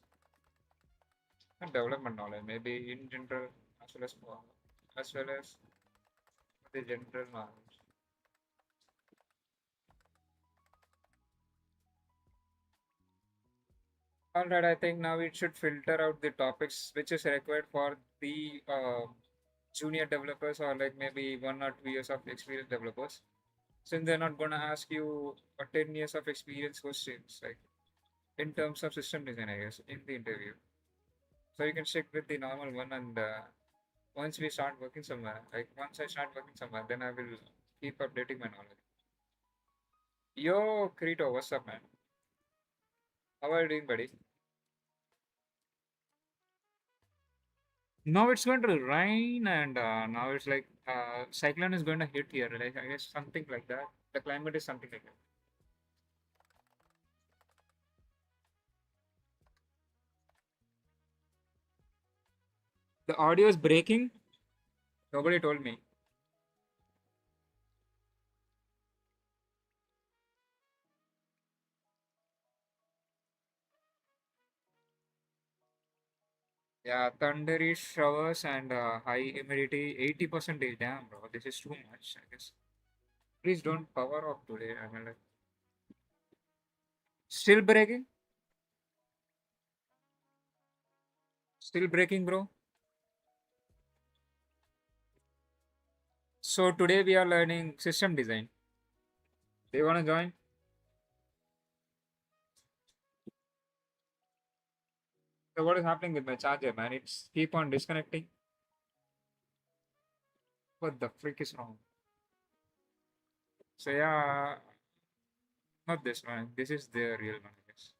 Not development knowledge, maybe in general as well as the general knowledge. Alright, I think now it should filter out the topics which is required for the junior developers or like maybe 1 or 2 years of experience developers. Since they're not gonna ask you a 10 years of experience questions, like in terms of system design, I guess, in the interview. So you can stick with the normal one, and once we start working somewhere, like once I start working somewhere, then I will keep updating my knowledge. Yo, Krito, what's up, man? How are you doing, buddy? Now it's going to rain, and now it's like cyclone is going to hit here. Like I guess something like that. The climate is something like that. The audio is breaking. Nobody told me. Yeah, thundery showers and high humidity, 80%. Damn, bro, this is too much. I guess. Please don't power off today. I mean, like, still breaking. Still breaking, bro. So today we are learning system design. Do you want to join? So what is happening with my charger, man? It's keep on disconnecting. What the freak is wrong? So yeah, not this one. This is the real one, I guess.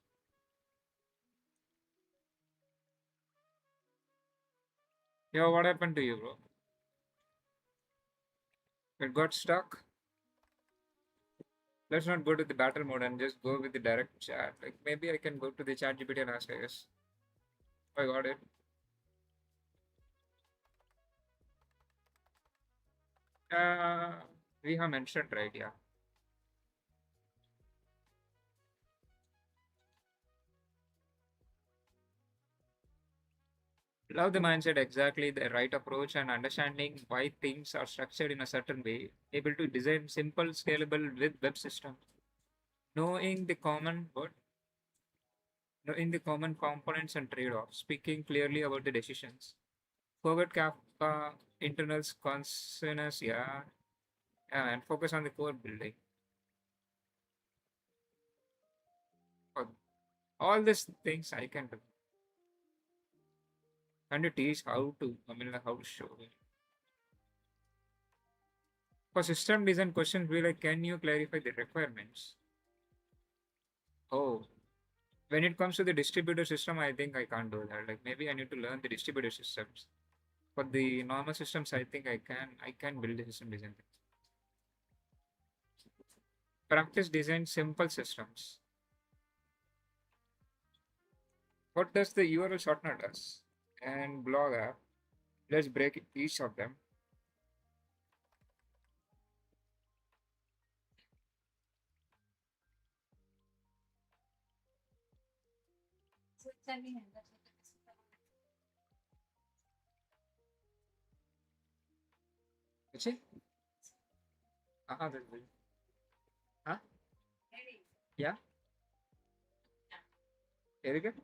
Yo, what happened to you, bro? It got stuck. Let's not go to the battle mode and just go with the direct chat. Like maybe I can go to the chat GPT and ask, I guess. I got it. Uh, we have mentioned, right? Yeah. Love the mindset, exactly the right approach and understanding why things are structured in a certain way. Able to design simple, scalable with web systems. Knowing the common what? Knowing the common components and trade-offs. Speaking clearly about the decisions. Forward Kafka, internals, consonants, yeah, and focus on the core building. For all these things I can do. And to teach how to, I mean, like how to show it. For system design questions, be like, can you clarify the requirements? Oh, when it comes to the distributed system, I think I can't do that. Like maybe I need to learn the distributed systems. For the normal systems, I think I can build the system design. Practice design simple systems. What does the URL shortener does? And blog app. Let's break each of them. Achhi? That's good. Huh? Yeah? Erike?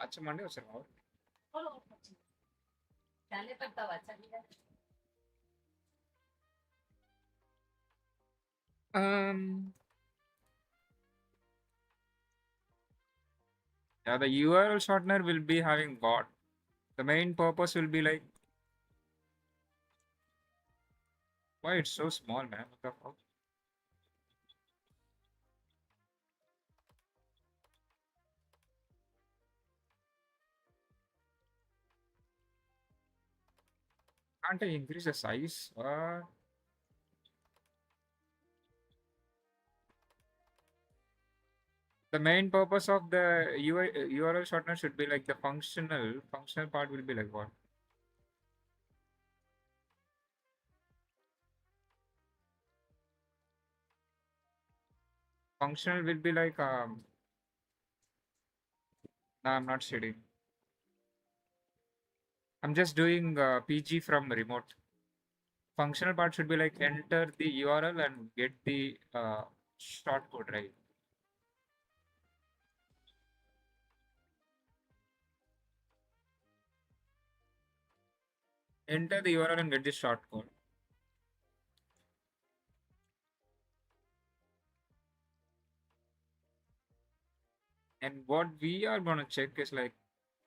अच्छा Monday हो sir Um, yeah, the URL shortener will be having bot. The main purpose will be like, why it's so small, man? What the fuck? Can't I increase the size? The main purpose of the URL shortener should be like the functional part will be like what? Functional will be like no, I'm not studying. I'm just doing PG from remote. Functional part should be like enter the URL and get the short code, right? Enter the URL and get the short code. And what we are gonna check is like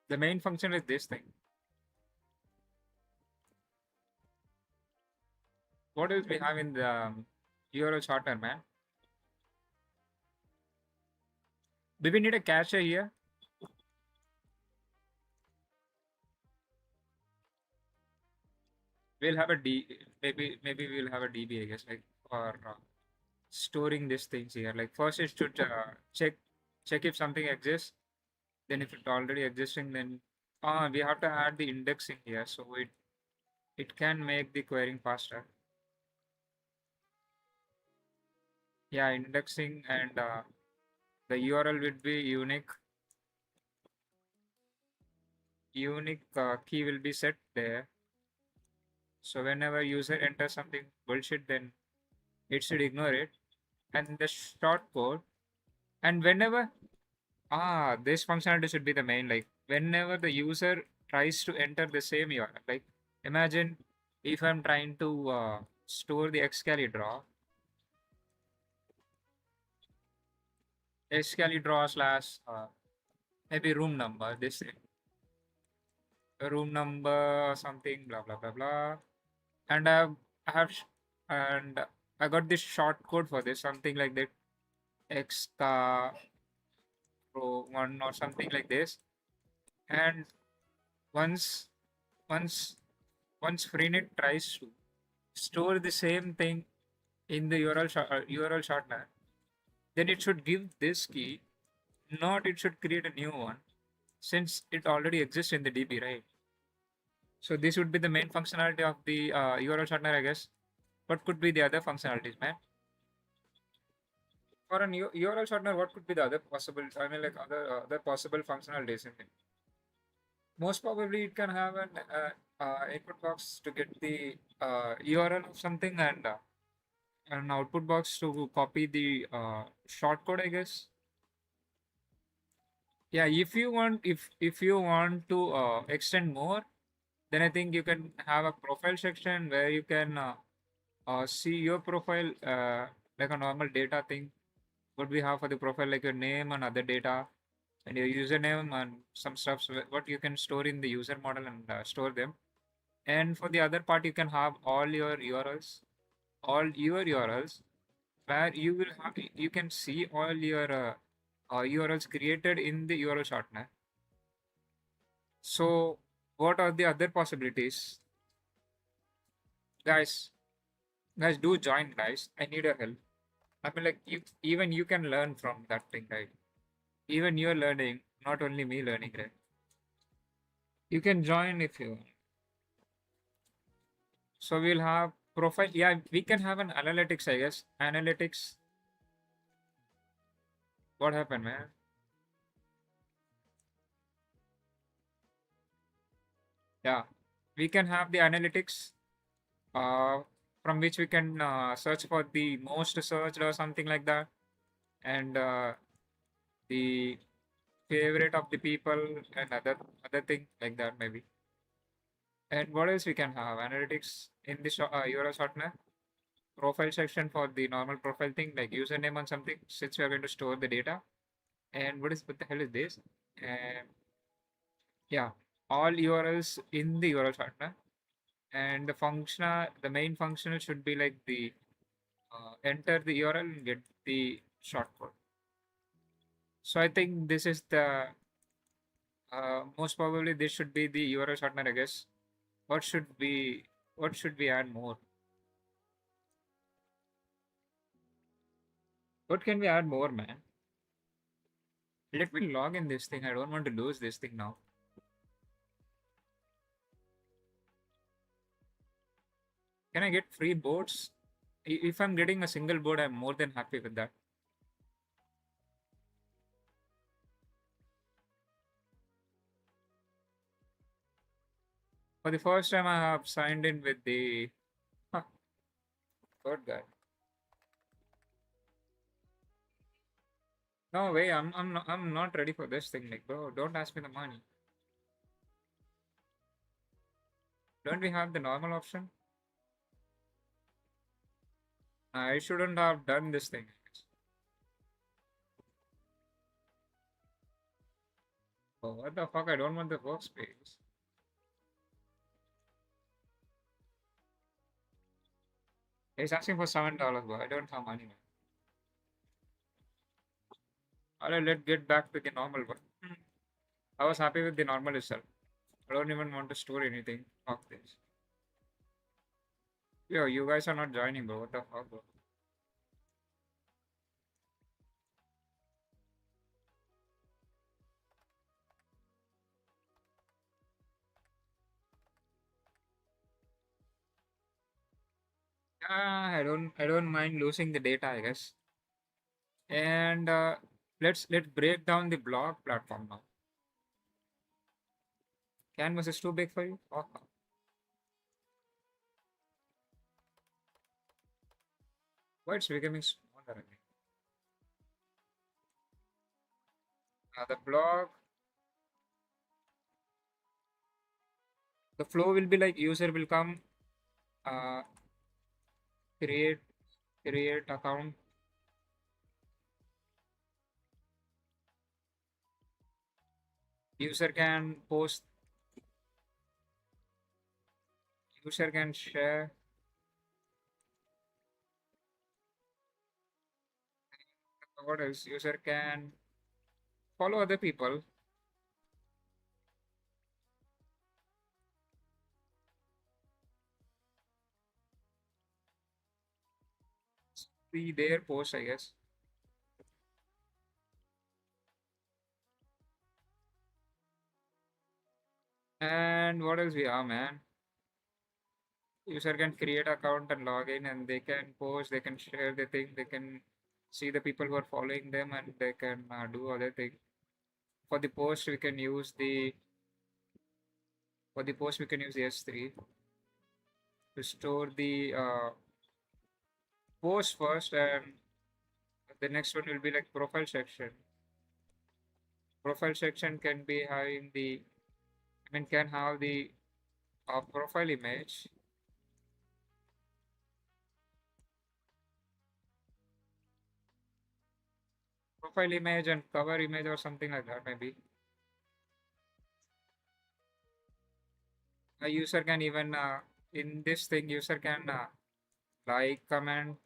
the main function is this thing. What else we have in the URL shortener, man? Do we need a cache here? We'll have a D. Maybe we'll have a DB, I guess, like for storing these things here. Like first, it should check if something exists. Then, if it already existing, then we have to add the indexing here, so it can make the querying faster. Yeah, indexing and the URL would be unique. Unique key will be set there. So whenever user enters something bullshit, then it should ignore it. And the short code. And whenever this functionality should be the main, like whenever the user tries to enter the same URL, like imagine if I'm trying to store the xcali draw slash maybe room number, this thing, room number something, blah blah blah blah, and I have and I got this short code for this, something like that, xka pro one or something like this. And once once once Freenet tries to store the same thing in the URL shortener, then it should give this key, not it should create a new one, since it already exists in the DB, right? So this would be the main functionality of the URL shortener, I guess. What could be the other functionalities, man? For an URL shortener, what could be the other possible? I mean, like other possible functionalities in it. Most probably, it can have an input box to get the URL of something, and an output box to copy the shortcode, I guess. Yeah, if you want to extend more, then I think you can have a profile section where you can see your profile like a normal data thing. What we have for the profile, like your name and other data, and your username and some stuff. So what you can store in the user model and store them. And for the other part, you can have all your URLs, where you can see all your URLs created in the URL shortener. So what are the other possibilities? Guys, guys, do join, guys. I need your help. I mean, like, even you can learn from that thing, right? Even you're learning, not only me learning, right? You can join if you want. So we'll have profile. Yeah, we can have an analytics, I guess. Analytics. What happened, man? Yeah, we can have the analytics, uh, from which we can search for the most searched or something like that, and the favorite of the people and other thing like that maybe. And what else we can have? Analytics in the URL shortener, profile section for the normal profile thing like username and something, since we are going to store the data. And what the hell is this? And yeah, all URLs in the URL shortener. And the main functional should be like the enter the URL and get the shortcode. So I think this is the most probably this should be the URL shortener, I guess. What should we add more? What can we add more, man? Let me log in this thing. I don't want to lose this thing now. Can I get free boards? If I'm getting a single board, I'm more than happy with that. For the first time, I have signed in with the code guy. No way, I'm not ready for this thing, like bro. Don't ask me the money. Don't we have the normal option? I shouldn't have done this thing. Oh, what the fuck? I don't want the workspace. He's asking for $7, but I don't have money, man. Alright, let's get back to the normal one. I was happy with the normal itself. I don't even want to store anything. Fuck this. Yo, you guys are not joining, bro. What the fuck, bro? Yeah, I don't mind losing the data, I guess. And let's break down the blog platform now. Canvas is too big for you? Fuck. Why it's becoming smaller again? The blog, the flow will be like user will come, uh, create account. User can post, user can share. What else? User can follow other people. See their post, I guess. And what else we have, man? User can create account and log in, and they can post, they can share the thing, they can see the people who are following them, and they can do other things. For the post, we can use the S3 to store the post first, and the next one will be like profile section. Profile section can be having the, I mean, can have the profile image, and cover image or something like that maybe. A user can even in this thing user can like, comment.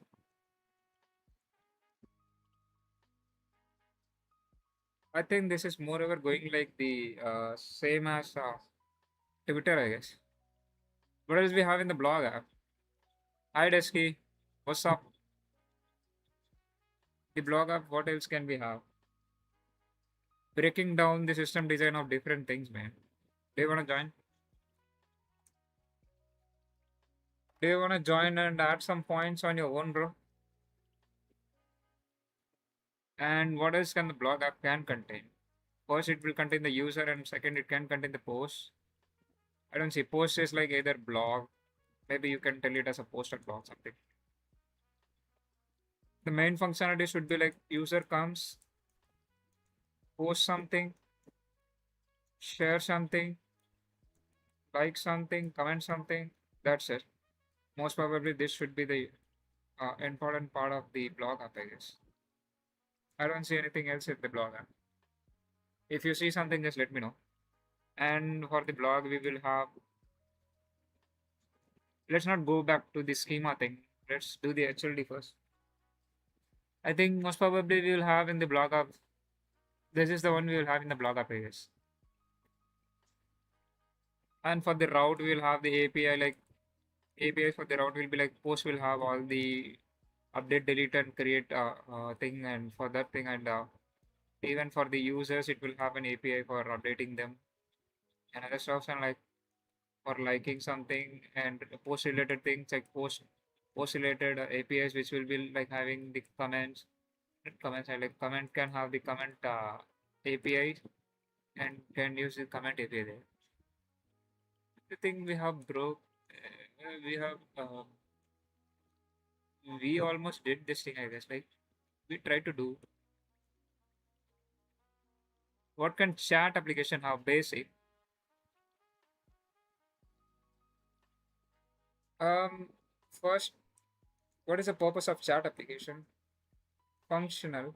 I think this is moreover going like the same as Twitter, I guess. What else we have in the blog app? Hi Desky, what's up? The blog app, what else can we have? Breaking down the system design of different things, man. Do you wanna join? Do you wanna join and add some points on your own, bro? And what else can the blog app can contain? First, it will contain the user, and second, it can contain the post. I don't see post is like either blog. Maybe you can tell it as a post or blog something. The main functionality should be like user comes, post something, share something, like something, comment something. That's it. Most probably, this should be the important part of the blog app, I guess. I don't see anything else in the blog app. If you see something, just let me know. And for the blog, we will have. Let's not go back to the schema thing. Let's do the HLD first. I think most probably we will have in the blog app. This is the one we will have in the blog app, I guess. And for the route, we will have the API. Like API for the route will be like post will have all the update, delete, and create thing, and for that thing, and even for the users, it will have an API for updating them and other stuff, and like for liking something and post related things like post related APIs, which will be like having the comments. Not comments, I like comment can have the comment API and can use the comment API there. The thing we have broke, we have we almost did this thing, I guess. Like we tried to do. What can chat application have? Basic. Um, First, what is the purpose of chat application? Functional.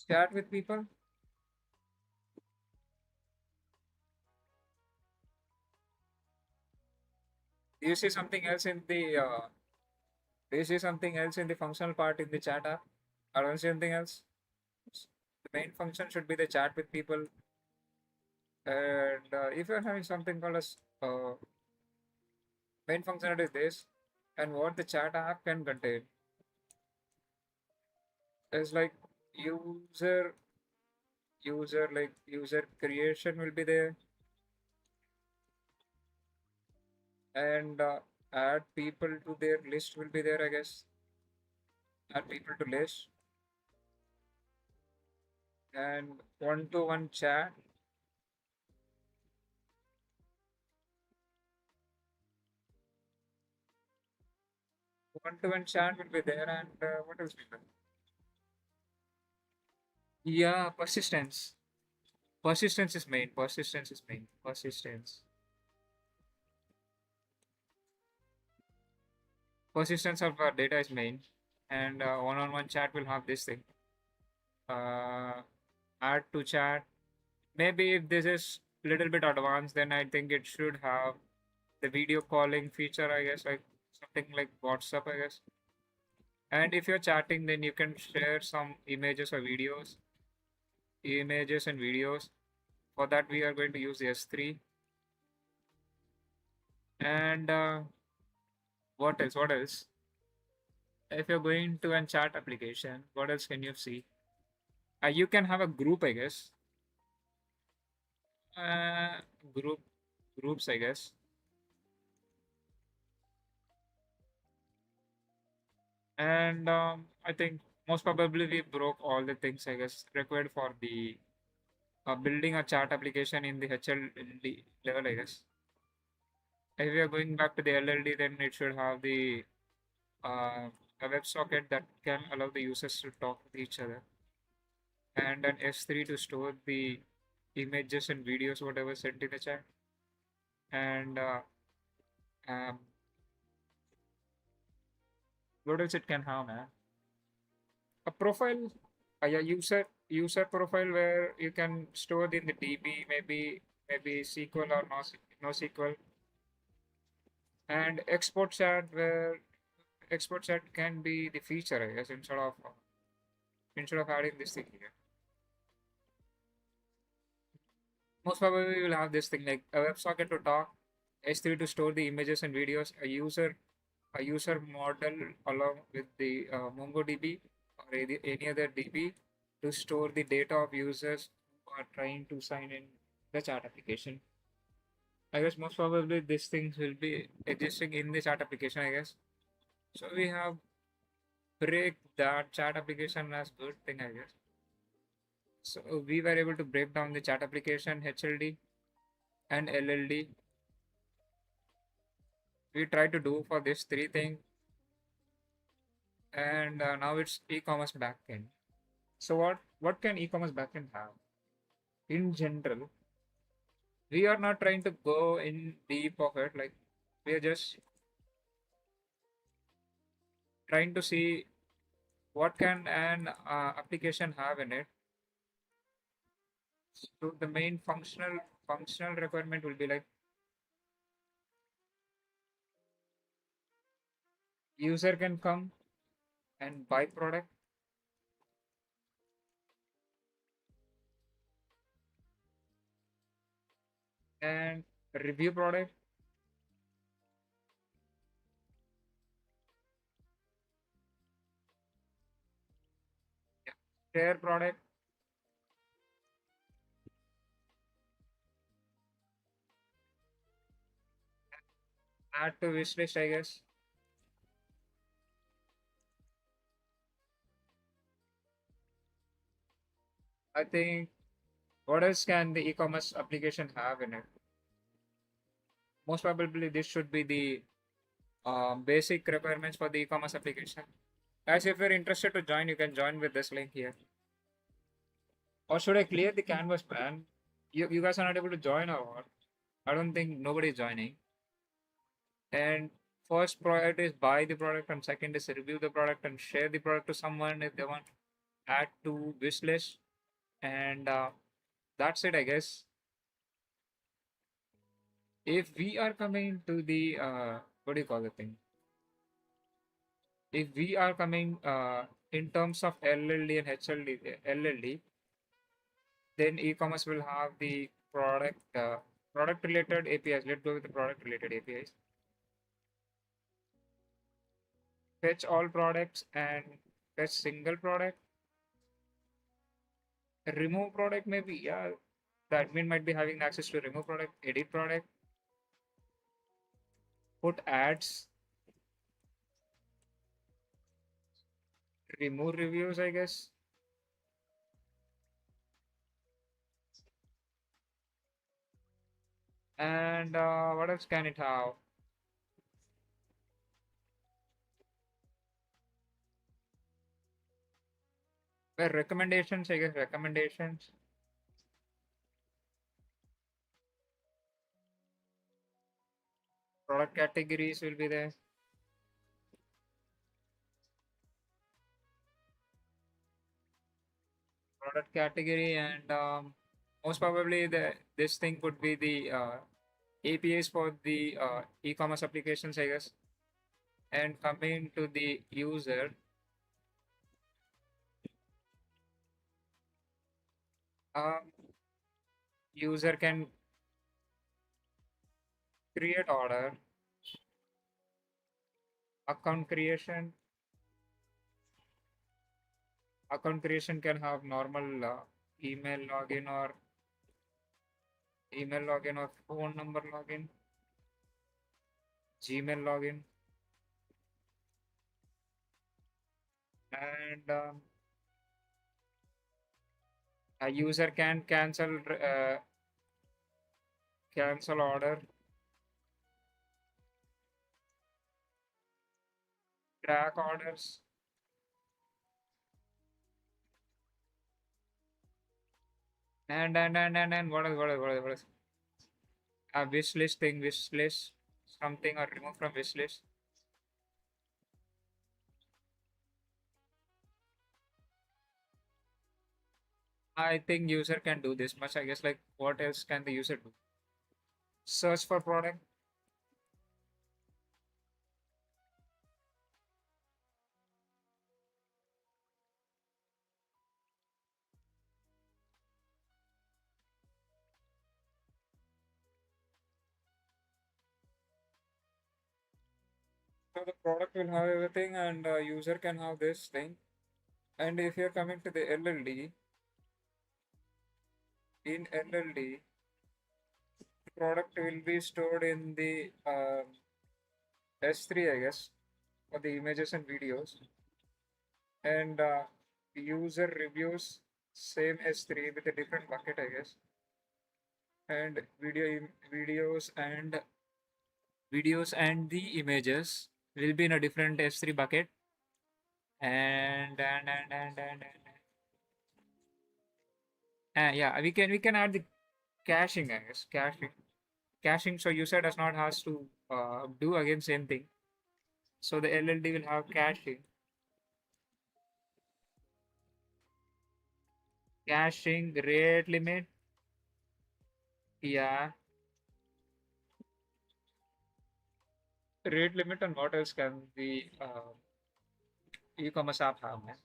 Chat with people. Do you see something else in the? Do you see something else in the functional part in the chat app? I don't see anything else. The main function should be the chat with people. And if you're having something called as main functionality is this, and what the chat app can contain is like user user creation will be there, and add people to their list will be there, I guess. Add people to list and one-to-one chat. One-to-one chat will be there, and what else will be there? Yeah, persistence. Persistence is main. Persistence is main. Persistence. Persistence of data is main, and one-on-one chat will have this thing. Uh, Add to chat. Maybe if this is little bit advanced, then I think it should have the video calling feature, I guess, like something like WhatsApp, I guess. And if you're chatting, then you can share some images and videos. For that, we are going to use S3. And what else? What else? If you're going to a chat application, what else can you see? You can have a group, I guess. Uh, group groups, I guess. And I think most probably we broke all the things, I guess, required for the building a chat application in the HLD level, I guess. If we are going back to the LLD, then it should have the a WebSocket that can allow the users to talk with each other, and an S3 to store the images and videos, whatever sent in the chat. And um, what else it can have, man? a profile, a user profile where you can store in the DB, maybe SQL or no SQL, and export chat can be the feature, I guess, instead of adding this thing here. Most probably we will have this thing like a WebSocket to talk, S3 to store the images and videos, a user model along with the MongoDB or any other DB to store the data of users who are trying to sign in the chat application. I guess most probably these things will be existing in the chat application, I guess. So we have break that chat application as good thing, I guess. So we were able to break down the chat application, HLD and LLD. We tried to do for this three thing, and now it's e-commerce backend. So what can e-commerce backend have? In general, we are not trying to go in deep of it. Like we are just trying to see what can an application have in it. So the main functional requirement will be like user can come and buy product and review product, yeah, share product, add to wish list, I guess. I think what else can the e-commerce application have in it? Most probably this should be the basic requirements for the e-commerce application. Guys, if you're interested to join, you can join with this link here. Or should I clear the canvas, man? You guys are not able to join or what? I don't think nobody's joining. And first priority is buy the product, and second is review the product and share the product to someone if they want, add to wish list, and that's it, I guess. If we are coming to the what do you call the thing? If we are coming in terms of LLD and HLD, LLD, then e-commerce will have the product related APIs. Let's go with the product related APIs. Fetch all products and fetch single product. Remove product, maybe, yeah. The admin might be having access to remove product, edit product, put ads, remove reviews, I guess. And what else can it have? Well, recommendations, I guess, recommendations. Product categories will be there. Product category, and most probably this thing could be the APIs for the e-commerce applications, I guess. And coming to the user, um, user can create order, account creation. Account creation can have normal email login or phone number login, Gmail login, and a user can cancel order, track orders, and what is a wish list something, or remove from wish list. I think user can do this much. I guess like what else can the user do? Search for product. So the product will have everything, and user can have this thing. And if you're coming to the LLD, in LLD, product will be stored in the S3, I guess, for the images and videos, and user reviews same S3 with a different bucket, I guess, and videos and the images will be in a different S3 bucket, and yeah, we can add the caching, I guess, caching. So user does not has to do again same thing. So the LLD will have caching rate limit. Yeah, rate limit, and what else can the e-commerce app have, man?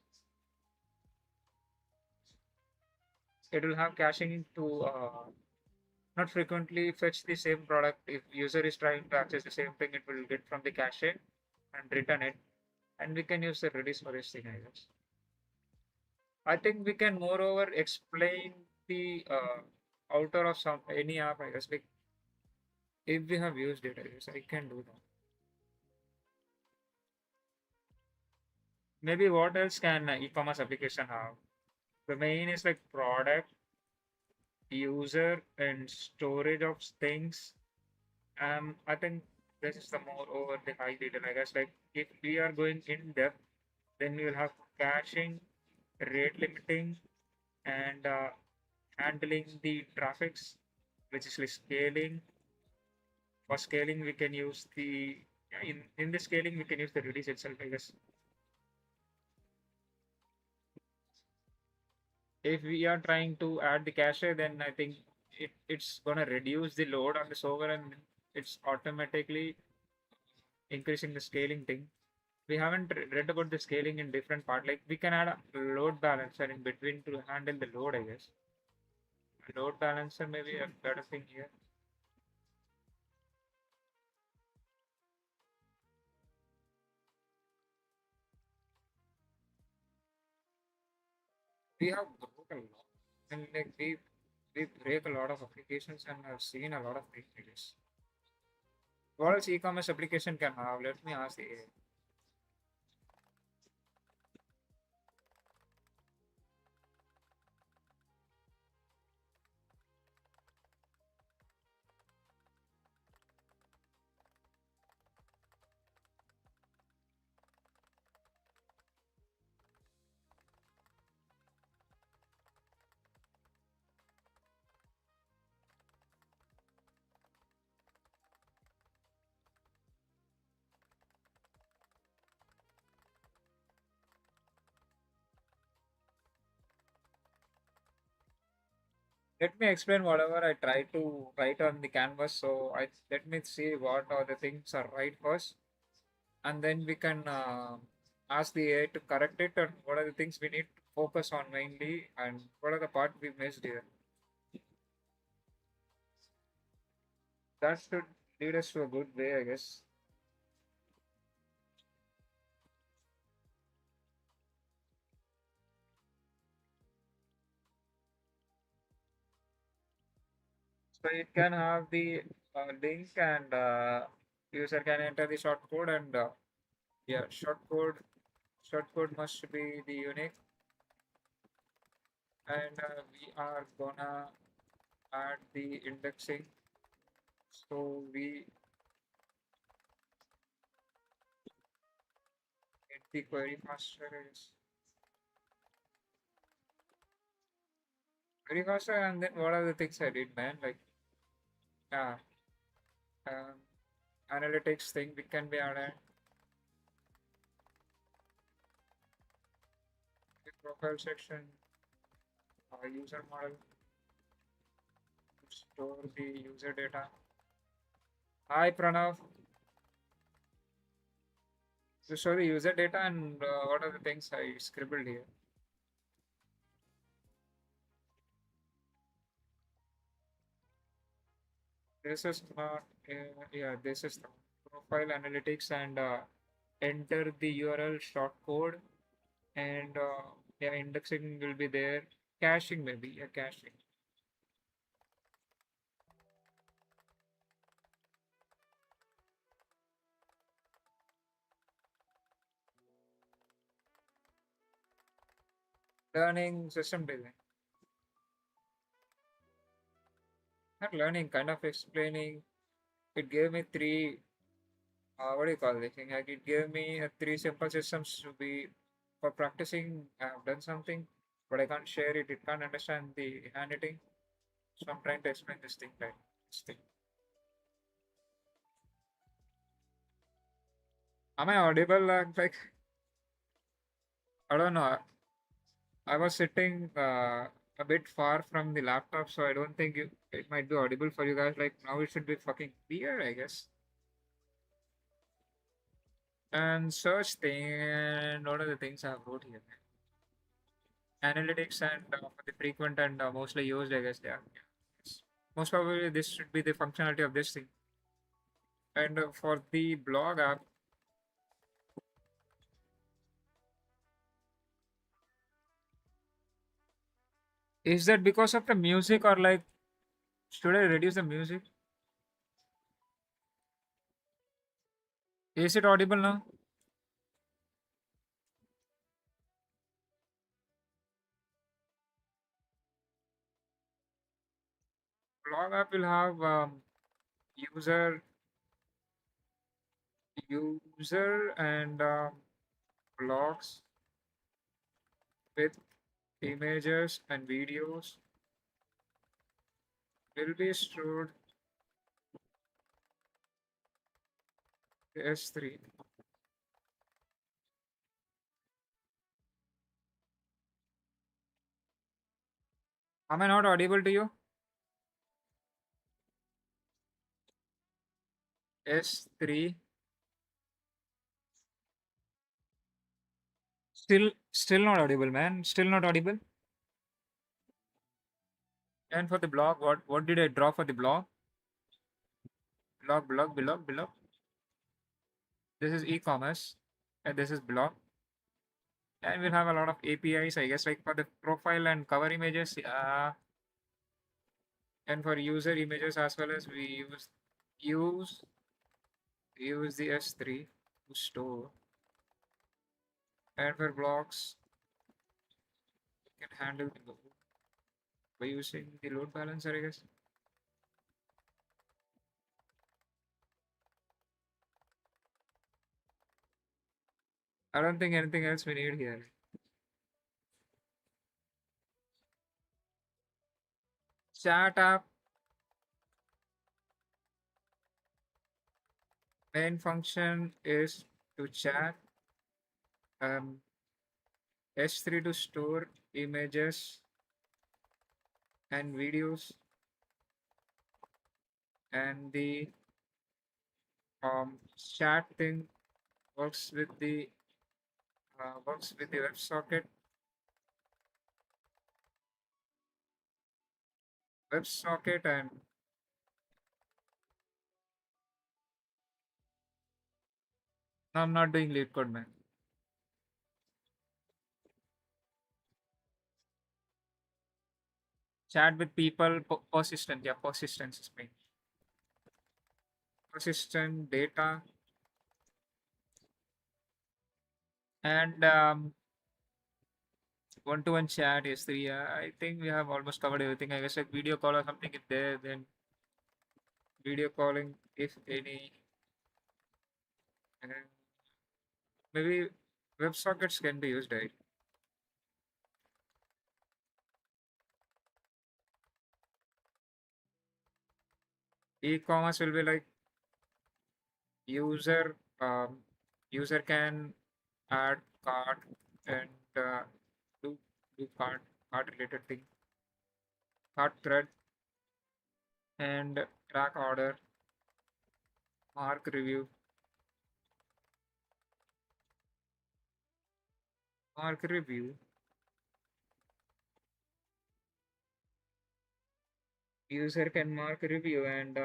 It will have caching to not frequently fetch the same product. If user is trying to access the same thing, it will get from the cache and return it. And we can use the Redis for this thing, I guess. I think we can moreover explain the outer of some any app, I guess. Like if we have used it, I guess I can do that. Maybe what else can e-commerce application have? The main is like product, user, and storage of things. I think this is the more over the high detail, I guess. Like if we are going in depth, then we will have caching, rate limiting, and handling the traffics, which is like scaling. For scaling, we can use the in the scaling we can use the Redis itself, I guess. If we are trying to add the cache, then I think it's gonna reduce the load on the server, and it's automatically increasing the scaling thing. We haven't read about the scaling in different part. Like we can add a load balancer in between to handle the load, I guess. Load balancer maybe a better thing here. We have broke a lot, and like we break a lot of applications, and I've seen a lot of things, I guess. What else e-commerce application can have? Let me ask the AI. Let me explain whatever I try to write on the canvas. So I let me see what are the things are right first, and then we can ask the AI to correct it, and what are the things we need to focus on mainly, and what are the part we missed here. That should lead us to a good way, I guess. So it can have the link, and user can enter the short code, and yeah, short code must be the unique, and we are gonna add the indexing. So we get the query faster, is very faster, and then what are the things I did, man? Like yeah, um, analytics thing we can be added, the profile section. User model, store the user data. Hi Pranav, so show the user data and what are the things I scribbled here. This is not, yeah, this is the profile analytics and enter the URL short code and yeah, indexing will be there. Caching maybe, yeah, caching. Learning system design. Not learning, kind of explaining. It gave me three, what do you call this thing? Like it gave me three simple systems to be for practicing. I've done something, but I can't share it. It can't understand the handwriting. So I'm trying to explain this thing, right? This thing. Am I audible? Like, I don't know. I was sitting a bit far from the laptop, so I don't think it might be audible for you guys. Like now, it should be fucking clear, I guess. And search thing, and what are the things I have wrote here? Analytics and for the frequent and mostly used, I guess. Yeah. Yes. Most probably, this should be the functionality of this thing. And for the blog app, is that because of the music or like should I reduce the music? Is it audible now? Blog app will have user user and blogs with images and videos will be stored S3. Am I not audible to you? S3. Still not audible, man. Still not audible. And for the blog, what did I draw for the blog? Blog. This is e-commerce, and this is blog. And we'll have a lot of APIs, I guess, like for the profile and cover images. And for user images as well as we use use the S3 to store. And for blocks, we can handle the load by using the load balancer, I guess. I don't think anything else we need here. Chat app main function is to chat. S3 to store images and videos, and the chat thing works with the WebSocket. WebSocket and no, I'm not doing LeetCode, man. Chat with people, persistent. Yeah, persistence is main. Persistent data and one-to-one chat is three. I think we have almost covered everything. I guess like video call or something if there, then video calling if any. And maybe WebSockets can be used, right? E-commerce will be like user user can add cart and do do cart related thing. hard thread, and track order, mark review, mark review, user can mark review, and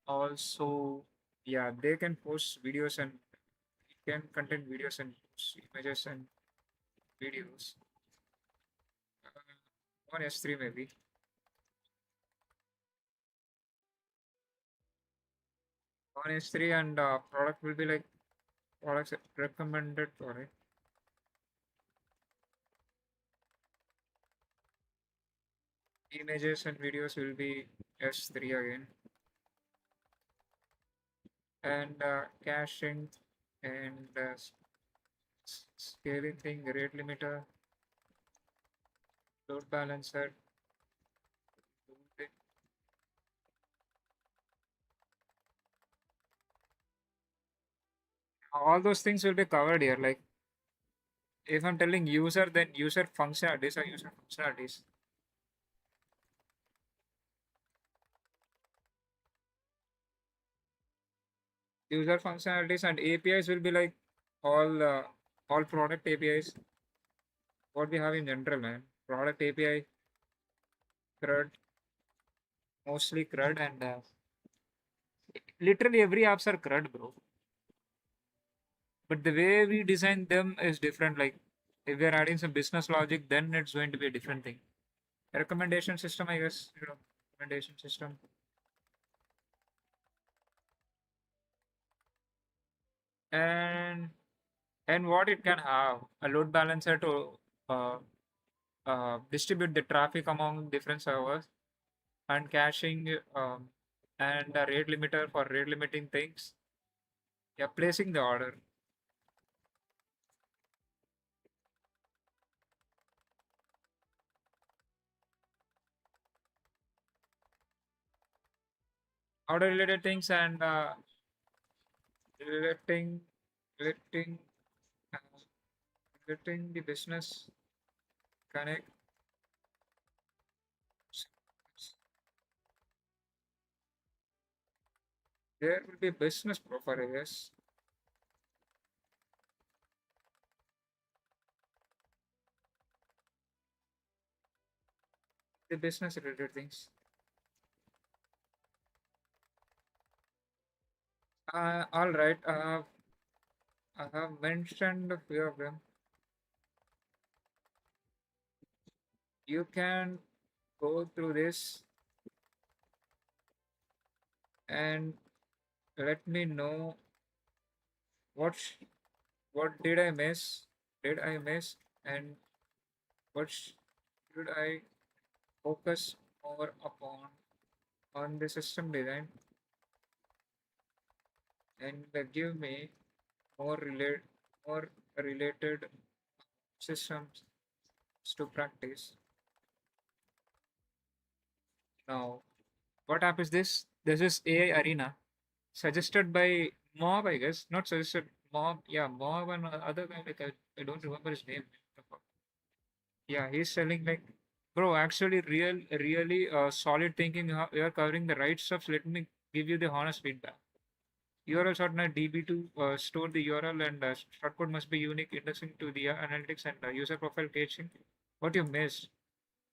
also, yeah, they can post videos and it can contain videos and post images and videos on S3 maybe. On S3 and product will be like products recommended for it. Images and videos will be S3 again. And caching and scaling thing, rate limiter, load balancer, all those things will be covered here. Like if I'm telling user, then user functionalities are user functionalities. User functionalities and APIs will be like all product APIs. What we have in general, man. Product API, CRUD, mostly CRUD, and literally every apps are CRUD, bro. But the way we design them is different. Like if we're adding some business logic, then it's going to be a different thing. Recommendation system, I guess. Recommendation system. And what it can have a load balancer to uh, distribute the traffic among different servers, and caching, and a rate limiter for rate limiting things. Yeah, placing the order. Order related things and letting letting uh, letting the business connect. There will be business profile, I guess. The business related things. All right. I have mentioned a few of them. You can go through this and let me know what what did I miss? Did I miss? And what should I focus more upon on the system design, and give me more related systems to practice. Now, what app is this? This is AI Arena, suggested by Mob, I guess. Not suggested, Mob. Yeah, Mob and other guy. Like I don't remember his name. Yeah, he's selling like, bro. Actually, really, solid thinking. You are covering the right stuff. Let me give you the honest feedback. URL shortener DB to store the URL, and shortcode must be unique, indexing to the analytics and user profile caching. What you missed?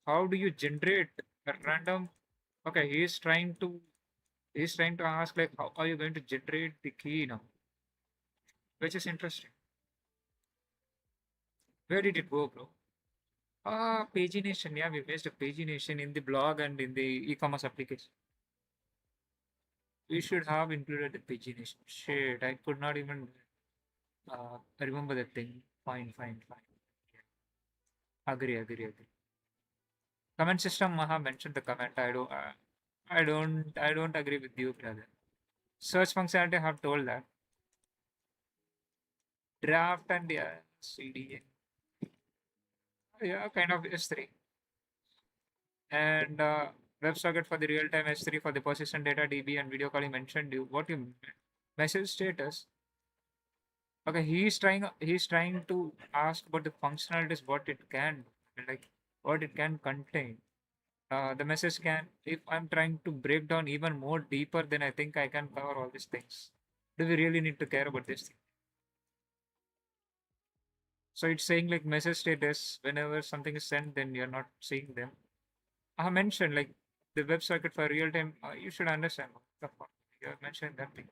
How do you generate a random? Okay, he's trying to ask like how are you going to generate the key now, which is interesting. Where did it go, bro? Pagination. Yeah, we missed a pagination in the blog and in the e-commerce application. We should have included the pagination. Shit, I could not even remember that thing. Fine. Agree. Comment system. I have mentioned the comment. I don't agree with you, brother. Search functionality. I have told that. Draft and yeah, CDN. Yeah, kind of S3. And WebSocket for the real-time S3 for the persistent data DB and video calling mentioned you. What you message status. Okay, he's trying to ask about the functionalities, what it can, like what it can contain. The message can, if I'm trying to break down even more deeper, then I think I can cover all these things. Do we really need to care about this thing? So it's saying like message status, whenever something is sent, then you're not seeing them. I have mentioned like the web socket for real time. You should understand what the fuck you have mentioned that thing.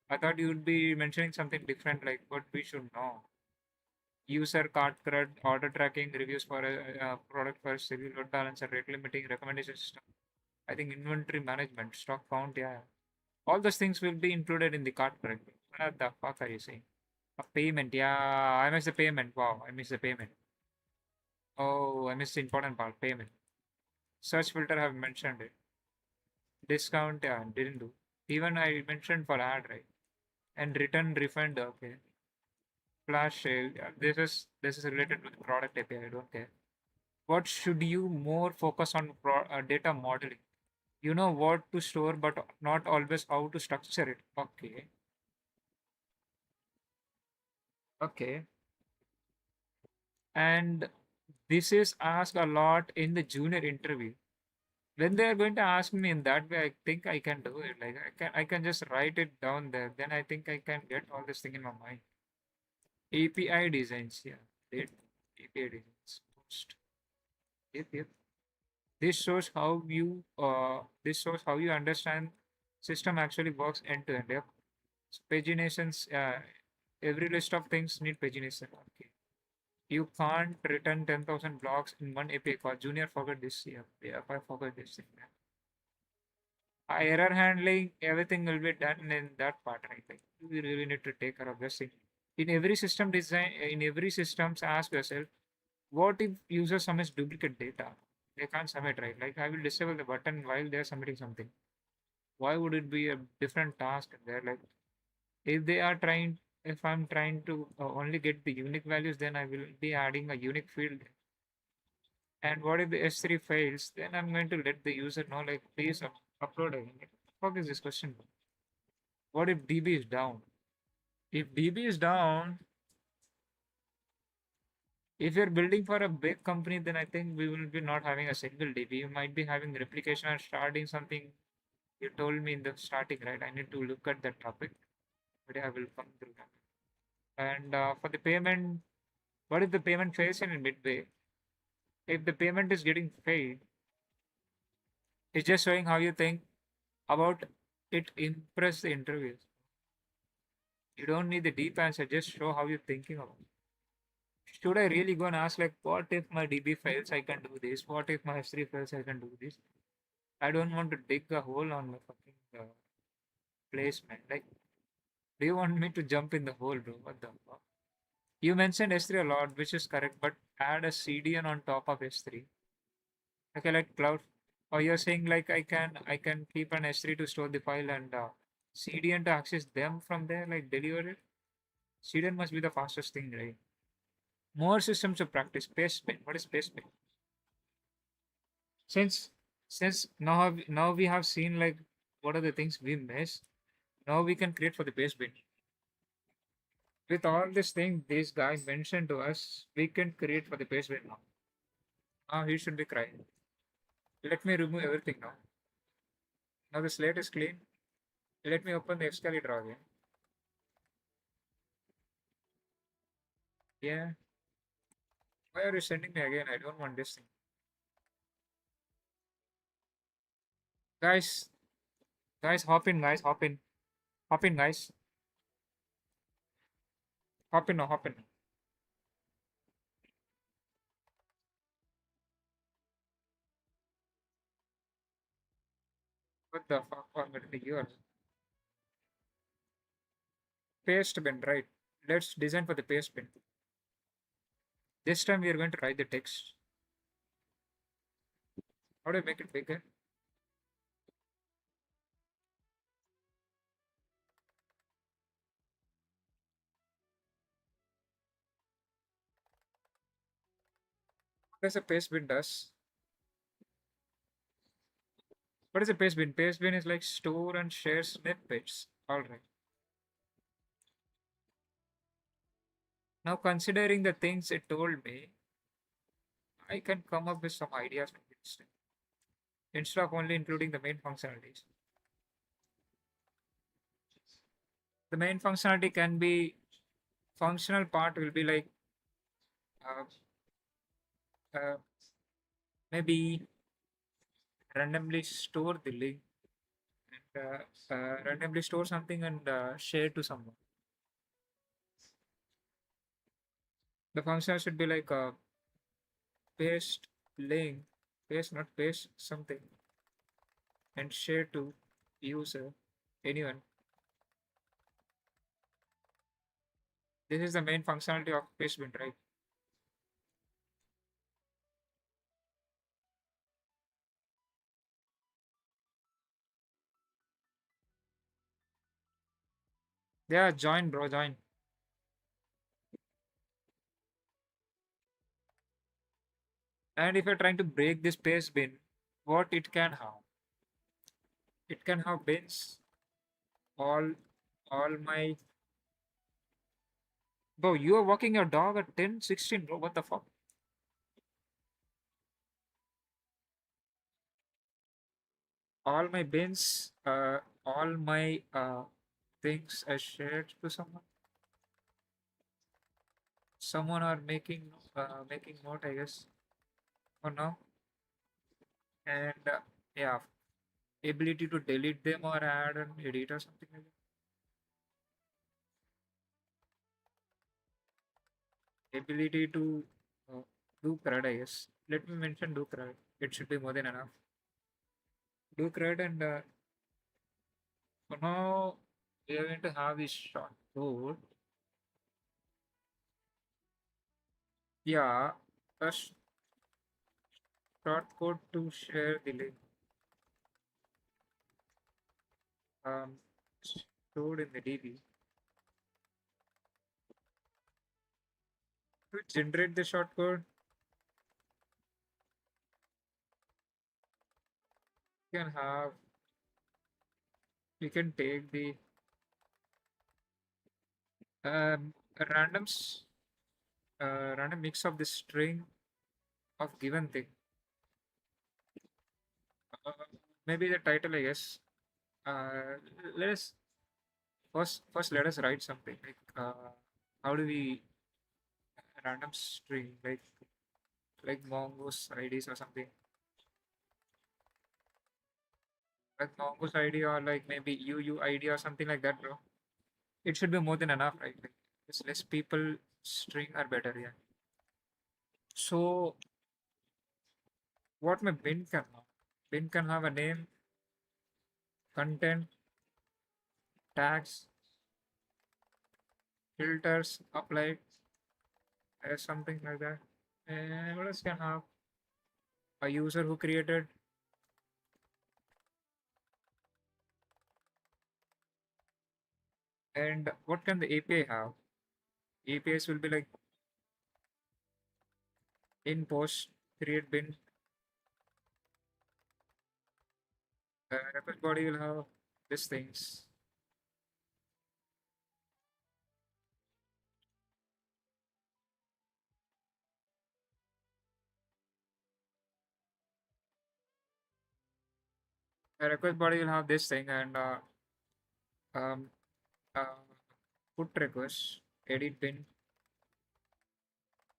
I thought you would be mentioning something different, like what we should know. User cart CRUD, order tracking, reviews for a product for serial load balancer, rate limiting, recommendation system. I think inventory management, stock count, yeah. All those things will be included in the cart CRUD. What the fuck are you saying? A payment, yeah. I missed the payment. Wow, I missed the payment. Oh, I missed the important part, payment. Search filter have mentioned it. Discount, yeah, didn't do. Even I mentioned for ad, right? And return refund, okay. Flash sale, yeah. This is related to the product API. I don't care. What should you more focus on data modeling? You know what to store, but not always how to structure it. Okay. Okay. And this is asked a lot in the junior interview. When they are going to ask me in that way, I think I can do it. Like I can just write it down there. Then I think I can get all this thing in my mind. API designs, yeah. Date, API designs. Post. Yep, yep. This shows how you understand system actually works end to end. Yep. So paginations, every list of things need pagination. Okay. You can't return 10,000 blocks in one API call. Junior forgot this. Yeah, yeah, I forgot this thing. Yeah. Error handling, everything will be done in that part, right? Like we really need to take care of this thing. In every system design, in every systems, ask yourself, what if user submits duplicate data? They can't submit, right? Like I will disable the button while they're submitting something. Why would it be a different task there? Like if they are trying, if I'm trying to only get the unique values, then I will be adding a unique field. And what if the S3 fails? Then I'm going to let the user know, like, please upload again. What the fuck is this question? What if DB is down? If DB is down, if you're building for a big company, then I think we will be not having a single DB. You might be having replication or starting something. You told me in the starting, right? I need to look at that topic, but I will come through that. And for the payment, what if the payment fails in midway? If the payment is getting paid, it's just showing how you think about it impress the interviews. You don't need the deep answer, just show how you're thinking about it. Should I really go and ask like what if my DB fails I can do this? What if my S3 fails I can do this? I don't want to dig a hole on my fucking placement. Like, do you want me to jump in the hole, bro? What the fuck? You mentioned S3 a lot, which is correct, but add a CDN on top of S3. Okay, like cloud. Or you're saying like I can keep an S3 to store the file and CDN to access them from there, like deliver it. CDN must be the fastest thing, right? More systems to practice. Pastebin. What is pastebin? Since since now we have seen like what are the things we miss. Now we can create for the pastebin. With all this thing this guy mentioned to us, we can create for the pastebin now. Now he should be crying. Let me remove everything now. Now the slate is clean. Let me open the escalator again. Yeah. Why are you sending me again? I don't want this thing. Guys, guys, hop in, guys, hop in. Hop in, guys. Hop in now, hop in. What the fuck? I'm going to yours. Paste bin, right? Let's design for the paste bin. This time we are going to write the text. How do I make it bigger? What does a paste bin does? What is a paste bin? Paste bin is like store and share snippets. Alright. Now considering the things it told me, I can come up with some ideas from this thing. instead of only including the main functionalities. The main functionality can be functional part will be like uh, uh, maybe randomly store the link and randomly store something and share to someone. The function should be like paste link, paste not paste something and share to user, anyone. This is the main functionality of pastebin, right? Yeah, join, bro, join. And if you're trying to break this pastebin, what it can have? It can have bins. All, all my. Bro, you are walking your dog at 10:16, bro. What the fuck? All my bins, all my things are shared to someone. Someone are making note, I guess, for now. And yeah, ability to delete them or add an edit or something like that. Ability to uh, do CRUD, I guess. Let me mention do CRUD. It should be more than enough. Do CRUD and for now we are going to have this short code. Yeah, a short code to share the link. Um, stored in the DB. To generate the short code, you can have you can take the a random mix of the string of given thing. Uh, Maybe the title, I guess. Uh, let us first let us write something like how do we random string like mongoose IDs or something like mongoose ID or like maybe UUID or something like that, bro. It should be more than enough, right? Like, just less people string are better, yeah. So what my bin can have? Bin can have a name, content, tags, filters, applied, something like that. And what else can have? A user who created. And what can the API have? APIs will be like in post, create bin. Request body will have these things. A request body will have this thing and um, uh, put request, edit bin,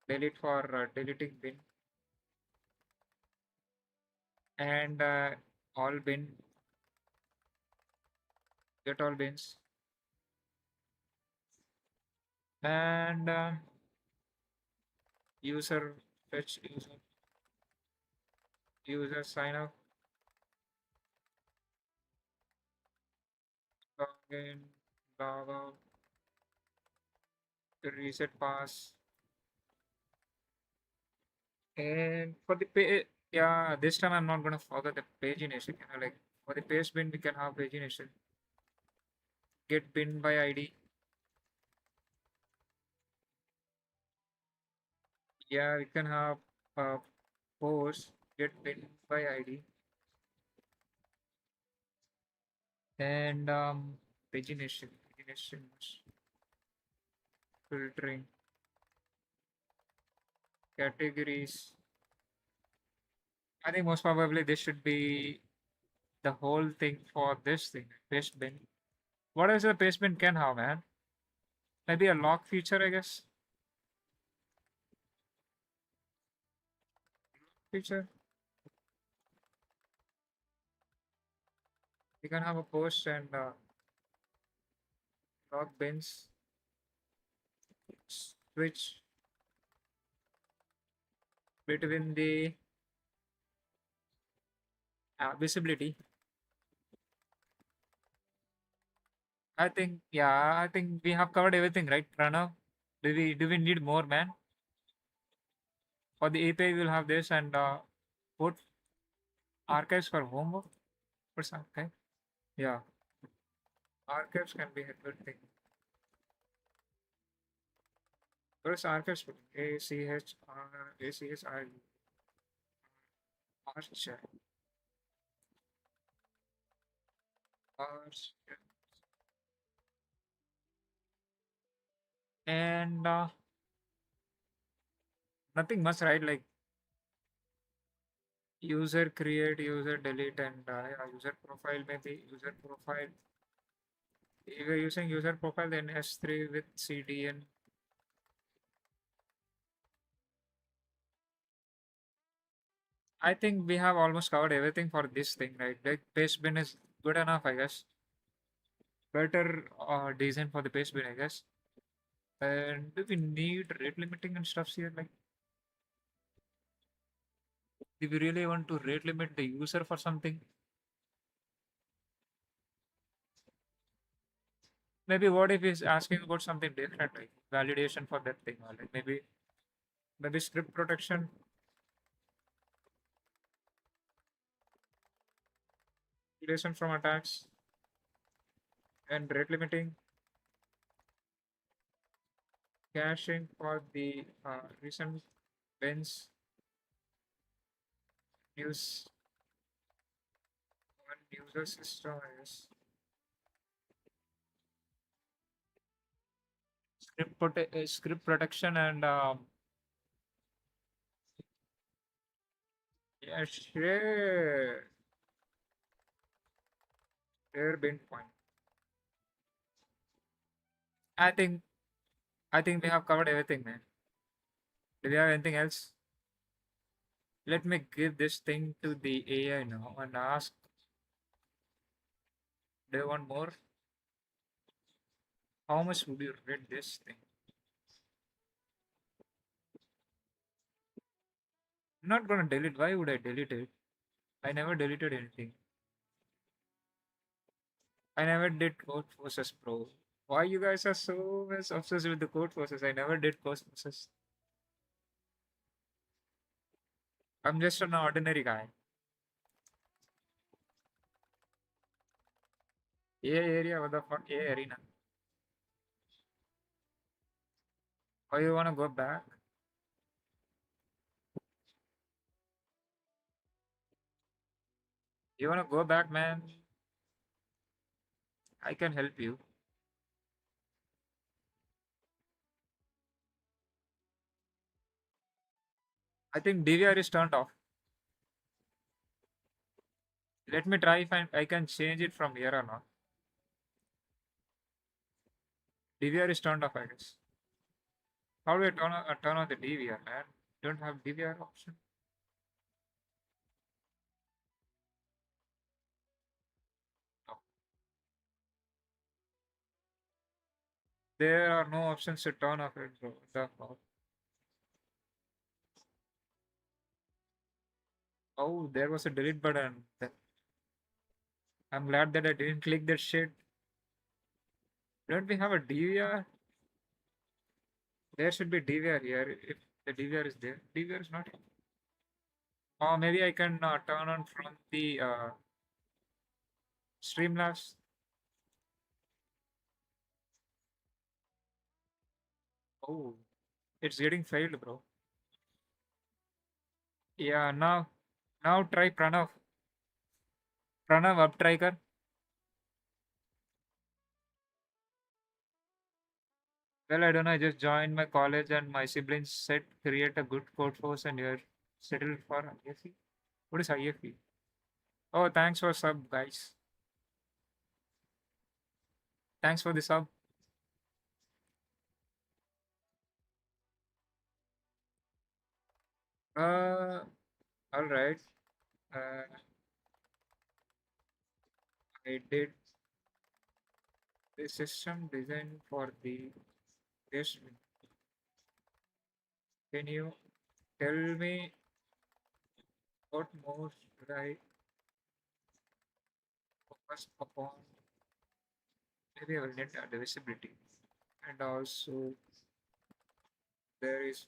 delete for deleting bin, and all bin, get all bins, and user fetch user sign up, log in, log out, reset pass, and for the pay, yeah, this time I'm not gonna forget the pagination. Like for the paste bin, we can have pagination. Get bin by ID. Yeah, we can have post get bin by ID and pagination, filtering, categories, I think most probably this should be the whole thing for this thing, paste bin. What else the paste bin can have, man? Maybe a lock feature, I guess. Feature. You can have a post and lock bins. Switch between the visibility. I think we have covered everything, right, Pranav? Do we need more, man? For the API, we'll have this and put archives for homework. What's archive? Yeah, archives can be a good thing. What is archives? ACHR Archer. Archer. And nothing much, right? Like user create, user delete, and yeah, user profile, maybe user profile. If you're using user profile, then S3 with CDN. I think we have almost covered everything for this thing, right? Like paste bin is good enough, I guess. Better design for the paste bin, I guess. And do we need rate limiting and stuffs here? Like, do we really want to rate limit the user for something? Maybe what if he's asking about something different, like validation for that thing, or like maybe script protection, relation from attacks, and rate limiting, caching for the recent bins, use on user system, I guess. Script protection and yeah, share bin point. I think I think we have covered everything, man. Do we have anything else? Let me give this thing to the AI now and ask, do you want more? How much would you rate this thing? I'm not gonna delete. Why would I delete it? I never deleted anything. I never did code forces, bro. Why you guys are so much obsessed with the code forces? I never did code forces. I'm just an ordinary guy. AI area, what the fuck? AI arena. Why you wanna go back? You wanna go back, man? I can help you. I think DVR is turned off. Let me try if I can change it from here or not. DVR is turned off, I guess. How do I turn on the DVR, man? Don't have DVR option. No. There are no options to turn off it, bro. The fuck? Oh, there was a delete button. I'm glad that I didn't click that shit. Don't we have a DVR? There should be DVR here. If the DVR is there, DVR is not here. Or maybe I can turn on from the Streamlabs. Oh, it's getting failed, bro. Yeah, now try Pranav. Pranav, up try kar. Well, I don't know. I just joined my college and my siblings said create a good code force and you're settled for ISC. What is IFE? Oh, thanks for sub, guys. Thanks for the sub. All right. Uh, I did the system design for the guest. Can you tell me what more should I focus upon? Maybe I will need the visibility. And also, there is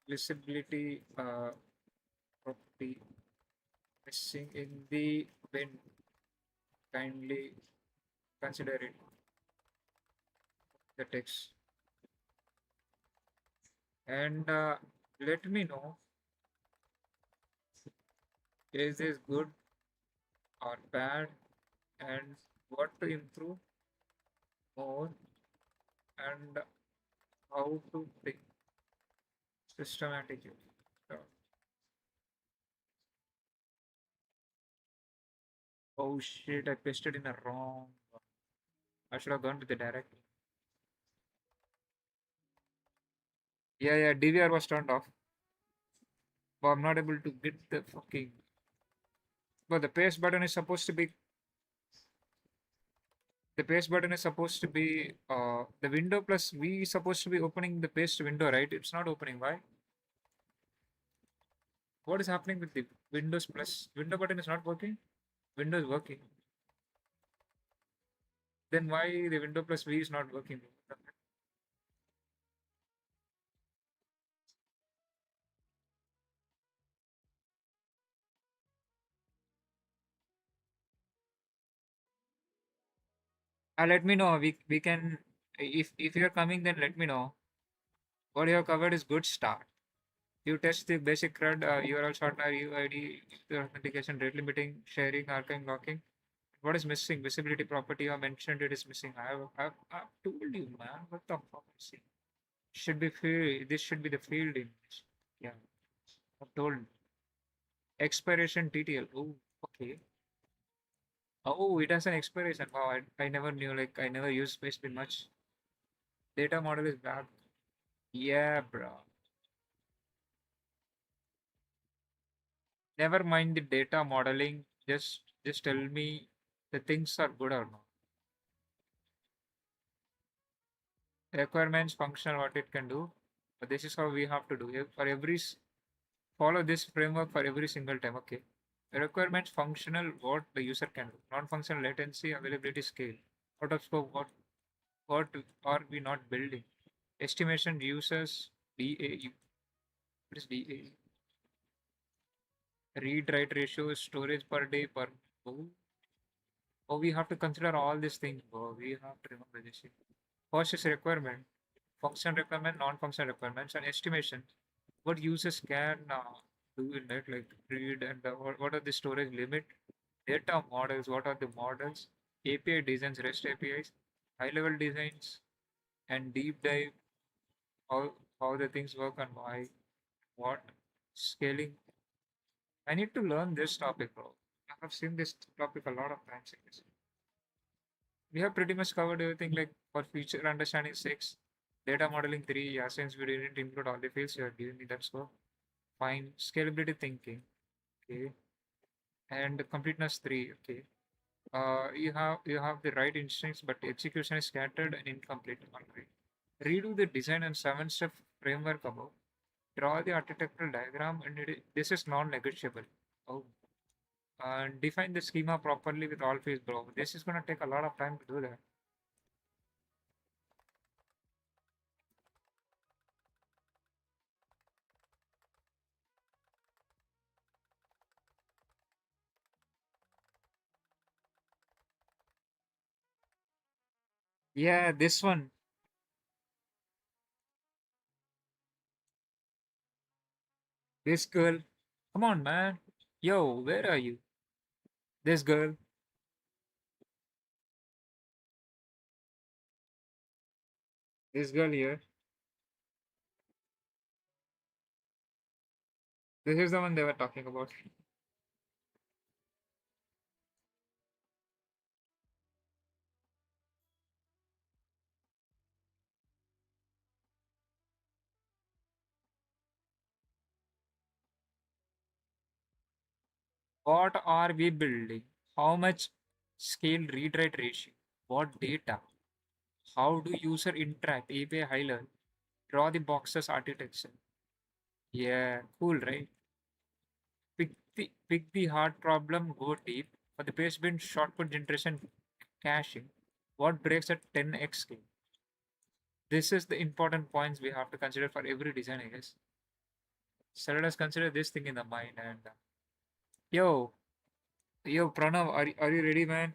visibility property missing in the bin. Kindly consider it. The text. And let me know, is this good or bad, and what to improve more, and how to think systematically. So, oh shit, I pasted in a wrong one. I should have gone to the direct. Yeah, yeah, DVR was turned off, but I'm not able to get the fucking. But the paste button is supposed to be the window plus V is supposed to be opening the paste window, right? It's not opening. Why? What is happening with the Windows plus window button is not working? Windows working. Then why the window plus V is not working? Let me know. We can, if you're coming, then let me know. What you have covered is good start. You test the basic CRUD, URL shortener, UID, user authentication, rate limiting, sharing, archiving, locking. What is missing? Visibility property. You have mentioned it is missing. I've told you, man. What the fuck is it? Should be field. This should be the field in this. Yeah, I've told. Expiration detail. Oh, okay. Oh, it has an expiration. Wow, I never knew. Like, I never used Spacebin much. Data model is bad. Yeah, bro. Never mind the data modeling. Just tell me the things are good or not. Requirements, functional, what it can do. But this is how we have to do it for follow this framework for every single time. Okay. Requirements, functional, what the user can do. Non-functional, latency, availability, scale. Out of scope, what are we not building? Estimation, users, DAU. What is DAU? Read write ratio, storage per day per. Oh, oh, we have to consider all these things. Oh, we have to remember this shit. First is requirement, function requirement, non-function requirements, and estimation. What users can do in it, like read and what are the storage limit, data models, what are the models, API designs, REST APIs, high-level designs, and deep dive how the things work and why, what scaling. I need to learn this topic, bro. I have seen this topic a lot of times. I guess. We have pretty much covered everything like for future understanding 6, data modeling 3. Yeah, since we didn't include all the fields, you are giving me that score. Fine. Scalability thinking. Okay. And completeness 3. Okay. You have the right instincts, but execution is scattered and incomplete. Alright. Redo the design and 7-step framework above. Draw the architectural diagram, and this is non-negotiable. Oh. And define the schema properly with all fields, bro. This is gonna take a lot of time to do that. Yeah, this one. This girl. Come on, man. Yo, where are you? This girl. This girl here. This is the one they were talking about. What are we building? How much scale read write ratio? What data? How do user interact? API high level. Draw the boxes architecture. Yeah, cool, right? Pick the hard problem, go deep. For the basement shortcut generation caching, what breaks at 10x scale? This is the important points we have to consider for every design, I guess. So let us consider this thing in the mind and yo, yo, Pranav, are you ready, man?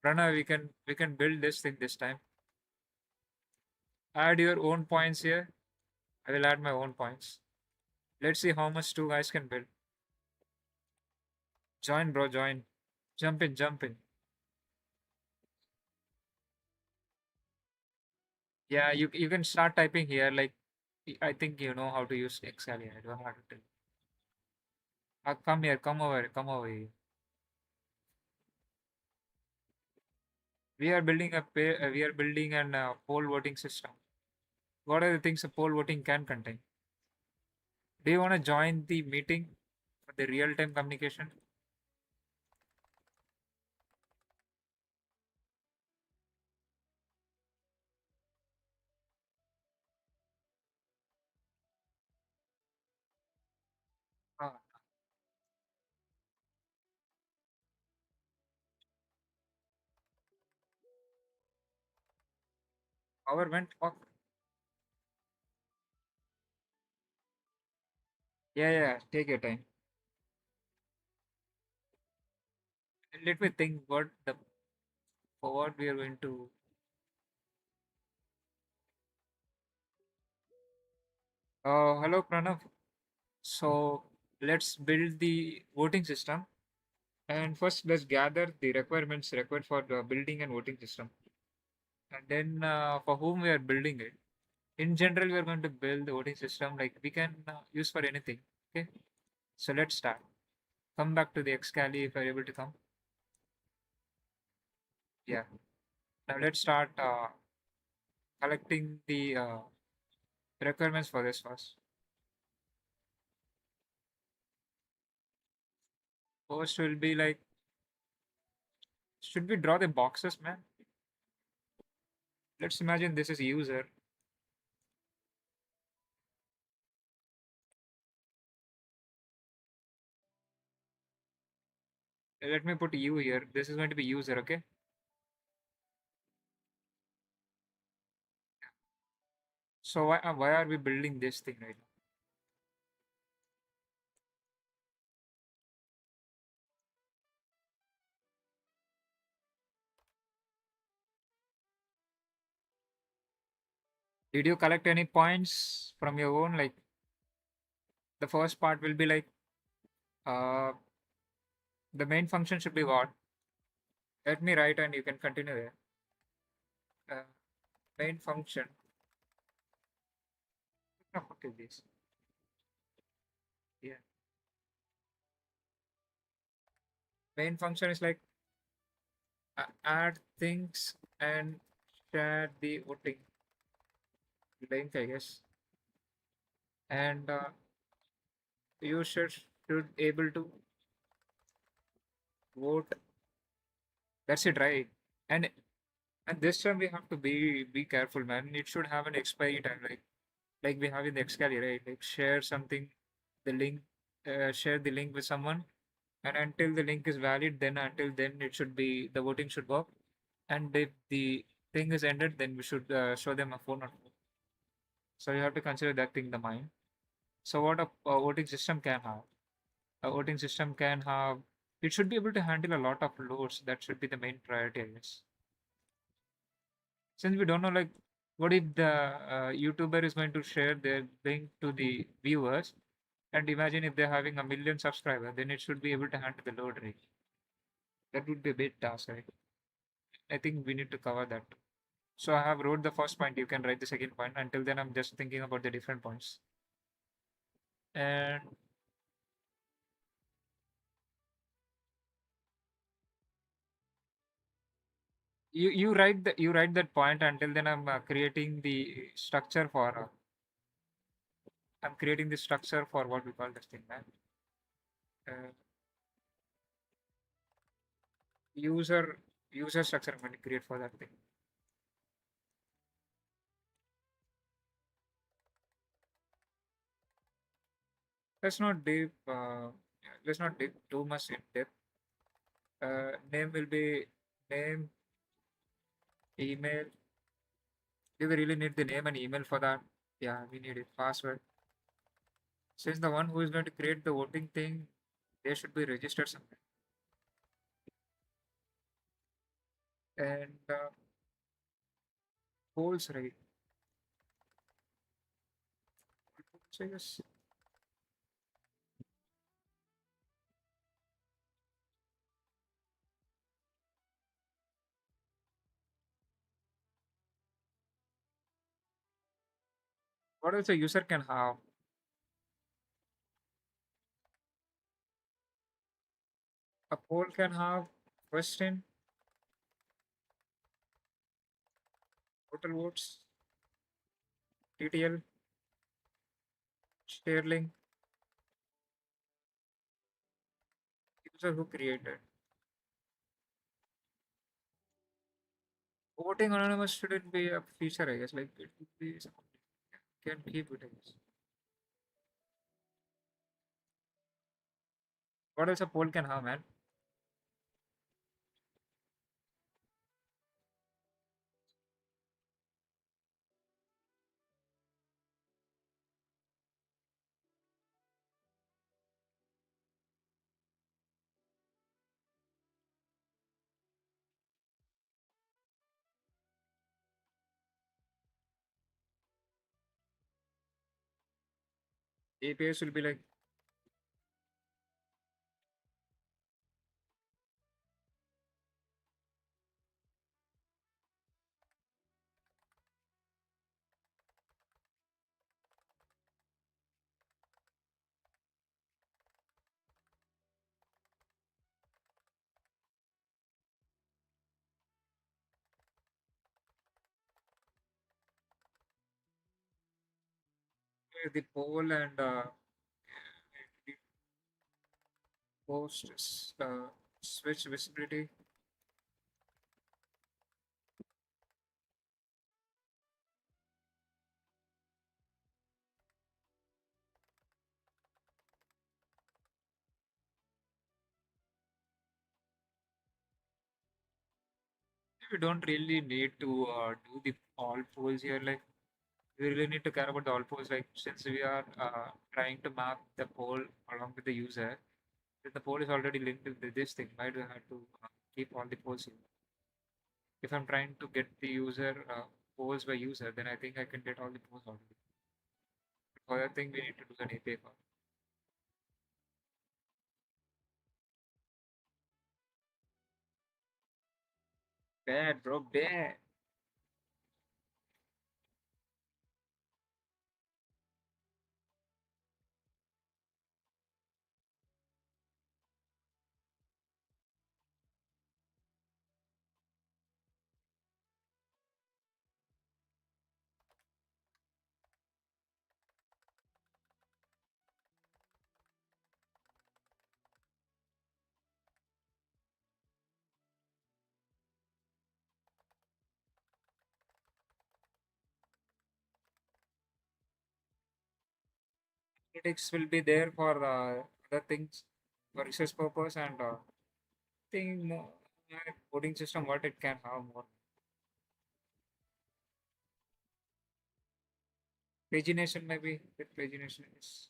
Pranav, we can build this thing this time. Add your own points here. I will add my own points. Let's see how much two guys can build. Join, bro, join. Jump in, jump in. Yeah, you can start typing here. Like, I think you know how to use Excel. Yeah, I don't know how to tell. Come here, come over, come over here. We are building an poll voting system. What are the things a poll voting can contain? Do you want to join the meeting for the real time communication? Ah, power went off. Yeah, yeah. Take your time. Let me think what the for what we are going to. Hello, Pranav. So let's build the voting system. And first, let's gather the requirements required for the building and voting system. And then, for whom we are building it. In general, we are going to build the voting system like we can use for anything. Okay. So let's start. Come back to the Excali if you're able to come. Yeah. Now let's start collecting the requirements for this first. First will be like, should we draw the boxes, man? Let's imagine this is user. Let me put you here. This is going to be user, okay? So why are we building this thing right now? Did you collect any points from your own? Like the first part will be like uh, the main function should be what? Let me write and you can continue there. Main function. Oh, what is this? Yeah. Main function is like add things and share the voting link, I guess. And users should able to vote. That's it, right? And and this time we have to be careful, man. It should have an expiry time, like we have in the Excali, right? Like share something, the link, share the link with someone, and until the link is valid, then until then it should be the voting should work. And if the thing is ended, then we should show them a phone or so you have to consider that thing in the mind. So what a voting system can have? A voting system can have. It should be able to handle a lot of loads. That should be the main priority, I guess. Since we don't know, like, what if the YouTuber is going to share their link to the viewers, and imagine if they're having a million subscribers, then it should be able to handle the load rate. That would be a big task, right? I think we need to cover that. So I have wrote the first point. You can write the second point. Until then, I'm just thinking about the different points. And you write that point. Until then, I'm creating the structure for. I'm creating the structure for what we call this thing, man. user user structure I'm going to create for that thing. Let's not deep. Let's not dig too much in depth. Name will be name, email. Do we really need the name and email for that? Yeah, we need it. Password. Since the one who is going to create the voting thing, they should be registered somewhere. And polls, right? So yes, what else a user can have? A poll can have question, total votes, TTL, share link, user who created. Voting anonymous shouldn't be a feature, I guess. Like it would be something can keep it, I guess. What else a poll can have, man? APIs will be like the poll and the post switch visibility. We don't really need to do the all polls here. Like we really need to care about the all polls. Like since we are trying to map the poll along with the user, if the poll is already linked to this thing, why do I have to keep all the polls here? If I'm trying to get the user polls by user, then I think I can get all the polls already. For that thing, we need to do an API call. Bad, bro, bad. Analytics will be there for other things, for research purpose, and think more coding system what it can have more. Pagination maybe with pagination is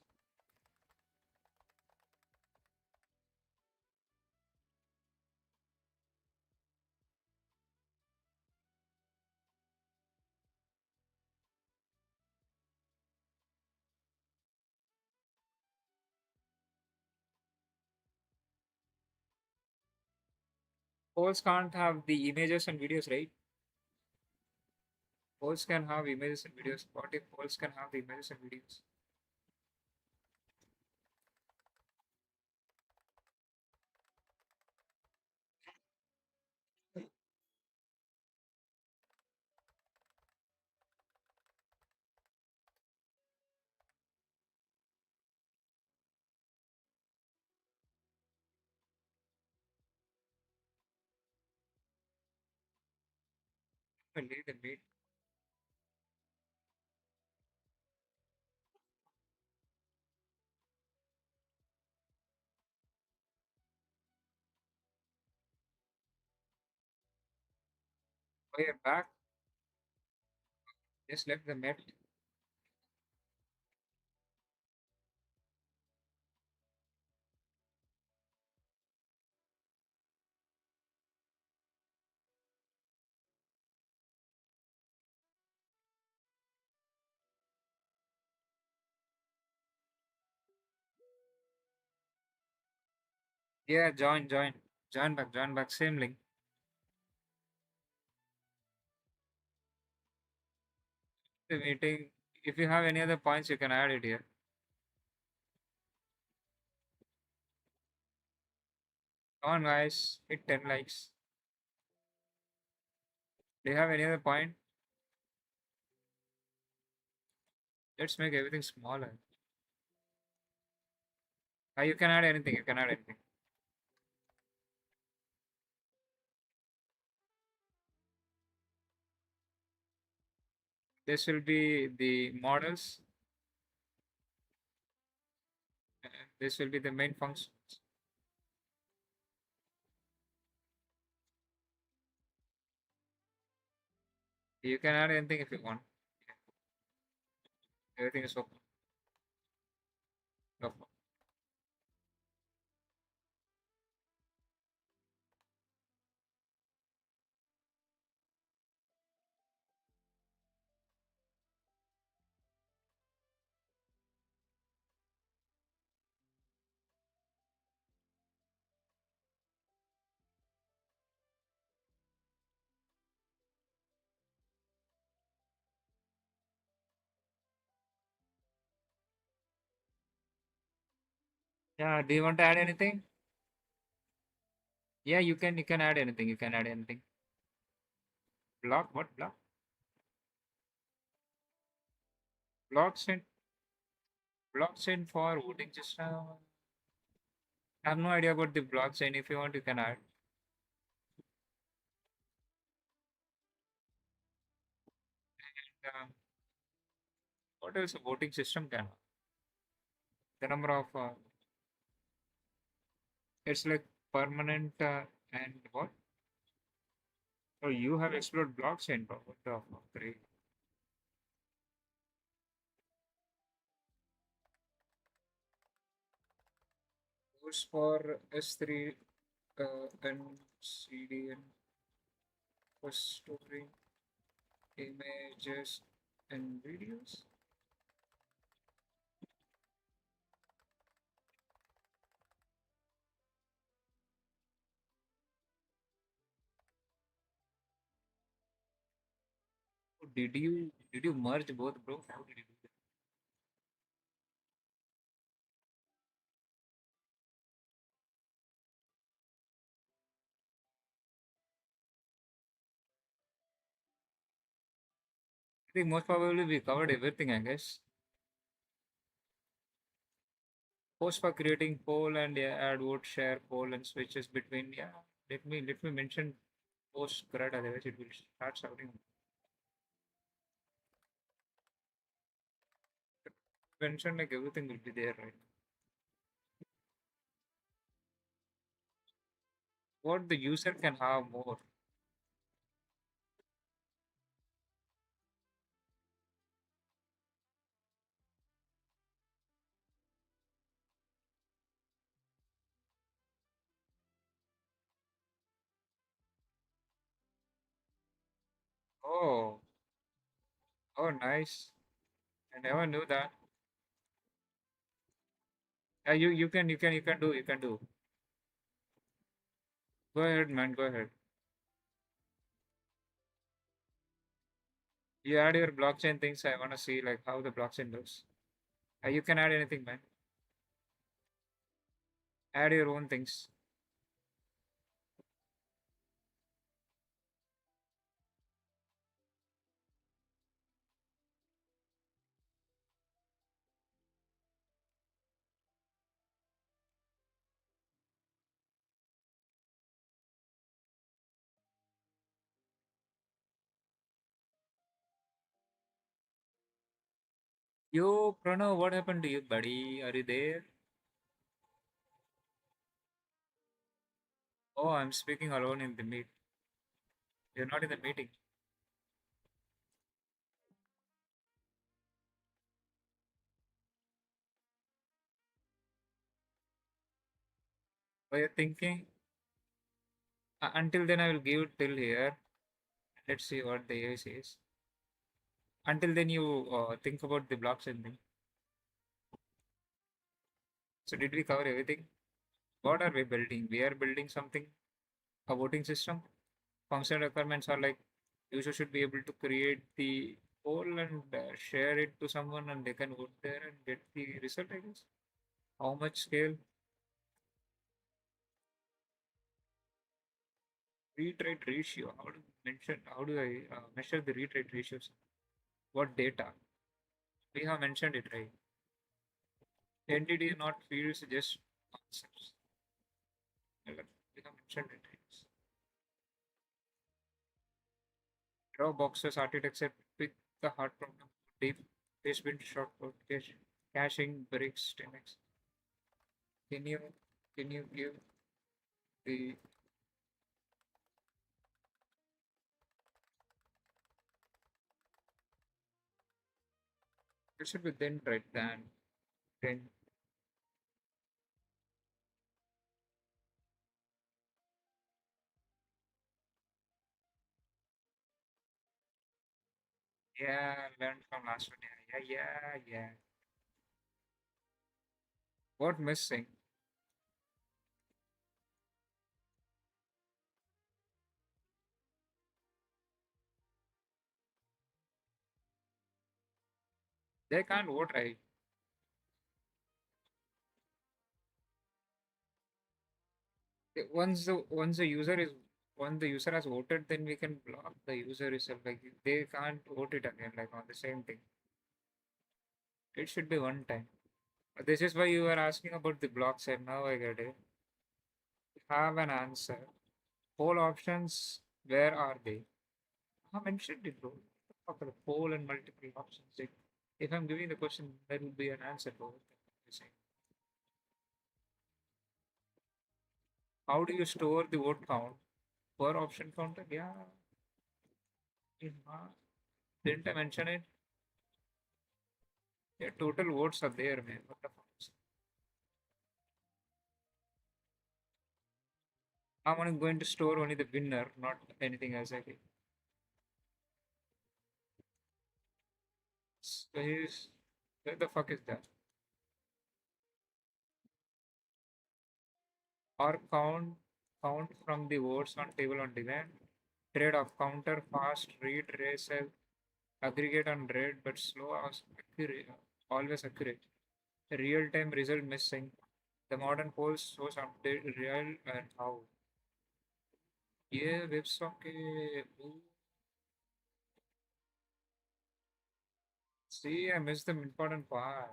polls can't have the images and videos, right? Polls can have images and videos. What if polls can have the images and videos? Well, leave the meat. Oh, you're back. Just left the meat. Yeah, join back. Same link. The meeting. If you have any other points, you can add it here. Come on, guys. Hit 10 likes. Do you have any other point? Let's make everything smaller. You can add anything. You can add anything. This will be the models. This will be the main function. You can add anything if you want. Everything is open. Go for it. Yeah. Do you want to add anything? Yeah, you can. You can add anything. You can add anything. Block. What block? Blockchain. Blockchain for voting system. I have no idea about the blockchain. If you want, you can add. Um, what else a voting system can have? The number of it's like permanent and what? Oh, you have explored blockchain, bro. What the fuck? Great. Goes for S3 and CDN for storing images and videos. Oh, did you merge both, bro? How did you do that? I think most probably we covered everything, I guess. Post for creating poll and yeah, add vote share poll and switches between yeah. Let me mention post CRUD, otherwise it will start shouting. Mention like everything will be there, right? What the user can have more. Oh, oh, nice. I never knew that. You can do. Go ahead, man. Go ahead. You add your blockchain things. I wanna see like how the blockchain looks. You can add anything, man. Add your own things. Yo, Pranav, what happened to you, buddy? Are you there? Oh, I'm speaking alone in the meet. You're not in the meeting. What you're thinking? Until then, I will give it till here. Let's see what the AI says. Until then, you think about the blockchain thing. So, did we cover everything? What are we building? We are building something, a voting system. Functional requirements are like user should be able to create the poll and share it to someone, and they can vote there and get the result, I guess. How much scale? Read rate ratio. How do I measure the read rate ratios? What data? We have mentioned it, right? Entity, not fields, just concepts. Well, we have mentioned it. Right? Draw boxes architecture with the hard problem. Deep basement short code caching breaks 10x. Can you can you give the it should be then right then yeah, learn from last one. Yeah. What missing? They can't vote right. Once the user has voted, then we can block the user itself. Like they can't vote it again, like on the same thing. It should be one time. This is why you were asking about the block set. Now I get it. Have an answer. Poll options, where are they? I mentioned it, bro. Fuck the poll and multiple options. Like, if I'm giving the question, there will be an answer to it. How do you store the vote count? Per option counter? Yeah. Uh, Didn't I mention it? Yeah, total votes are there, man. What the fuck? I'm only going to store only the winner, not anything else. I think. So where the fuck is that? Or count from the votes on table on demand. Trade off counter fast read resell aggregate on read but slow as accurate, always accurate. Real time result missing. The modern polls shows update real and how. Yeah, WebSocket. Ooh. See, I missed the important part.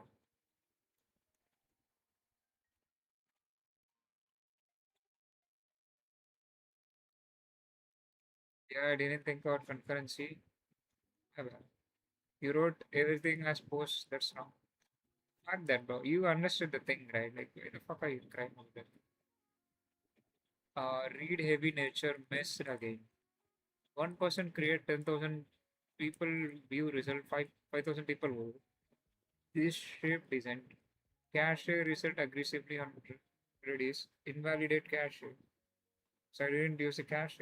Yeah, I didn't think about concurrency. Ah, well, you wrote everything as post. That's wrong. Fuck that, bro. You understood the thing, right? Like, why the fuck are you crying over that? Read heavy nature messed again. One person create 10,000 people view result, 5,000 people vote. This shape isn't. Cache result aggressively on Redis. Invalidate cache. So I didn't use a cache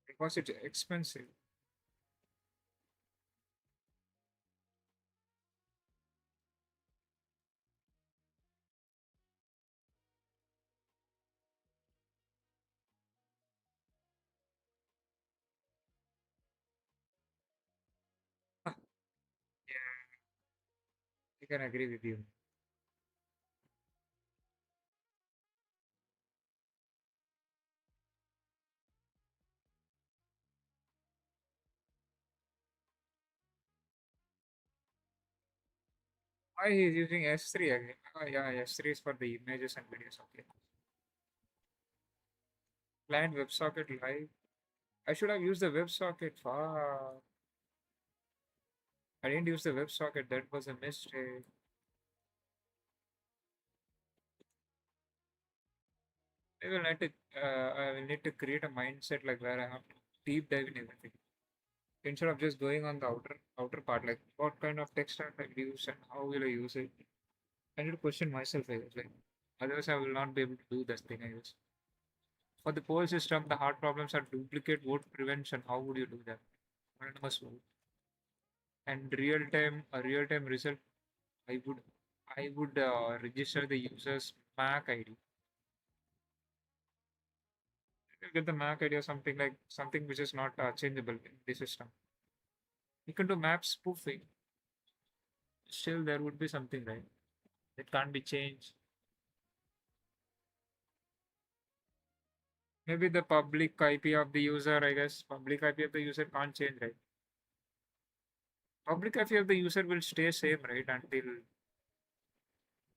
because it's expensive. Yeah, I can agree with you. Why he's using S3 again? Oh, yeah, S3 is for the images and videos. Okay. Client WebSocket live. I should have used the WebSocket. Fuck. I didn't use the WebSocket. That was a mistake. I will need to create a mindset like where I have to deep dive in everything instead of just going on the outer part. Like what kind of text I will use and how will I use it. I need to question myself. I guess. Like otherwise, I will not be able to do this thing. I guess. For the poll system, the hard problems are duplicate vote prevention. How would you do that? Anonymous vote and real time result. I would register the user's MAC ID. You get the MAC ID or something like something which is not changeable in the system. You can do map spoofing. Still, there would be something, right? It can't be changed. Maybe the public IP of the user, I guess. Public IP of the user can't change, right? Public IP of the user will stay same, right? Until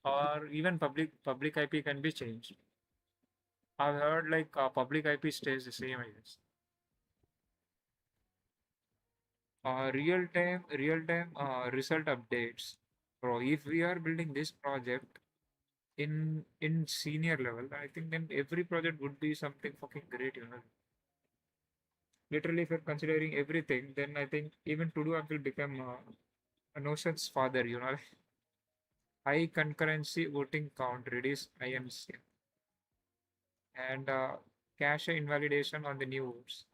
or even public IP can be changed. I've heard like public IP stays the same, I guess. Real time result updates. Bro, if we are building this project in senior level, I think then every project would be something fucking great, you know. Literally, if you're considering everything, then I think even to do app will become a Notion's father, you know. High concurrency voting count, reduce IMC, and cache invalidation on the new votes,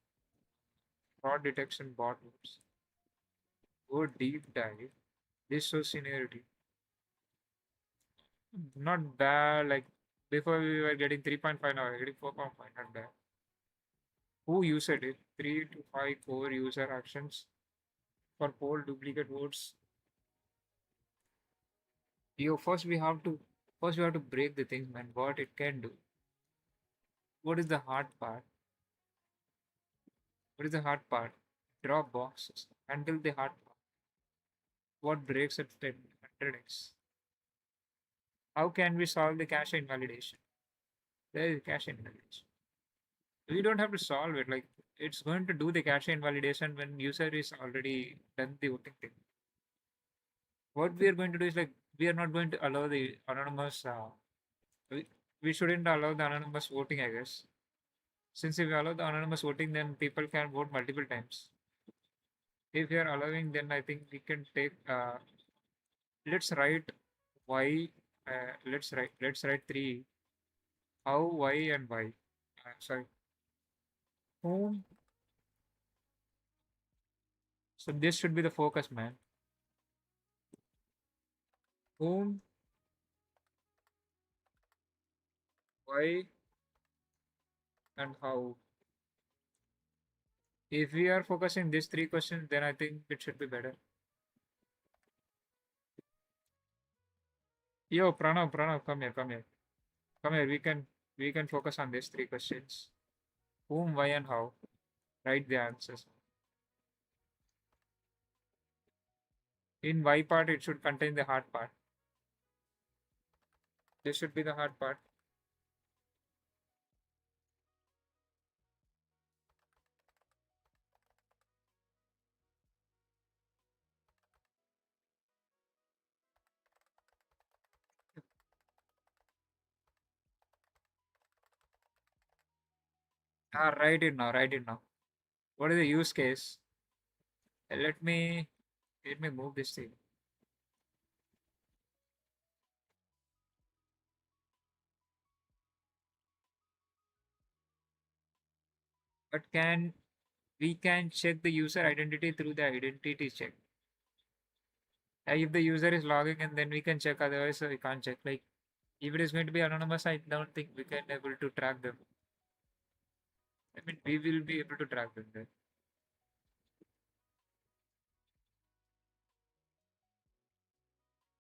fraud detection bot votes. Go deep dive. This shows seniority. Not bad. Like before we were getting 3.5, now we're getting 4.5. Not bad. Who used it? 3 to 5 core user actions for poll duplicate votes. Yo, first we have to break the things, man. What it can do. What is the hard part? What is the hard part? Drop boxes. Until the hard part. What breaks at 100x? How can we solve the cache invalidation? There is cache invalidation. We don't have to solve it. Like it's going to do the cache invalidation when user is already done the voting thing. What we are going to do is like we are not going to allow the anonymous. We, we shouldn't allow the anonymous voting, I guess. Since if we allow the anonymous voting, then people can vote multiple times. If we are allowing, then I think we can take. Let's write why. Let's write three. How, why, and why. Sorry. Whom. So this should be the focus, man. Whom, why, and how. If we are focusing these three questions, then I think it should be better. Yo, Pranav, come here. We can focus on these three questions. Whom, why, and how. Write the answers. In why part, it should contain the hard part. This should be the hard part. Write it now. Write it now. What is the use case? Let me move this thing. But we can check the user identity through the identity check. If the user is logging in, then we can check. Otherwise, we can't check. Like if it is going to be anonymous, I don't think we can able to track them. I mean, we will be able to track them then.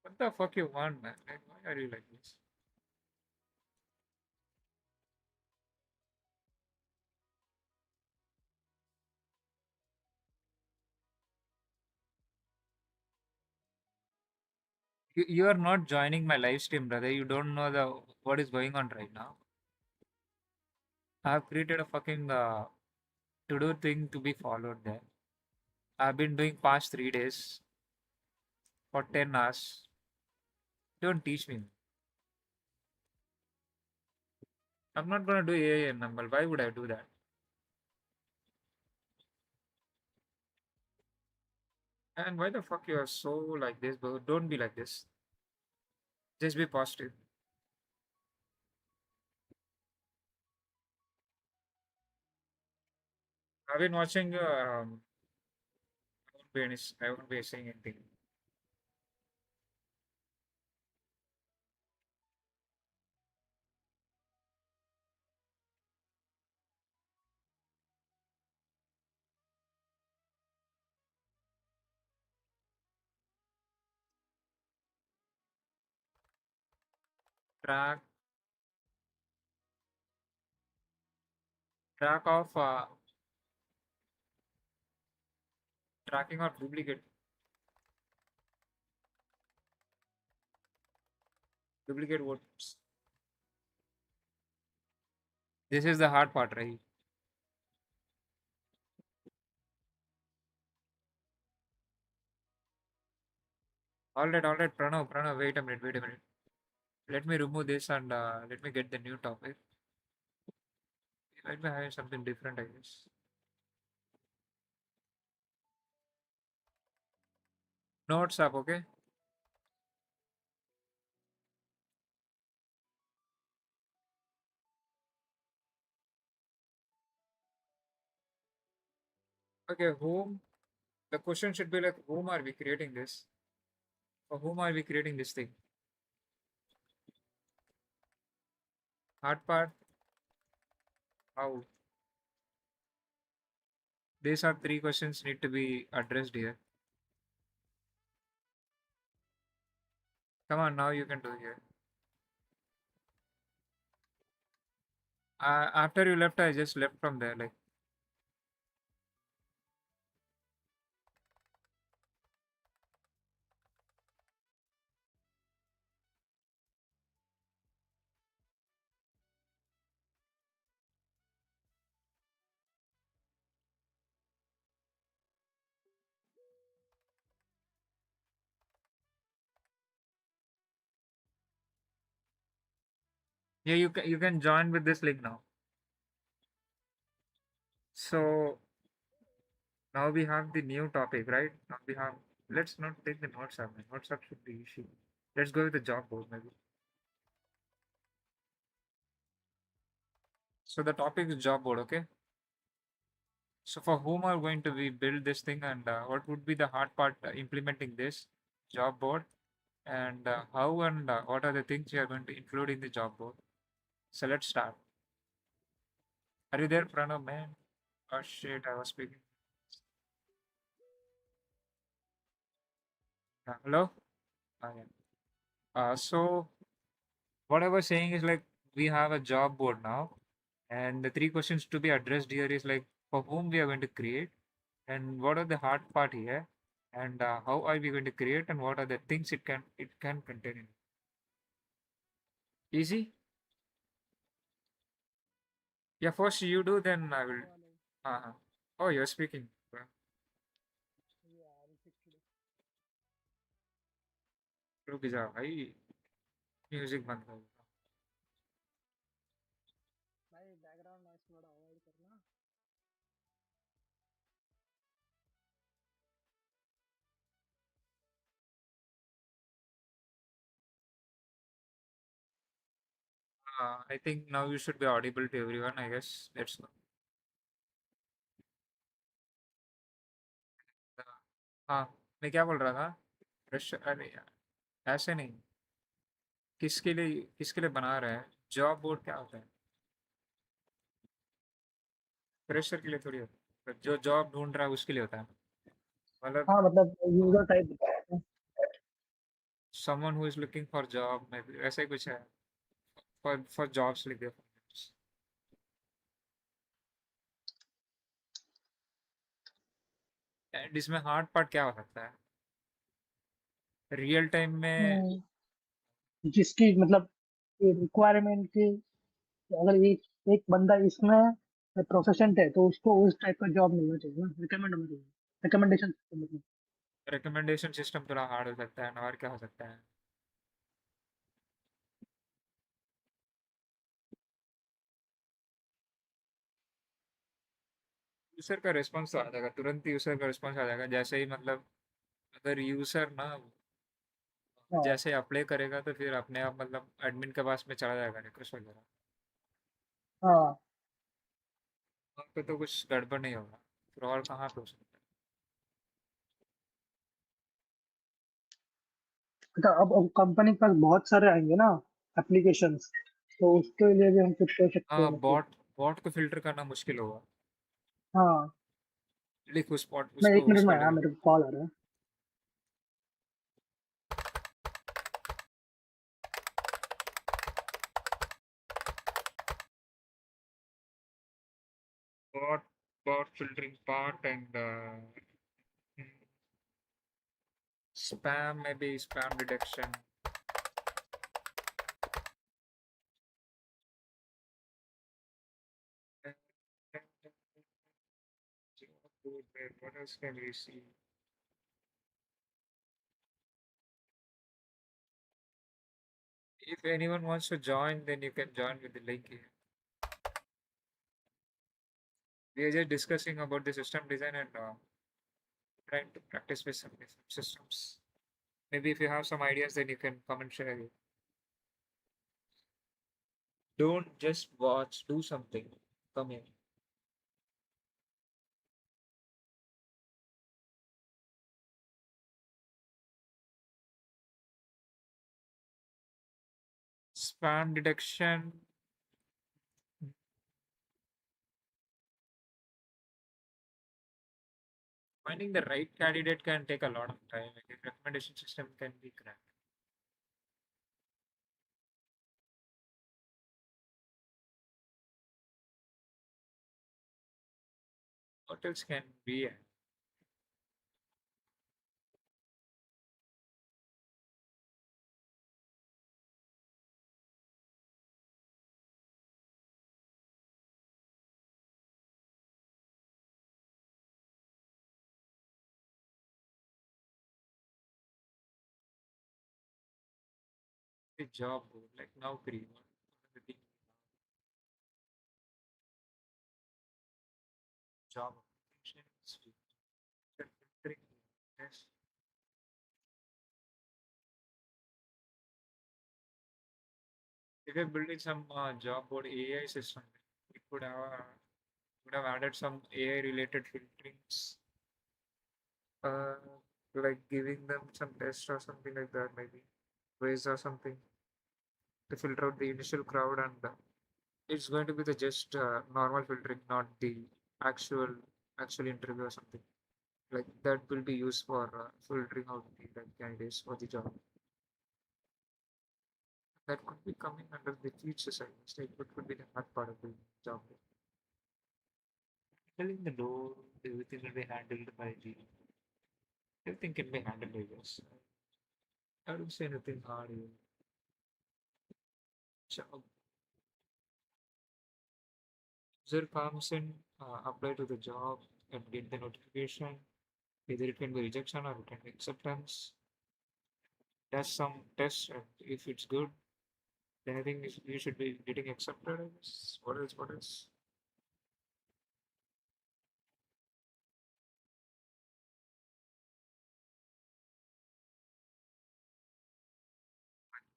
What the fuck you want, man? Like, why are you like this? You are not joining my live stream, brother. You don't know the what is going on right now. I have created a fucking to-do thing to be followed there. I've been doing past 3 days for 10 hours. Don't teach me. I'm not gonna do AI and ML. Why would I do that? And why the fuck you are so like this, bro? Don't be like this. Just be positive. I've been watching. I won't be saying anything. Track, track of tracking of duplicate votes. This is the hard part, right? All right, Pranav, wait a minute. Let me remove this and let me get the new topic. Let me have something different, I guess. Notes up, okay? Okay, whom? The question should be like, whom are we creating this? For whom are we creating this thing? Hard part, how? These are three questions need to be addressed here. Come on, now you can do here. After you left, I just left from there. Like, yeah, you can join with this link now. So now we have the new topic, right? Now we have. Let's not take the notes up. Man. Notes up should be easy. Let's go with the job board maybe. So the topic is job board, okay? So for whom are going to we build this thing and what would be the hard part implementing this job board and how and what are the things you are going to include in the job board? So let's start. Are you there, Pranav, man? Oh shit, I was speaking. Hello? Yeah. So what I was saying is like we have a job board now, and the three questions to be addressed here is like for whom we are going to create, and what are the hard part here, and how are we going to create, and what are the things it can contain. Easy? Yeah, first you do, then I will. Uh-huh. Oh, you're speaking. रुक जा भाई music बंद कर I think now you should be audible to everyone, I guess. Let's go. हाँ मैं क्या बोल रहा था प्रेशर अरे यार ऐसे नहीं किसके लिए बना रहा है जॉब बोर्ड क्या होता है प्रेशर के लिए थोड़ी होता है जो जॉब ढूंढ रहा है उसके लिए होता है मतलब हाँ मतलब user type someone who is looking for job maybe ऐसा ही कुछ है for jobs लिख दिया And इसमें हार्ड पार्ट क्या हो सकता है रियल टाइम में जिसकी मतलब रिक्वायरमेंट की अगर एक बंदा इसमें प्रोफेशनल है तो उसको उस टाइप का जॉब मिलना चाहिए ना, रिकमेंड होना चाहिए, रिकमेंडेशन मतलब। रिकमेंडेशन सिस्टम थोड़ा हार्ड हो सकता है ना, और क्या हो सकता है? यूजर का रिस्पॉन्स तो आ जाएगा, तुरंत यूजर का रिस्पॉन्स आ जाएगा जैसे ही मतलब अगर यूजर ना हाँ जैसे अप्लाई करेगा तो फिर अपने आप मतलब एडमिन के पास में चला जाएगा रिक्वेस्ट वगैरह। हाँ। वहाँ पे तो कुछ गड़बड़ नहीं होगा, फ्रॉड कहाँ पे हो सकता है? अच्छा, अब कंपनी के पास बहुत सारे आएंगे ना एप्लीकेशंस, तो उसके लिए भी हम कुछ कर सकते हैं हाँ, मतलब। बॉट बॉट को फिल्टर करना मुश्किल होगा। हाँ। लिख उस बॉट मैं उसको 1 मिनट में उसको आया, लिख। मेरे को कॉल आ रहा है। bot filtering part and spam, maybe spam detection. What else can we see? If anyone wants to join, then you can join with the link here. We are just discussing about the system design and trying to practice with some systems. Maybe if you have some ideas, then you can come and share it. Don't just watch, do something. Come here. Spam detection. Finding the right candidate can take a lot of time. Like a recommendation system can be cracked. What else can be? The job board, like now create one. The thing, job applications, filtering, test. If you're building some job board AI system, we could have added some AI related filterings, uh, like giving them some tests or something like that, maybe quiz or something to filter out the initial crowd, and it's going to be the just normal filtering, not the actual actual interview or something like that will be used for filtering out the like, candidates for the job. That could be coming under the future side mistake, but could be the hard part of the job. Filling the door, everything will be handled by the everything can be handled by this. I don't say anything hard here. Job user comes in, apply to the job and get the notification. Either it can be rejection or it can be acceptance. Does some test, and if it's good, then I think you should be getting accepted. I guess. What else? What else?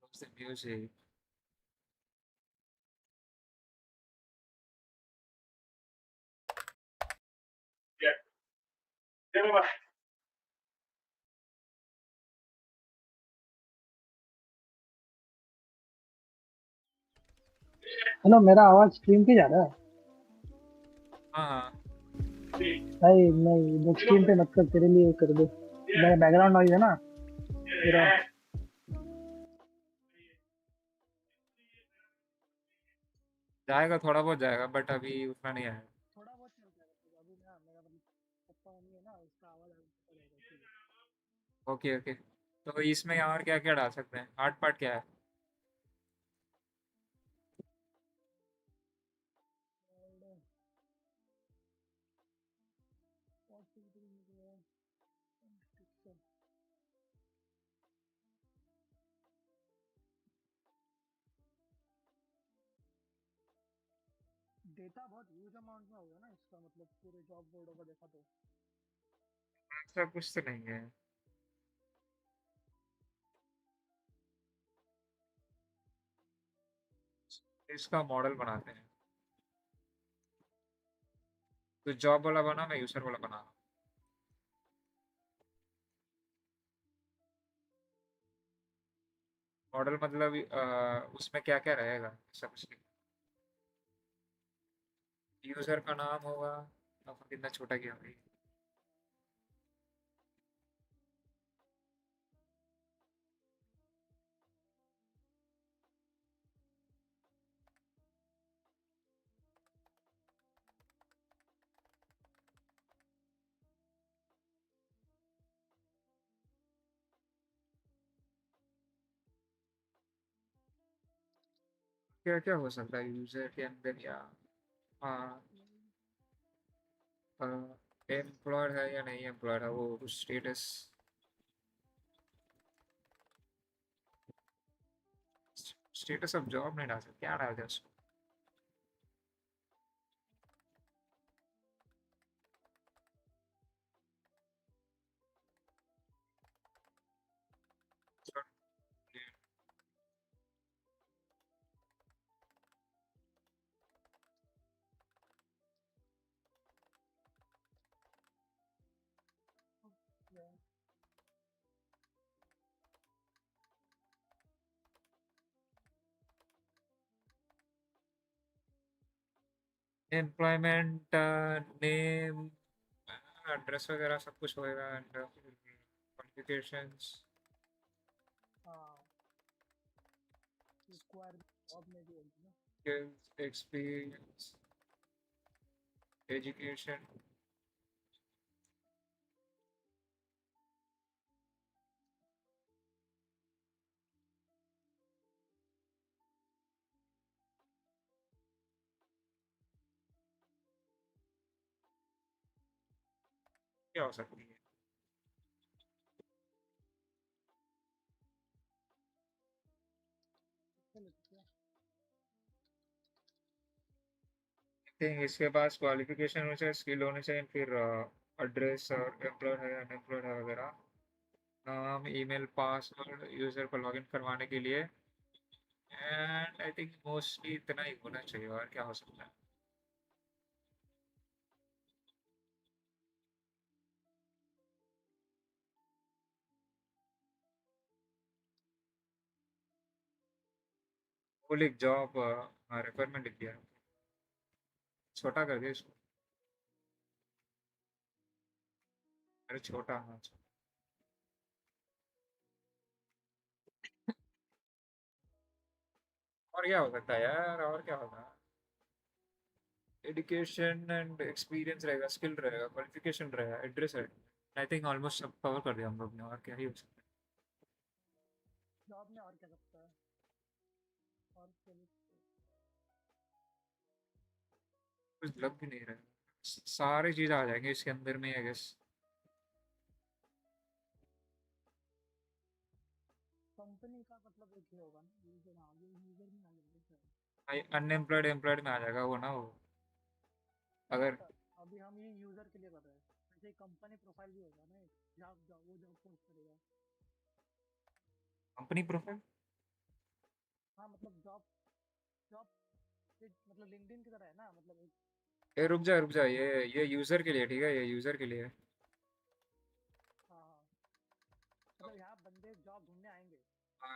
What's the music? Hello, मेरा आवाज screen पे जा रहा है? हाँ, भाई नहीं, वो स्क्रीन पे मत कर, तेरे लिए कर दे। मेरा बैकग्राउंड नॉइज है ना पूरा। जाएगा थोड़ा बहुत जाएगा, बट अभी उतना नहीं आएगा। थोड़ा बहुत चल जाएगा, तो अभी ना मेरा मतलब पप्पा मम्मी है ना, उसका आवाज आ जाएगा। Okay okay. तो इसमें और क्या क्या डाल सकते हैं? हार्ड पार्ट क्या है? और डेटा बहुत ह्यूज अमाउंट में होगा ना इसका, मतलब पूरे जॉब बोर्डों का देखा तो। ऐसा कुछ तो नहीं है। इसका मॉडल बनाते हैं। तो जॉब वाला बना, मैं यूजर वाला बना। मॉडल मतलब उसमें क्या क्या रहेगा, ऐसा कुछ नहीं। यूजर का नाम होगा। अब कितना छोटा किया भाई। क्या क्या हो सकता है यूजर के अंदर, या हाँ, एम्प्लॉयड है या नहीं एम्प्लॉयड है, वो स्टेटस। स्टेटस ऑफ जॉब नहीं डाल सकते, क्या डाल दे उसको? एम्प्लॉयमेंट, नेम, एड्रेस वगैरह सब कुछ होएगा, एंड क्वालिफिकेशंस, हाँ, रिक्वायरमेंट जॉब में भी होगी ना। Skills, experience, education. क्या हो सकती है? चलो ठीक है। थिंक इसके पास क्वालिफिकेशन होना चाहिए, स्किल होने चाहिए, फिर एड्रेस और एम्प्लॉयड है अनएम्प्लॉयड है वगैरह, नाम, ईमेल, पासवर्ड, यूजर को लॉगिन करवाने के लिए। एंड आई थिंक मोस्टली इतना ही होना चाहिए, और क्या हो सकता है? वो लिख जॉब रिक्वायरमेंट लिख दिया, छोटा कर दिया इसको। अरे छोटा, हाँ छोटा। और क्या हो सकता है यार, और क्या होगा? एजुकेशन एंड एक्सपीरियंस रहेगा, स्किल रहेगा, क्वालिफिकेशन रहेगा, एड्रेस रहेगा। आई थिंक ऑलमोस्ट सब कवर कर दिया हम लोग ने, और क्या ही हो सकता है? जॉब में और क्या सकता है? और चलो, कुछ लग भी नहीं रहा है। सारी चीज़ आ जाएंगे इसके अंदर में, आई गेस। कंपनी का मतलब एक ही होगा ना, यूजर। हाँ, ये यूजर में आ जाएगा शायद। अनएम्प्लॉयड एम्प्लॉयड में आ जाएगा वो ना, वो अगर बट अभी हम ये यूजर के लिए कर रहे हैं। जैसे कंपनी प्रोफाइल भी होगा ना एक, जॉब जॉब वो जॉब पोस्ट करेगा। Company profile. हाँ, मतलब जॉब जॉब मतलब लिंक्डइन की तरह है ना, मतलब एक। ए रुक जा, ये यूजर के लिए, ठीक है, ये यूजर के लिए। हाँ हाँ, मतलब यहाँ बंदे जॉब ढूंढने आएंगे।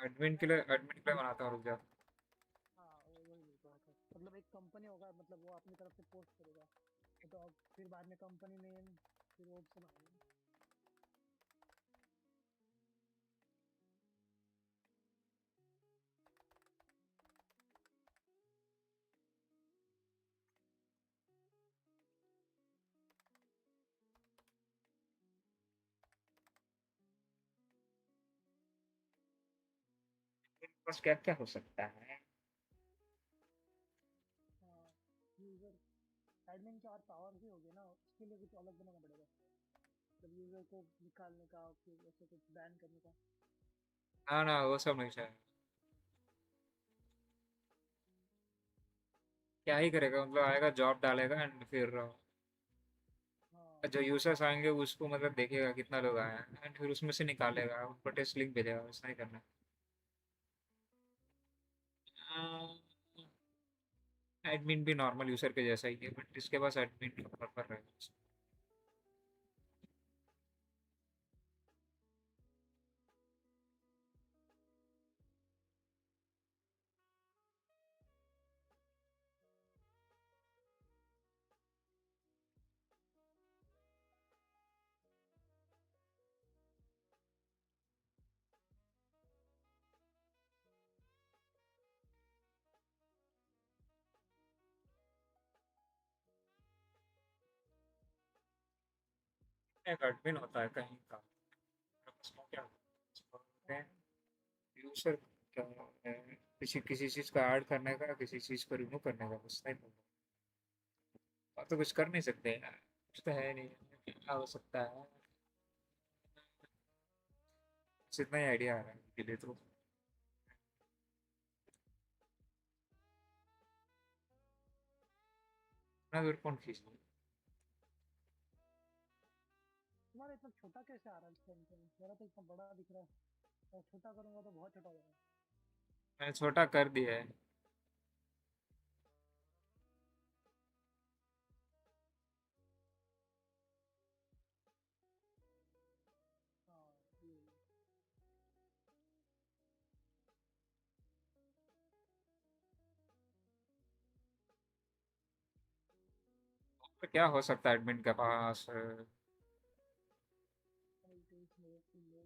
एडमिन के लिए बनाता हूँ, रुक जा। हाँ, वही बोल रहा था, मतलब एक कंपनी होगा, मतलब वो अपनी तरफ से पोस्ट करेगा। तो अब फिर बाद में कंपनी नेम, फिर वो सब आएगा। बस क्या क्या हो सकता है? यूजर एडमिन के और पावर भी होगी ना, उसके लिए कुछ अलग बनाना पड़ेगा, जब यूजर को निकालने का फिर ऐसे कुछ बैन करने का। ना ना, वो सब नहीं चाहिए। क्या ही करेगा, मतलब आएगा जॉब डालेगा एंड फिर हाँ जो यूजर्स आएंगे उसको मतलब देखेगा कितना लोग आए हैं एंड फिर उसमें से निकालेगा, उनको टेस्ट लिंक भेजेगा, वैसा ही करना है। एडमिन भी नॉर्मल यूजर के जैसा ही है, बट इसके पास एडमिन प्रॉपर रहेगा। एक एडमिन होता है कहीं का, उसको क्या बोलते हैं, यूजर क्या है, किसी किसी चीज का ऐड करने का, किसी चीज को रिमूव करने का, बस नहीं होगा। और तो कुछ कर नहीं सकते यार, कुछ तो है नहीं, क्या हो सकता है, बस इतना ही आइडिया आ रहा है के लिए तो। ना दूर कौन खींच ले? तुम्हारा इतना छोटा कैसे आ रहा है extension? मेरा तो इतना बड़ा दिख रहा है, और छोटा करूंगा तो बहुत छोटा हो जाएगा। मैंने छोटा कर दिया है। हाँ ये तो क्या हो सकता है एडमिन के पास? सेटिंग्स में email।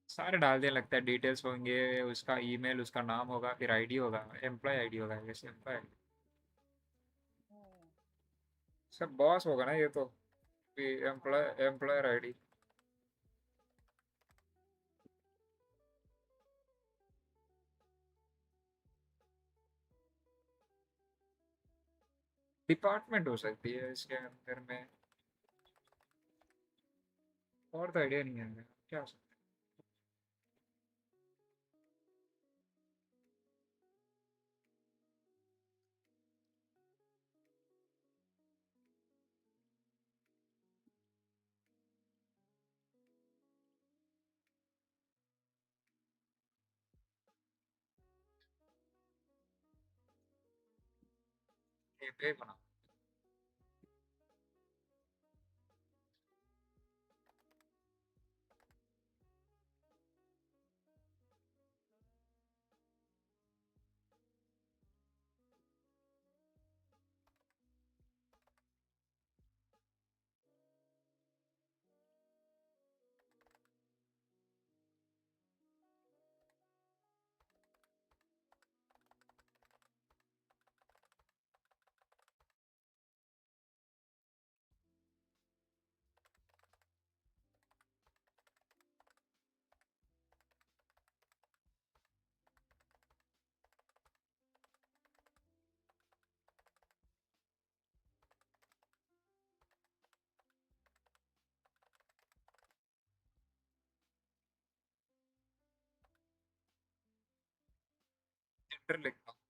सारे डाल दिए लगता है, डिटेल्स होंगे, उसका ईमेल, उसका नाम होगा, फिर आईडी होगा, एम्प्लॉय आईडी होगा, जैसे एम्प्लॉय हाँ सब बॉस होगा ना ये तो, एम्प्लॉय एम्प्लॉयर आईडी। डिपार्टमेंट हो सकती है इसके अंदर में, और तो आइडिया नहीं है क्या हो सकता है, ये पे बना। एंटर लिखता हूँ।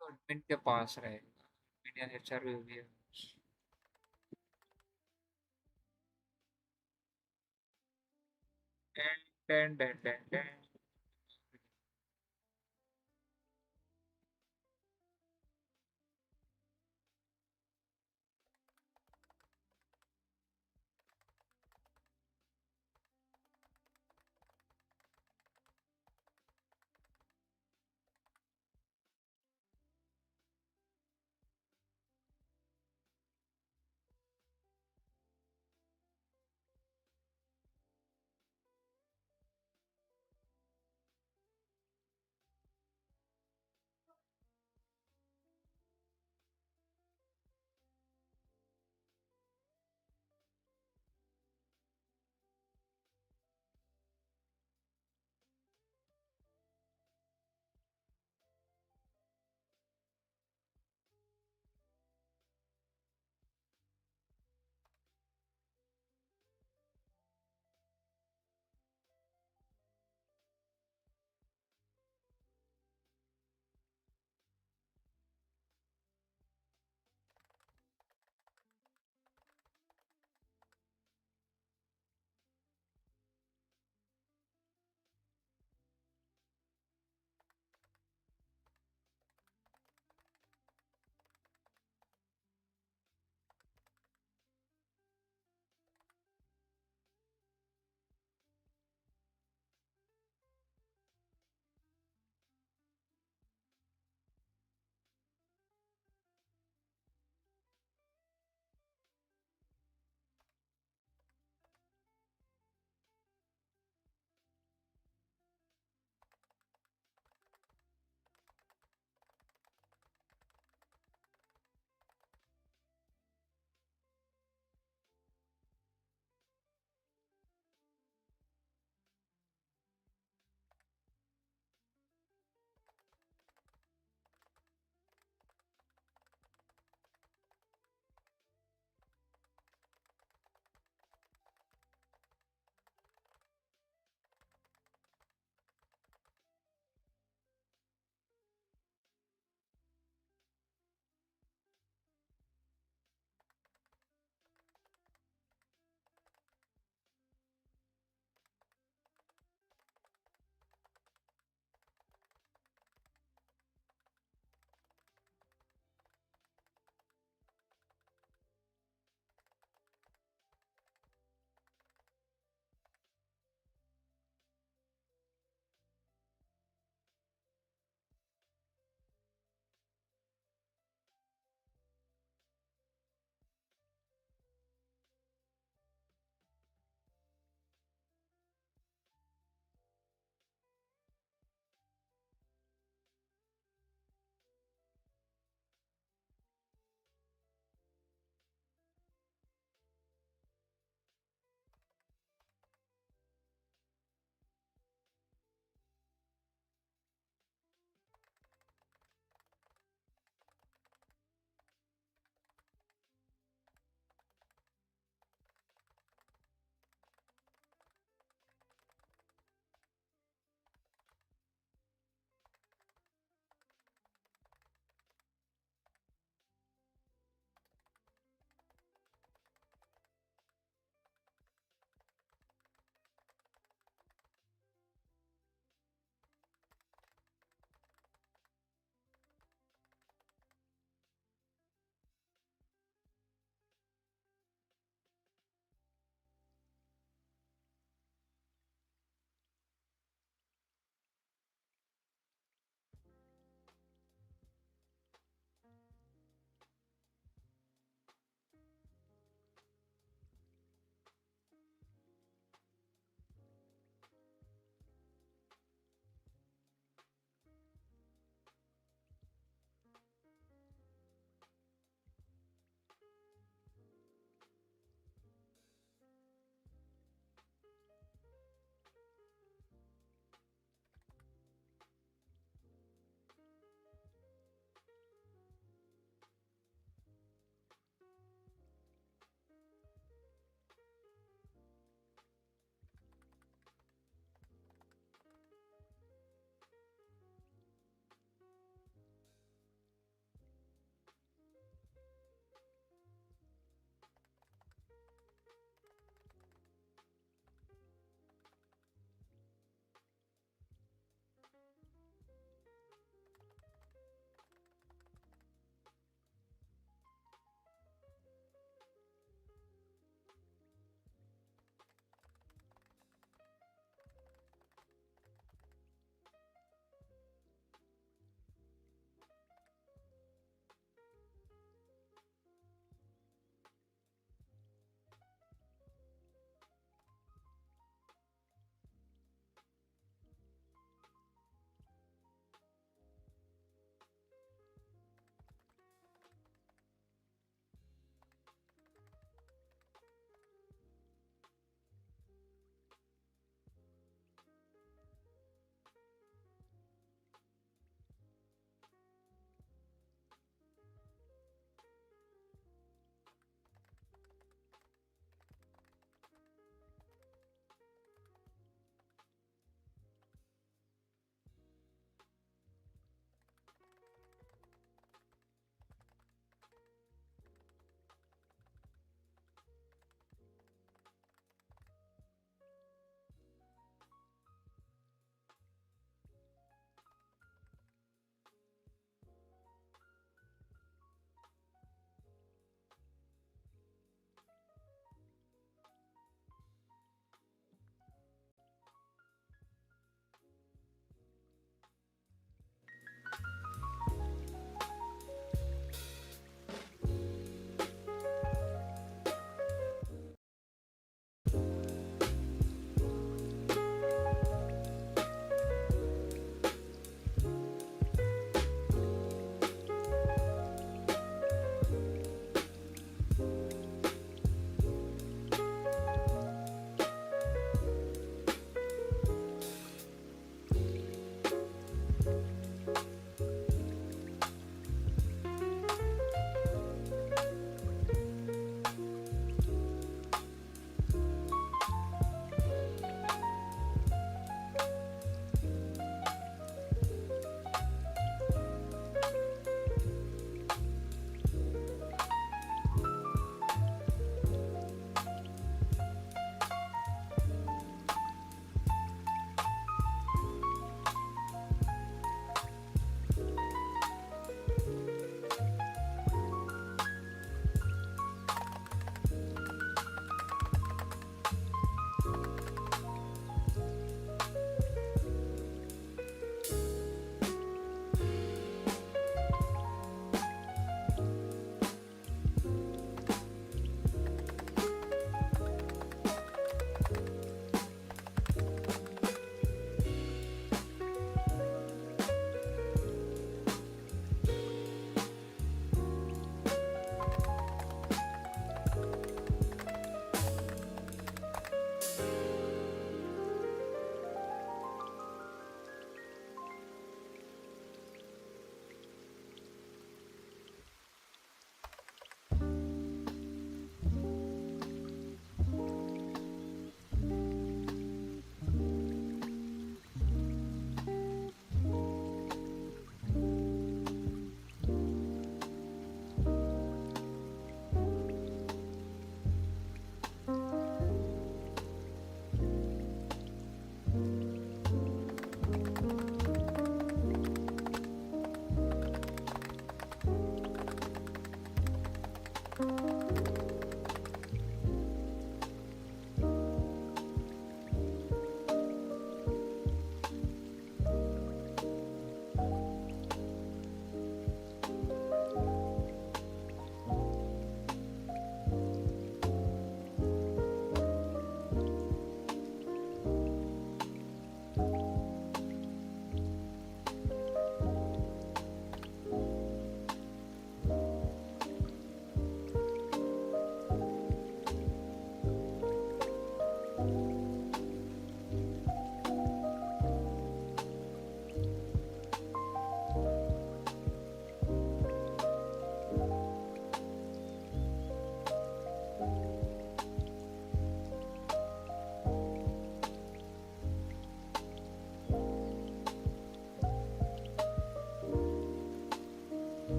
तो एडमिन के पास रहेगा, एडमिन या एचआर भी होगी। Dun, dun, dun, dun.